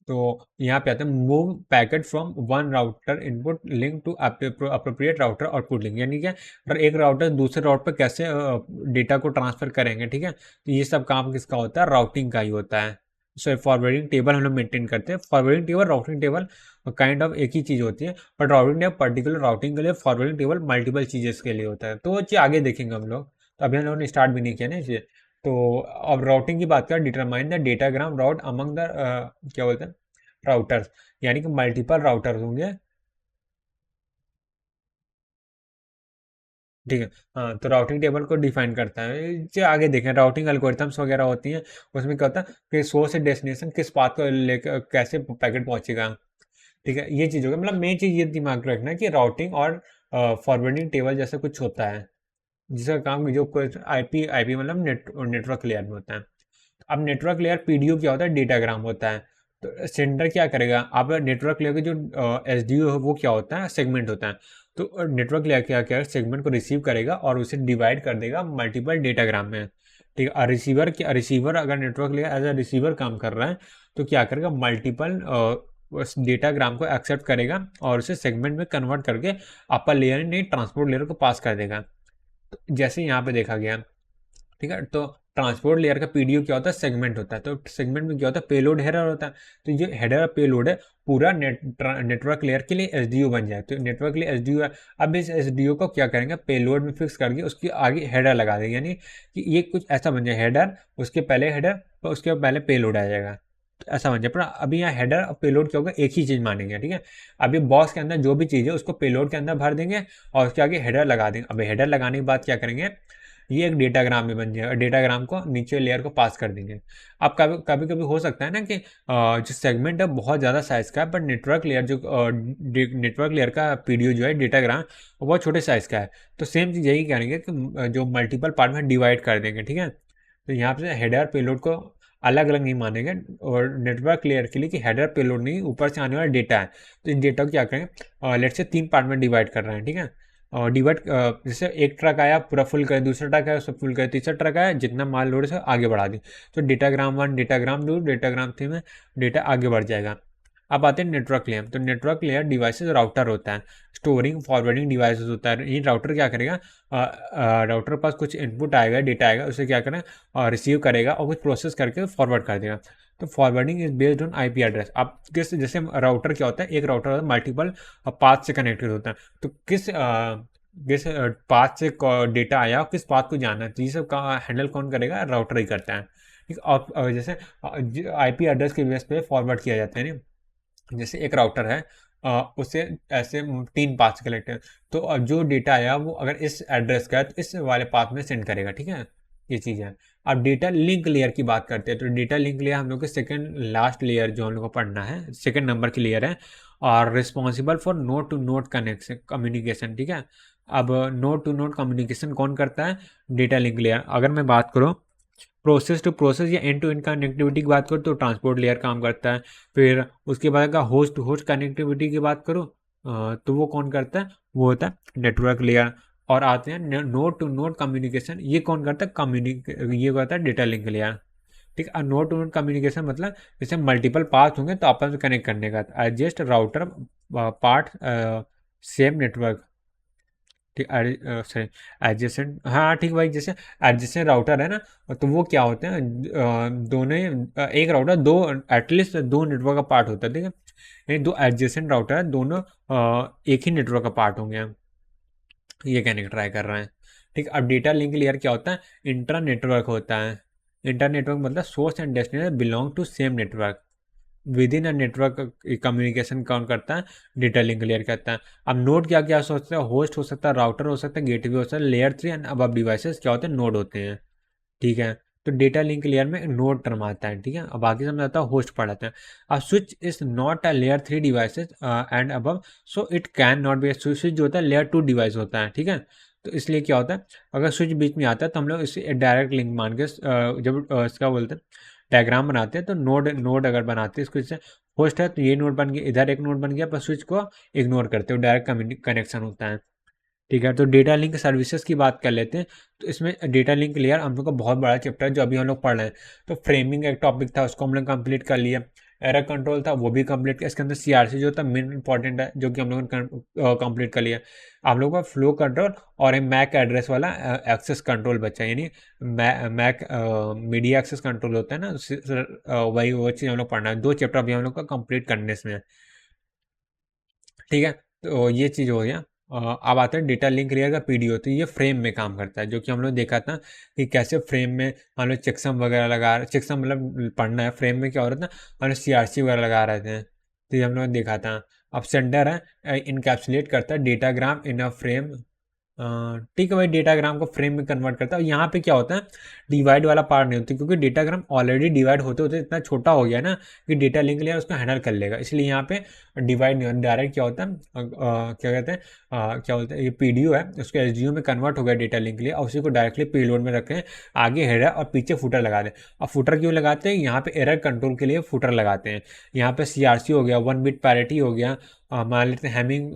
तो यहाँ पे आता है move packet from one router input link to appropriate router output link, यानी क्या, अगर एक राउटर दूसरे राउटर पर कैसे डेटा को ट्रांसफर करेंगे। ठीक है, तो ये सब काम किसका होता है, राउटिंग का ही होता है। सो फॉरवर्डिंग टेबल हम लोग मेंटेन करते हैं। Forwarding table, routing table kind of एक ही चीज़ होती है, but routing table particular routing के लिए, फॉरवर्डिंग टेबल मल्टीपल चीज़ें के लिए होता है। तो वो चीज़ आगे देखेंगे हम लोग, तो अभी हम लोगों ने स्टार्ट भी नहीं किया ना इसे। तो अब राउटिंग की बात करें, determine the datagram route among the क्या बोलते हैं, राउटर्स, यानी कि मल्टीपल राउटर्स होंगे। ठीक है, हाँ, तो राउटिंग टेबल को डिफाइन करता है। जो आगे देखें, राउटिंग एल्गोरिथम्स वगैरह होती हैं, उसमें क्या होता है कि सोर्स से डेस्टिनेशन किस पाथ को लेकर कैसे पैकेट पहुंचेगा। ठीक है, ये चीज़ होगा, मतलब मेन चीज़ ये दिमाग में रखना है कि राउटिंग और फॉरवर्डिंग टेबल जैसा कुछ होता है, जिसका काम जो आईपी आईपी मतलब नेटवर्क लेयर में होता है। अब नेटवर्क लेयर पीडीओ क्या होता है, डेटाग्राम होता है। तो सेंडर क्या करेगा, अब नेटवर्क लेयर के जो एसडीओ है वो क्या होता है, सेगमेंट होता है। तो नेटवर्क लेयर क्या क्या सेगमेंट को रिसीव करेगा और उसे डिवाइड कर देगा मल्टीपल डेटाग्राम में। ठीक है, रिसीवर अगर network layer as a receiver काम कर रहा है तो क्या करेगा, मल्टीपल उस डेटाग्राम को एक्सेप्ट करेगा और उसे सेगमेंट में कन्वर्ट करके अपर लेयर नहीं ट्रांसपोर्ट लेयर को पास कर देगा। तो जैसे यहाँ पे देखा गया। ठीक है, तो ट्रांसपोर्ट लेयर का पीडीओ क्या होता है, सेगमेंट होता है। तो सेगमेंट में क्या होता है, पेलोड हेडर होता है। तो ये हेडर और पेलोड है पूरा नेटवर्क लेयर के लिए एसडीओ बन जाए। तो नेटवर्क के लिए एसडीओ है। अब इस एसडीओ को क्या करेंगे, पेलोड में फिक्स करके उसके आगे हेडर लगा देंगे, यानी कि ये कुछ ऐसा बन जाए, हेडर उसके पहले हेडर और उसके पहले पेलोड आ जाएगा। तो ऐसा बन जाए, पर अभी यहाँ हेडर और पेलोड क्या होगा, एक ही चीज़ मानेंगे। ठीक है, अभी बॉक्स के अंदर जो भी चीज़ है उसको पेलोड के अंदर भर देंगे और उसके आगे हेडर लगा देंगे। अब हेडर लगाने के बाद क्या करेंगे, ये एक डेटाग्राम में बन जाएगा, डेटाग्राम को नीचे लेयर को पास कर देंगे। अब कभी कभी कभी हो सकता है ना कि जो सेगमेंट है बहुत ज़्यादा साइज़ का है, बट नेटवर्क लेयर का पीडीओ जो है डेटाग्राम वो बहुत छोटे साइज़ का है। तो सेम चीज़ यही करेंगे कि जो मल्टीपल पार्ट में डिवाइड कर देंगे। ठीक है, तो यहाँ पे हेडर पेलोड को अलग अलग नहीं मानेंगे, और नेटवर्क लेयर के लिए कि हेडर पेलोड नहीं, ऊपर से आने वाला डेटा है। तो इन डेटा को क्या करेंगे, लेट से 3 पार्ट में डिवाइड कर रहे हैं। ठीक है, और डिवाइड जैसे एक ट्रक आया पूरा फुल कर, दूसरा ट्रक आया सब फुल कर, तीसरा ट्रक आया जितना माल लोड है आगे बढ़ा दी। तो डेटाग्राम 1 डेटाग्राम 2 डेटाग्राम 3 में डेटा आगे बढ़ जाएगा। अब आते हैं नेटवर्क लेयर। तो नेटवर्क लेयर डिवाइसेस राउटर होता है, स्टोरिंग फॉरवर्डिंग डिवाइसेस होता है। ये राउटर क्या करेगा, राउटर के पास कुछ इनपुट आएगा, डेटा आएगा, उसे क्या करें, रिसीव करेगा और कुछ प्रोसेस करके फॉरवर्ड कर देगा। तो forwarding is based on IP address. अब किस, जैसे राउटर क्या होता है, एक राउटर होता है मल्टीपल पाथ से कनेक्टेड होता है। तो किस पाथ से डेटा आया और किस पाथ को जाना है, तो ये सब का हैंडल कौन करेगा, राउटर ही करता है। ठीक, और जैसे आईपी एड्रेस के बेस पे फॉरवर्ड किया जाता है ना, जैसे एक राउटर है, उससे ऐसे 3 पाथ कलेक्ट है। तो जो डेटा आया वो अगर इस एड्रेस का है तो इस वाले पाथ में सेंड करेगा। ठीक है, ये चीज़ है। अब डेटा लिंक लेयर की बात करते हैं। तो डेटा लिंक लेयर हम लोग के सेकंड लास्ट लेयर जो हम लोग को पढ़ना है, सेकंड नंबर की लेयर है, और responsible for node to node connection communication. ठीक है, अब नोड टू नोड कम्युनिकेशन कौन करता है, डेटा लिंक लेयर। अगर मैं बात करूँ प्रोसेस टू प्रोसेस या एंड टू एंड कनेक्टिविटी की बात करो तो ट्रांसपोर्ट लेयर काम करता है। फिर उसके बाद अगर होस्ट टू होस्ट कनेक्टिविटी की बात करो तो वो कौन करता है, वो होता है नेटवर्क लेयर। और आते हैं नोड टू नोड कम्युनिकेशन, ये कौन करता है, ये करता है डेटा लिंक लेयर। ठीक है, नोड टू नोड कम्युनिकेशन मतलब जैसे मल्टीपल पाथ होंगे तो आपस में कनेक्ट करने का, adjust router part same network. ठीक, सॉरी, एडजेसेंट, हाँ ठीक भाई, जैसे एडजेसेंट राउटर है ना, तो वो क्या होते हैं, दोनों एक राउटर दो, एटलीस्ट दो नेटवर्क का पार्ट होता है, ठीक है। नहीं, दो एडजेसेंट राउटर है, दोनों एक ही नेटवर्क का पार्ट होंगे हम, ये कहने का ट्राई कर रहे हैं। ठीक, अब डेटा लिंक लेयर क्या होता है, इंट्रा नेटवर्क होता है। इंटर नेटवर्क मतलब source and destination belong to same network, within a network communication कौन करता है, डेटा लिंक लेयर करता है। अब नोड क्या क्या हो सकता है, होस्ट हो सकता है, राउटर हो सकता है, गेटवे हो सकता है, लेयर 3 एंड अब डिवाइसेस क्या होते हैं, नोड होते हैं। ठीक है, तो डेटा लिंक लेयर में नोड टर्म आता है, ठीक है। अब बाकी समझ आता है, होस्ट पढ़ाते हैं। अब switch is not a layer 3 devices and above, so it can not be, switch जो होता है लेयर 2 डिवाइस होता है, ठीक है। तो इसलिए क्या होता है, अगर स्विच बीच में आता है तो हम लोग इसे डायरेक्ट लिंक मान के जब इसका बोलते हैं डायग्राम बनाते हैं, तो नोड नोड अगर बनाते हैं इसको, इससे होस्ट है तो ये नोड बन गया, इधर एक नोड बन गया, पर स्विच को इग्नोर करते हो, डायरेक्ट कनेक्शन होता है। ठीक है, तो डेटा लिंक सर्विसेज की बात कर लेते हैं। तो इसमें डेटा लिंक लेयर हम लोग का बहुत बड़ा चैप्टर है जो अभी हम लोग पढ़ रहे हैं। तो फ्रेमिंग एक टॉपिक था, उसको हम लोग कंप्लीट कर लिया। एरर कंट्रोल था, वो भी कंप्लीट किया। इसके अंदर सीआरसी जो था मेन इंपॉर्टेंट है, जो कि हम लोगों ने कंप्लीट कर लिया। आप लोगों का फ्लो कंट्रोल और एक मैक एड्रेस वाला एक्सेस कंट्रोल बचा, यानी मैक मीडिया एक्सेस कंट्रोल होता है ना, वही वो चीज़ हम लोग पढ़ना है। दो चैप्टर अभी हम लोग का कंप्लीट करने इसमें। ठीक है, तो ये चीज़ हो गया। अब आता है डेटा लिंक लेयर का पीडीओ, तो ये फ्रेम में काम करता है, जो कि हम लोग देखा था कि कैसे फ्रेम में हम लोग चेकसम वगैरह लगा, चेकसम मतलब पढ़ना है, फ्रेम में क्या हो रहा था, हम लोग सीआरसी वगैरह लगा रहे थे, तो ये हम लोग ने देखा था। अब सेंडर है इनकैप्सुलेट करता है डेटाग्राम इन अ फ्रेम। ठीक है भाई, डेटाग्राम को फ्रेम में कन्वर्ट करता है। और यहाँ पे क्या होता है, डिवाइड वाला पार्ट नहीं होता, क्योंकि डेटाग्राम ऑलरेडी डिवाइड होते होते इतना छोटा हो गया ना कि डेटा लिंक लेयर उसको हैंडल कर लेगा, इसलिए यहाँ पे डिवाइड नहीं होता, डायरेक्ट क्या होता है, क्या कहते हैं, क्या बोलते हैं, ये पीडीओ है, उसको एसडीओ में कन्वर्ट हो गया डेटा लिंक लेयर, और उसी को डायरेक्टली पेलोड में रखें, आगे हेडर और पीछे फुटर लगा दें। अब फुटर क्यों लगाते हैं, यहाँ पे एरर कंट्रोल के लिए फुटर लगाते हैं। यहाँ पे सीआरसी हो गया, 1 बिट पैरिटी हो गया, मान लेते हैं हैमिंग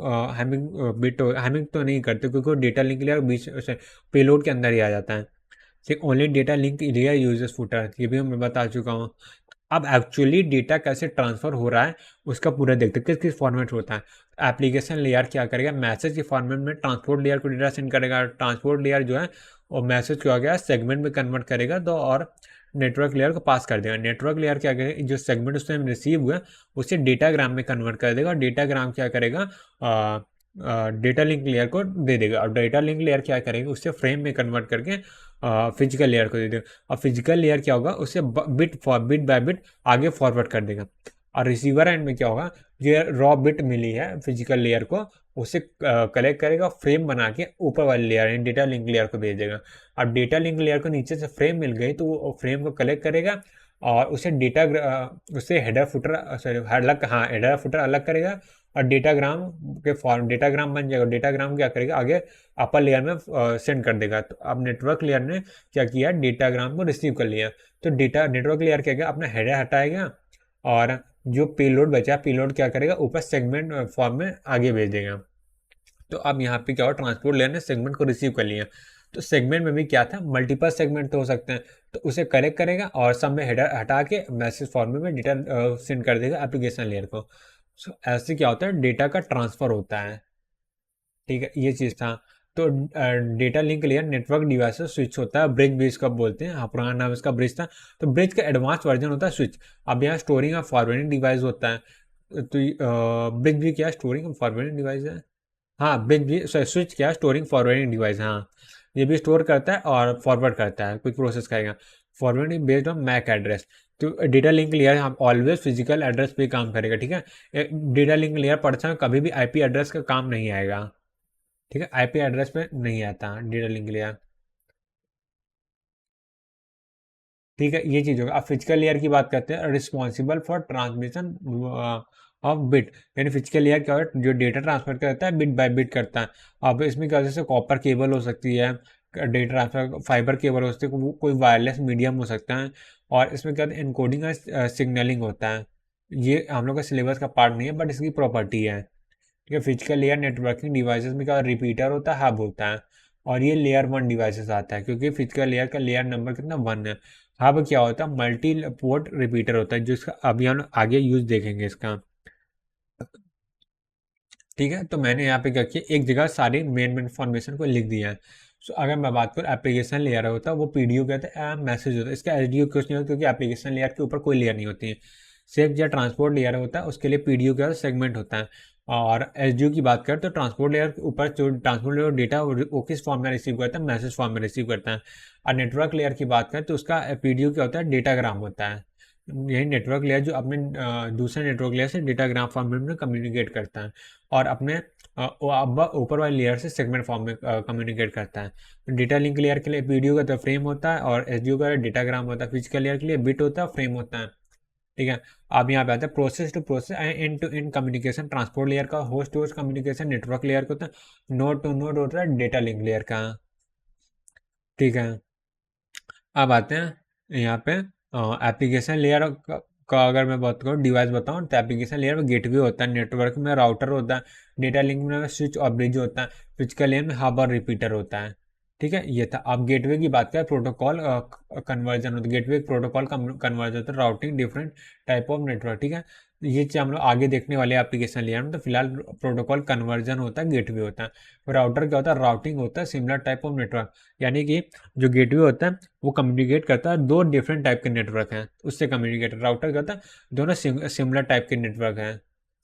बिट, हैमिंग तो नहीं करते क्योंकि डेटा लिंक लेयर बीच से पेलोड के अंदर ही आ जाता है। सिर्फ only data link layer uses footer, ये भी मैं बता चुका हूँ। अब एक्चुअली डेटा कैसे ट्रांसफर हो रहा है उसका पूरा देखते हैं, किस किस फॉर्मेट होता है। एप्लीकेशन लेयर क्या करेगा, मैसेज के फॉर्मेट में ट्रांसपोर्ट लेयर को डेटा सेंड करेगा, ट्रांसपोर्ट लेयर जो है और मैसेज क्या हो गया सेगमेंट में कन्वर्ट करेगा, तो और नेटवर्क लेयर को पास कर देगा। नेटवर्क लेयर क्या करेगा, जो सेगमेंट उससे रिसीव हुआ उसे डेटाग्राम में कन्वर्ट कर देगा, और डेटाग्राम क्या करेगा, डेटा लिंक लेयर को दे देगा, और डेटा लिंक लेयर क्या करेगा, उससे फ्रेम में कन्वर्ट करके फिजिकल लेयर को दे देगा। और फिजिकल लेयर क्या होगा, उससे बिट बाय बिट आगे फॉरवर्ड कर देगा। और रिसीवर एंड में क्या होगा, ये रॉ बिट मिली है फिजिकल लेयर को, उसे कलेक्ट करेगा, फ्रेम बना के ऊपर वाले लेयर यानी डेटा लिंक लेयर को भेज देगा। अब डेटा लिंक लेयर को नीचे से फ्रेम मिल गई तो वो फ्रेम को कलेक्ट करेगा, और उसे उससे हेडर फुटर, सॉरी अलग, हाँ हेडर फुटर अलग करेगा, और डेटाग्राम के फॉर्म डेटाग्राम बन जाएगा। डेटाग्राम क्या करेगा, आगे अपर लेयर में सेंड कर देगा। तो अब नेटवर्क लेयर ने क्या किया, डेटाग्राम को रिसीव कर लिया। तो डेटा नेटवर्क लेयर क्या, अपना हेडर हटाएगा, और जो पेलोड बचा, पेलोड क्या करेगा, ऊपर सेगमेंट फॉर्म में आगे भेज देगा। तो अब यहाँ पे क्या हो, ट्रांसपोर्ट लेयर ने सेगमेंट को रिसीव कर लिया। तो सेगमेंट में भी क्या था, मल्टीपल सेगमेंट तो हो सकते हैं, तो उसे करेक्ट करेगा और सब में हेडर हटा के मैसेज फॉर्म में डेटा सेंड कर देगा एप्लीकेशन लेयर को। सो ऐसे क्या होता है, डेटा का ट्रांसफर होता है। ठीक है, ये चीज़ था। तो data link layer network device switch होता है, ब्रिज भी इसका बोलते हैं, हाँ पुराना नाम इसका ब्रिज था। तो ब्रिज का एडवांस वर्जन होता है स्विच। अब यहाँ स्टोरिंग और फॉरवर्डिंग डिवाइस होता है। तो ब्रिज भी क्या, स्टोरिंग और फॉरवर्डिंग डिवाइस है। हाँ, ब्रिज भी, स्विच क्या, स्टोरिंग फॉरवर्डिंग डिवाइस, हाँ ये भी स्टोर करता है और फॉरवर्ड करता है, कुछ प्रोसेस करेगा। Forwarding based on MAC address. तो डेटा लिंक लेयर हम ऑलवेज फिजिकल एड्रेस पे काम करेगा, ठीक है। डेटा लिंक लेयर पढ़ते हैं कभी भी आईपी एड्रेस का काम नहीं आएगा, ठीक है, आईपी एड्रेस पे नहीं आता डेटा लिंक लेयर। ठीक है, ये चीज़ होगा। अब फिजिकल लेयर की बात करते हैं, responsible for transmission of bit, यानी फिजिकल लेयर क्या है, जो डेटा ट्रांसफर करता है बिट बाय बिट करता है। अब इसमें क्या, जैसे कॉपर केबल हो सकती है, डेटा ट्रांसफर फाइबर केबल हो सकती है, कोई वायरलेस मीडियम हो सकता है। और इसमें क्या, इनकोडिंग और सिग्नलिंग होता है। ये हम लोग का सिलेबस का पार्ट नहीं है, बट इसकी प्रॉपर्टी है। ठीक है। फिजिकल लेयर नेटवर्किंग डिवाइसेस में क्या रिपीटर होता है, हब होता है, और ये लेयर 1 डिवाइसेस आता है क्योंकि फिजिकल लेयर का लेयर नंबर कितना 1 है। हब क्या होता है, मल्टी पोर्ट रिपीटर होता है, जिसका अभी हम आगे यूज देखेंगे इसका। ठीक है, तो मैंने यहाँ पे क्या किया, एक जगह सारी मेन इन्फॉर्मेशन को लिख दिया है। सो अगर मैं बात करूँ एप्लीकेशन लेयर होता है, वो पीडीओ कहता है, मैसेज होता है। इसका एसडीओ कुछ नहीं होता क्योंकि एप्लीकेशन लेयर के ऊपर कोई लेयर नहीं होती है। सिर्फ जो ट्रांसपोर्ट लेयर होता है उसके लिए पीडीओ क्या होता है, सेगमेंट होता है। और एसडीओ की बात करें तो ट्रांसपोर्ट लेयर के ऊपर जो ट्रांसपोर्ट लेयर डेटा वो किस फॉर्म में रिसीव करता है, मैसेज फॉर्म में रिसीव करता है। और नेटवर्क लेयर की बात करें तो उसका पीडीओ क्या होता है, डेटाग्राम होता है। यही नेटवर्क लेयर जो अपने दूसरे नेटवर्क लेयर से डेटाग्राम फॉर्म में कम्युनिकेट करता है, और अपने वो अब ऊपर वाले लेयर से सेगमेंट फॉर्म में कम्युनिकेट करता है। डेटा लिंक लेयर के लिए पीडीओ का तो फ्रेम होता है, और एसडीओ का डेटाग्राम होता है। फिजिकल लेयर के लिए बिट होता है, फ्रेम होता है। ठीक है। अब यहाँ पे आता है process to process end to end communication. Transport layer का host to host communication, network layer का होता है नोड टू नोड होता है, डेटा लिंक लेयर का। ठीक है। अब आते हैं यहाँ पे एप्लीकेशन लेयर का अगर मैं बात करूँ, डिवाइस बताऊँ, तो एप्लीकेशन लेयर में गेटवे होता है, नेटवर्क में राउटर होता है, डेटा लिंक में स्विच और ब्रिज होता है, फिजिकल लेयर में हब और रिपीटर होता है। ठीक है, ये था। अब गेटवे की बात करें, प्रोटोकॉल कन्वर्जन होता है। गेटवे प्रोटोकॉल कन्वर्जन होता है, routing different type of network. ठीक है, ये चीज़ हम लोग आगे देखने वाले एप्लीकेशन लेयर में। तो फिलहाल प्रोटोकॉल कन्वर्जन होता है, गेटवे होता है। राउटर क्या होता है, राउटिंग होता है, सिमिलर टाइप ऑफ नेटवर्क। यानी कि जो गेटवे होता है वो कम्युनिकेट करता है, दो डिफरेंट टाइप के नेटवर्क हैं उससे कम्युनिकेट। राउटर करता है दोनों सिमिलर टाइप के नेटवर्क हैं।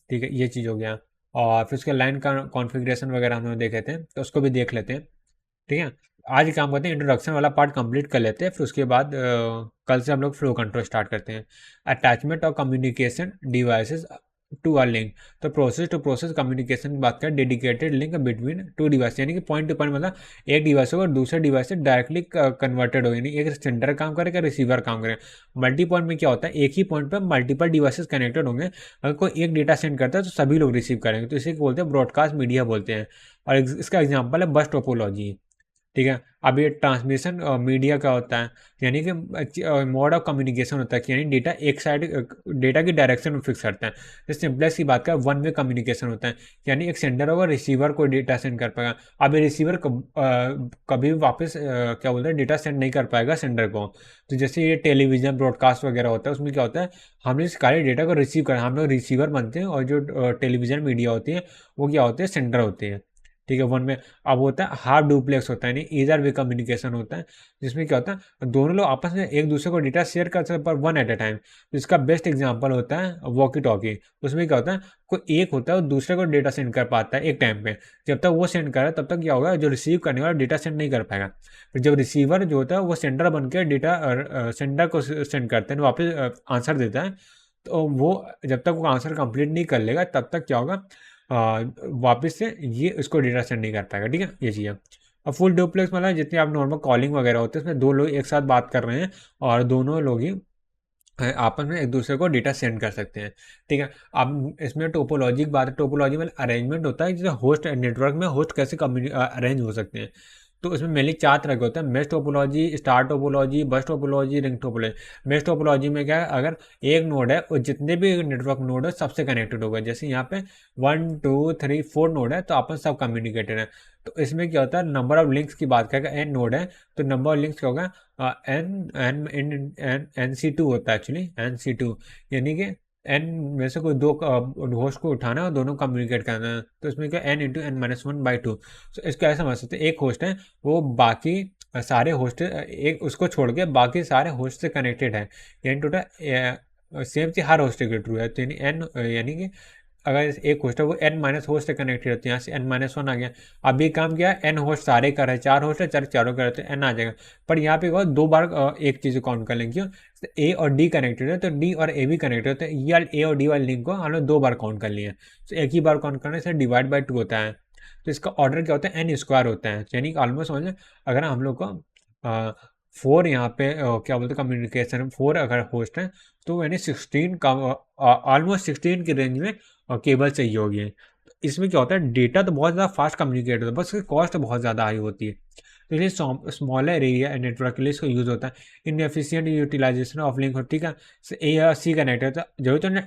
ठीक है, ये चीज़ हो गया। और फिर उसके लाइन का कॉन्फ़िगरेशन वगैरह हम लोग देखे थे, तो उसको भी देख लेते हैं। ठीक है, आज काम करते हैं, इंट्रोडक्शन वाला पार्ट कंप्लीट कर लेते हैं, फिर उसके बाद कल से हम लोग फ्लो कंट्रोल स्टार्ट करते हैं। अटैचमेंट और communication devices to are link. तो प्रोसेस टू प्रोसेस कम्युनिकेशन की बात करें, dedicated link between two device, यानी कि पॉइंट टू पॉइंट मतलब एक डिवाइस होगा दूसरे डिवाइस से डायरेक्टली कन्वर्टेड हो, यानी एक सेंडर काम करेगा, रिसीवर काम करेगा। मल्टी पॉइंट में क्या होता है, एक ही पॉइंट पर मल्टीपल डिवाइसेस कनेक्टेड होंगे। अगर कोई एक डेटा सेंड करता है तो सभी लोग रिसीव करेंगे, तो इसे बोलते हैं ब्रॉडकास्ट मीडिया बोलते हैं। और इसका एग्जाम्पल है बस टोपोलॉजी। ठीक है, अब ये ट्रांसमिशन मीडिया का होता है, यानी कि मोड ऑफ कम्युनिकेशन होता है कि यानी डेटा एक साइड डेटा की डायरेक्शन में फिक्स करता है। जैसे सिंपलेक्स की बात करें, वन वे कम्युनिकेशन होता है, यानी एक सेंडर होगा, रिसीवर को डेटा सेंड कर पाएगा। अब ये रिसीवर कभी भी वापस क्या बोलते हैं, डेटा सेंड नहीं कर पाएगा सेंडर को। तो जैसे ये टेलीविजन ब्रॉडकास्ट वगैरह होता है, उसमें क्या होता है, हम इस सारे डेटा को रिसीव कर, हम लोग रिसीवर बनते हैं, और जो टेलीविजन मीडिया होती है वो क्या होते हैं, सेंडर होते हैं। ठीक है, वन में। अब होता है हाफ डुप्लेक्स होता है, यानी ईदर वे कम्युनिकेशन होता है, जिसमें क्या होता है, दोनों लोग आपस में एक दूसरे को डेटा शेयर कर सकते हैं, पर वन एट अ टाइम। इसका बेस्ट एग्जांपल होता है वॉकी टॉकी। उसमें क्या होता है, कोई एक होता है वो दूसरे को डेटा सेंड कर पाता है एक टाइम पे। जब तक वो सेंड कर रहा है तब तक क्या होगा, जो रिसीव करने वाला डेटा सेंड नहीं कर पाएगा। फिर जब रिसीवर जो होता है वो सेंडर बन के डेटा सेंडर को सेंड करते हैं, वापस आंसर देता है। तो वो जब तक वो आंसर कंप्लीट नहीं कर लेगा तब तक क्या होगा, वापस से ये उसको डेटा सेंड नहीं कर पाएगा। ठीक है, ये चीज़ है। अब फुल डुप्लेक्स मतलब जितनी आप नॉर्मल कॉलिंग वगैरह होते हैं उसमें दो लोग एक साथ बात कर रहे हैं, और दोनों लोग ही आपस में एक दूसरे को डेटा सेंड कर सकते हैं। ठीक है, अब इसमें टोपोलॉजी की बात है। टोपोलॉजी में अरेंजमेंट होता है, जैसे होस्ट नेटवर्क में होस्ट कैसे अरेंज हो सकते हैं। तो इसमें मेनली 4 तरह के होते हैं, मेश टोपोलॉजी, स्टार टोपोलॉजी, बस topology, ring topology. Mesh topology में क्या है, अगर एक नोड है और जितने भी नेटवर्क नोड है सबसे कनेक्टेड होगा। जैसे यहाँ पे 1 2 3 4 नोड है, तो आपस सब कम्युनिकेटेड है। तो इसमें क्या होता है, नंबर ऑफ लिंक्स की बात करें, एन नोड है तो नंबर ऑफ लिंक्स क्या होगा, N N N N N C two होता है एक्चुअली, एन सी टू। यानी कि एन में से कोई दो होस्ट को उठाना है और दोनों कम्युनिकेट करना है, तो इसमें क्या N into N minus one by two. तो इसको ऐसा समझ सकते हैं, एक होस्ट है वो बाकी सारे होस्ट एक उसको छोड़ के बाकी सारे होस्ट से कनेक्टेड है, यानी टोटल सेम चीज हर होस्ट के ट्रू है। तो यानी एन, यानी कि अगर एक होस्ट है वो एन माइनस होस्ट से कनेक्टेड होती है, यहाँ से एन माइनस वन आ गया। अब ये काम किया, एन होस्ट सारे कर रहे हैं, 4 होस्ट है, चारों कर रहे हैं, तो एन आ जाएगा। पर यहाँ पे दो बार एक चीज़ काउंट कर लेंगे, क्यों, ए और डी कनेक्टेड है तो डी और ए भी कनेक्टेड होते हैं। ये ए और डी वाले लिंक को हम लोग 2 बार काउंट कर लिए, तो एक ही बार काउंट करने से डिवाइड बाई 2 होता है। तो इसका ऑर्डर क्या होता है, एन स्क्वायर होता है, यानी कि ऑलमोस्ट समझ लें, अगर हम लोग को 4 यहाँ पे क्या बोलते हैं कम्युनिकेशन 4 अगर होस्ट है, तो यानी 16 का ऑलमोस्ट 16 की रेंज में केबल चाहिए होगी। तो इसमें क्या होता है, डेटा तो बहुत ज़्यादा फास्ट कम्युनिकेट होता है, बस इसकी कॉस्ट बहुत ज़्यादा हाई होती है। तो इसलिए स्मॉलर एरिया नेटवर्क के लिए इसका यूज़ होता है। इनएफिशिएंट यूटिलाइजेशन ऑफ लिंक, ठीक है, ए और सी कनेक्ट है, तो जरूरत है ना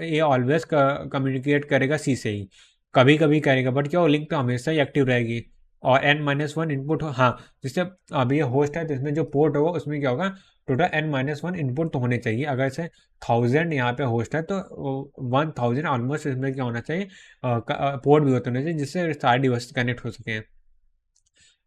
ए ऑलवेज कम्युनिकेट करेगा सी से ही, कभी कभी करेगा, बट क्या वो लिंक तो हमेशा ही एक्टिव रहेगी। और n-1 इनपुट हाँ, जैसे अभी ये होस्ट है तो इसमें जो पोर्ट होगा उसमें क्या होगा, टोटल n-1 इनपुट तो होने चाहिए। अगर से 1000 यहाँ पे होस्ट है तो 1000 ऑलमोस्ट इसमें क्या होना चाहिए, पोर्ट भी होते होने चाहिए जिससे सारे डिवाइस कनेक्ट हो सकें।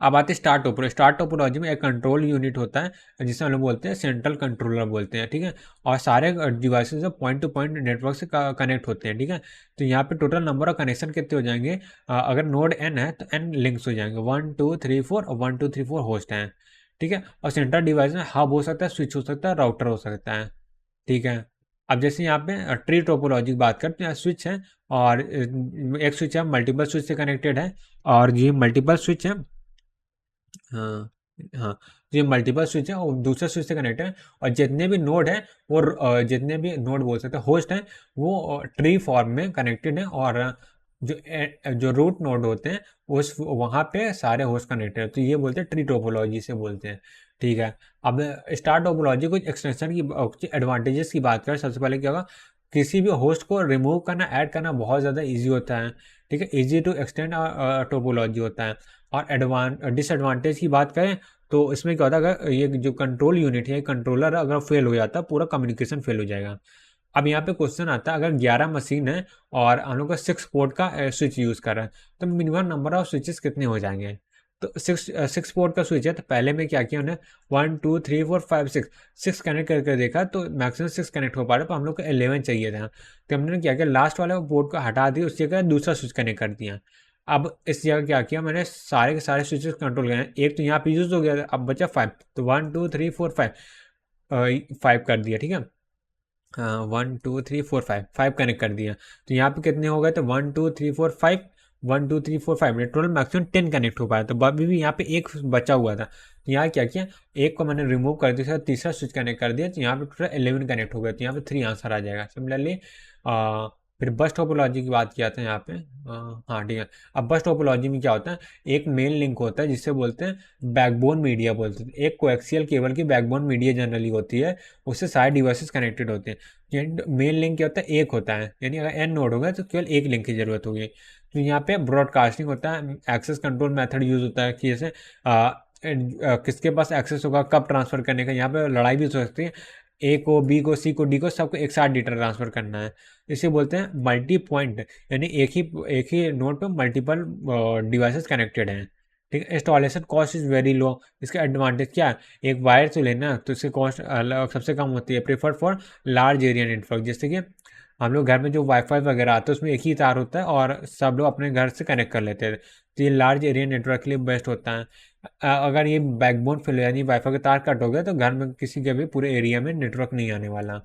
अब आते हैं स्टार टोपोलॉजी। स्टार टोपोलॉजी में एक कंट्रोल यूनिट होता है जिसे हम लोग बोलते हैं सेंट्रल कंट्रोलर बोलते हैं, ठीक है। और सारे devices point two point network से कनेक्ट होते हैं, ठीक है। तो यहाँ पे टोटल नंबर ऑफ कनेक्शन कितने हो जाएंगे, अगर नोड n है तो n लिंक्स हो जाएंगे, 1 2 3 4 और 1 2 3 4 होस्ट हैं, ठीक है। और सेंट्रल डिवाइस में हब हो सकता है, स्विच हो सकता है, राउटर हो सकता है, ठीक है। अब जैसे यहाँ पे ट्री टोपोलॉजी की बात करते हैं, स्विच है और एक स्विच है मल्टीपल स्विच से कनेक्टेड है, और ये मल्टीपल स्विच है, हाँ हाँ, ये मल्टीपल स्विच है और दूसरे स्विच से कनेक्ट है। और जितने भी नोड है वो जितने भी नोड बोल सकते हैं होस्ट हैं वो ट्री फॉर्म में कनेक्टेड है, और जो रूट नोड होते हैं उस वहाँ पे सारे होस्ट कनेक्टेड है, तो ये बोलते हैं ट्री टोपोलॉजी से बोलते हैं, ठीक है। अब स्टार टोपोलॉजी कुछ एक्सटेंशन की एडवांटेजेस की बात करें, सबसे पहले क्या होगा, किसी भी होस्ट को रिमूव करना ऐड करना बहुत ज़्यादा ईजी होता है, ठीक है, ईजी टू एक्सटेंड टोपोलॉजी होता है। और डिसएडवांटेज की बात करें तो इसमें क्या होता है, अगर ये जो कंट्रोल यूनिट है, कंट्रोलर अगर फेल हो जाता है पूरा कम्युनिकेशन फेल हो जाएगा। अब यहाँ पे क्वेश्चन आता है, अगर 11 मशीन है और हम लोग का 6 पोर्ट का स्विच यूज़ कर रहा है तो मिनिमम नंबर ऑफ स्विचेस कितने हो जाएंगे। तो 6 पोर्ट का स्विच है, तो पहले में क्या किया उन्हें, 1 2 3 4 5 6 कनेक्ट करके देखा तो मैक्सिमम 6 कनेक्ट हो पा रहा है, तो हम लोग को 11 चाहिए था। तो हमने क्या किया, लास्ट वाले पोर्ट को हटा दिया, उसकी जगह दूसरा स्विच कनेक्ट कर दिया। अब इस जगह क्या किया मैंने, सारे के सारे स्विचेस कंट्रोल किए, एक तो यहाँ पे यूज हो गया था, अब बचा 5, तो 1 2 3 4 5 5 कर दिया, ठीक है। 1 2 3 4 5 5 कनेक्ट कर दिया, तो यहाँ पे कितने हो गए, तो 1 2 3 4 5, 1 2 3 4 5, टोटल मैक्सिमम 10 कनेक्ट हो पाया। तो अभी भी यहाँ पे एक बचा हुआ था, तो यहाँ क्या किया, एक को मैंने रिमूव कर दिया, तीसरा स्विच कनेक्ट कर दिया, तो यहाँ पे टोटल 11 कनेक्ट हो गया, तो यहाँ पे 3 आंसर आ जाएगा। सिमिलरली फिर बस टोपोलॉजी की बात किया था यहाँ पे, हाँ ठीक है। अब बस टोपोलॉजी में क्या होता है, एक मेन लिंक होता है जिससे बोलते हैं बैकबोन मीडिया बोलते हैं, एक कोएक्सियल केबल की बैकबोन मीडिया जनरली होती है, उससे सारे डिवाइसेस कनेक्टेड होते हैं। मेन लिंक क्या होता है, एक होता है, यानी अगर एन नोड होगा तो केवल एक लिंक की जरूरत होगी। तो यहाँ पे ब्रॉडकास्टिंग होता है, एक्सेस कंट्रोल मेथड यूज होता है कि जैसे किसके पास एक्सेस होगा, कब ट्रांसफर करने का, यहाँ पे लड़ाई भी हो सकती है, ए को, बी को, सी को, डी को, सबको एक साथ डेटा ट्रांसफर करना है। इसे बोलते हैं मल्टी पॉइंट, यानी एक ही नोड पे मल्टीपल डिवाइसेस कनेक्टेड हैं, ठीक है। Installation cost is very low. इसका एडवांटेज क्या है, एक वायर से लेना तो इसकी कॉस्ट सबसे कम होती है, preferred for large area network. जैसे कि हम लोग घर में जो वाईफाई वगैरह आता है उसमें एक ही तार होता है और सब लोग अपने घर से कनेक्ट कर लेते हैं, तो ये लार्ज एरिया नेटवर्क के लिए बेस्ट होता है। अगर ये बैकबोन फेल यानी वाईफाई का तार कट हो गया तो घर में किसी के भी पूरे एरिया में नेटवर्क नहीं आने वाला।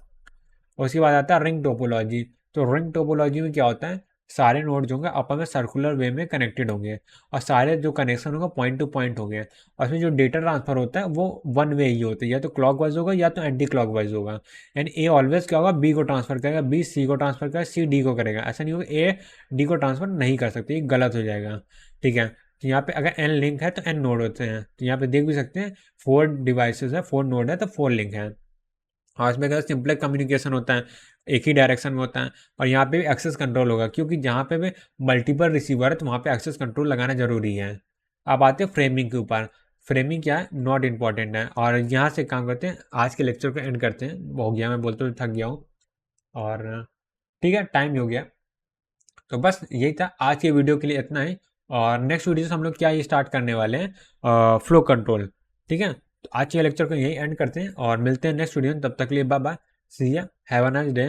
उसके बाद आता है रिंग टोपोलॉजी। तो रिंग टोपोलॉजी में क्या होता है, सारे नोड्स होंगे आपस में सर्कुलर वे में कनेक्टेड होंगे और सारे जो कनेक्शन होगा पॉइंट टू पॉइंट होंगे, और उसमें जो डेटा ट्रांसफर होता है वो वन वे ही होता है, या तो क्लॉक वाइज होगा या तो एंटी क्लॉक वाइज होगा। यानी ए ऑलवेज क्या होगा, बी को ट्रांसफर करेगा, बी सी को ट्रांसफर करेगा, सी डी को करेगा, ऐसा नहीं होगा ए डी को ट्रांसफर नहीं कर सकते, ये गलत हो जाएगा, ठीक है। तो यहाँ पे अगर एन लिंक है तो एन नोड होते हैं, तो यहाँ पे देख भी सकते हैं 4 डिवाइसेस है, 4 नोड है तो 4 लिंक है। और इसमें क्या सिंपल कम्युनिकेशन होता है, एक ही डायरेक्शन में होता है, और यहाँ पे भी एक्सेस कंट्रोल होगा क्योंकि जहाँ पे भी मल्टीपल रिसीवर है तो वहाँ पे एक्सेस कंट्रोल लगाना जरूरी है। अब आते हैं फ्रेमिंग के ऊपर। फ्रेमिंग क्या है, नॉट इम्पॉर्टेंट है, और यहाँ से काम करते हैं, आज के लेक्चर को एंड करते हैं, हो गया मैं बोलते हुए थक गया हूँ, और ठीक है टाइम हो गया। तो बस यही था आज के वीडियो के लिए, इतना ही। और नेक्स्ट वीडियो से हम लोग क्या ही स्टार्ट करने वाले हैं, फ्लो कंट्रोल, ठीक है। तो आज के लेक्चर को यही एंड करते हैं और मिलते हैं नेक्स्ट वीडियो में, तब तक के लिए बाय बाय, सी या, हैव अ नाइस डे।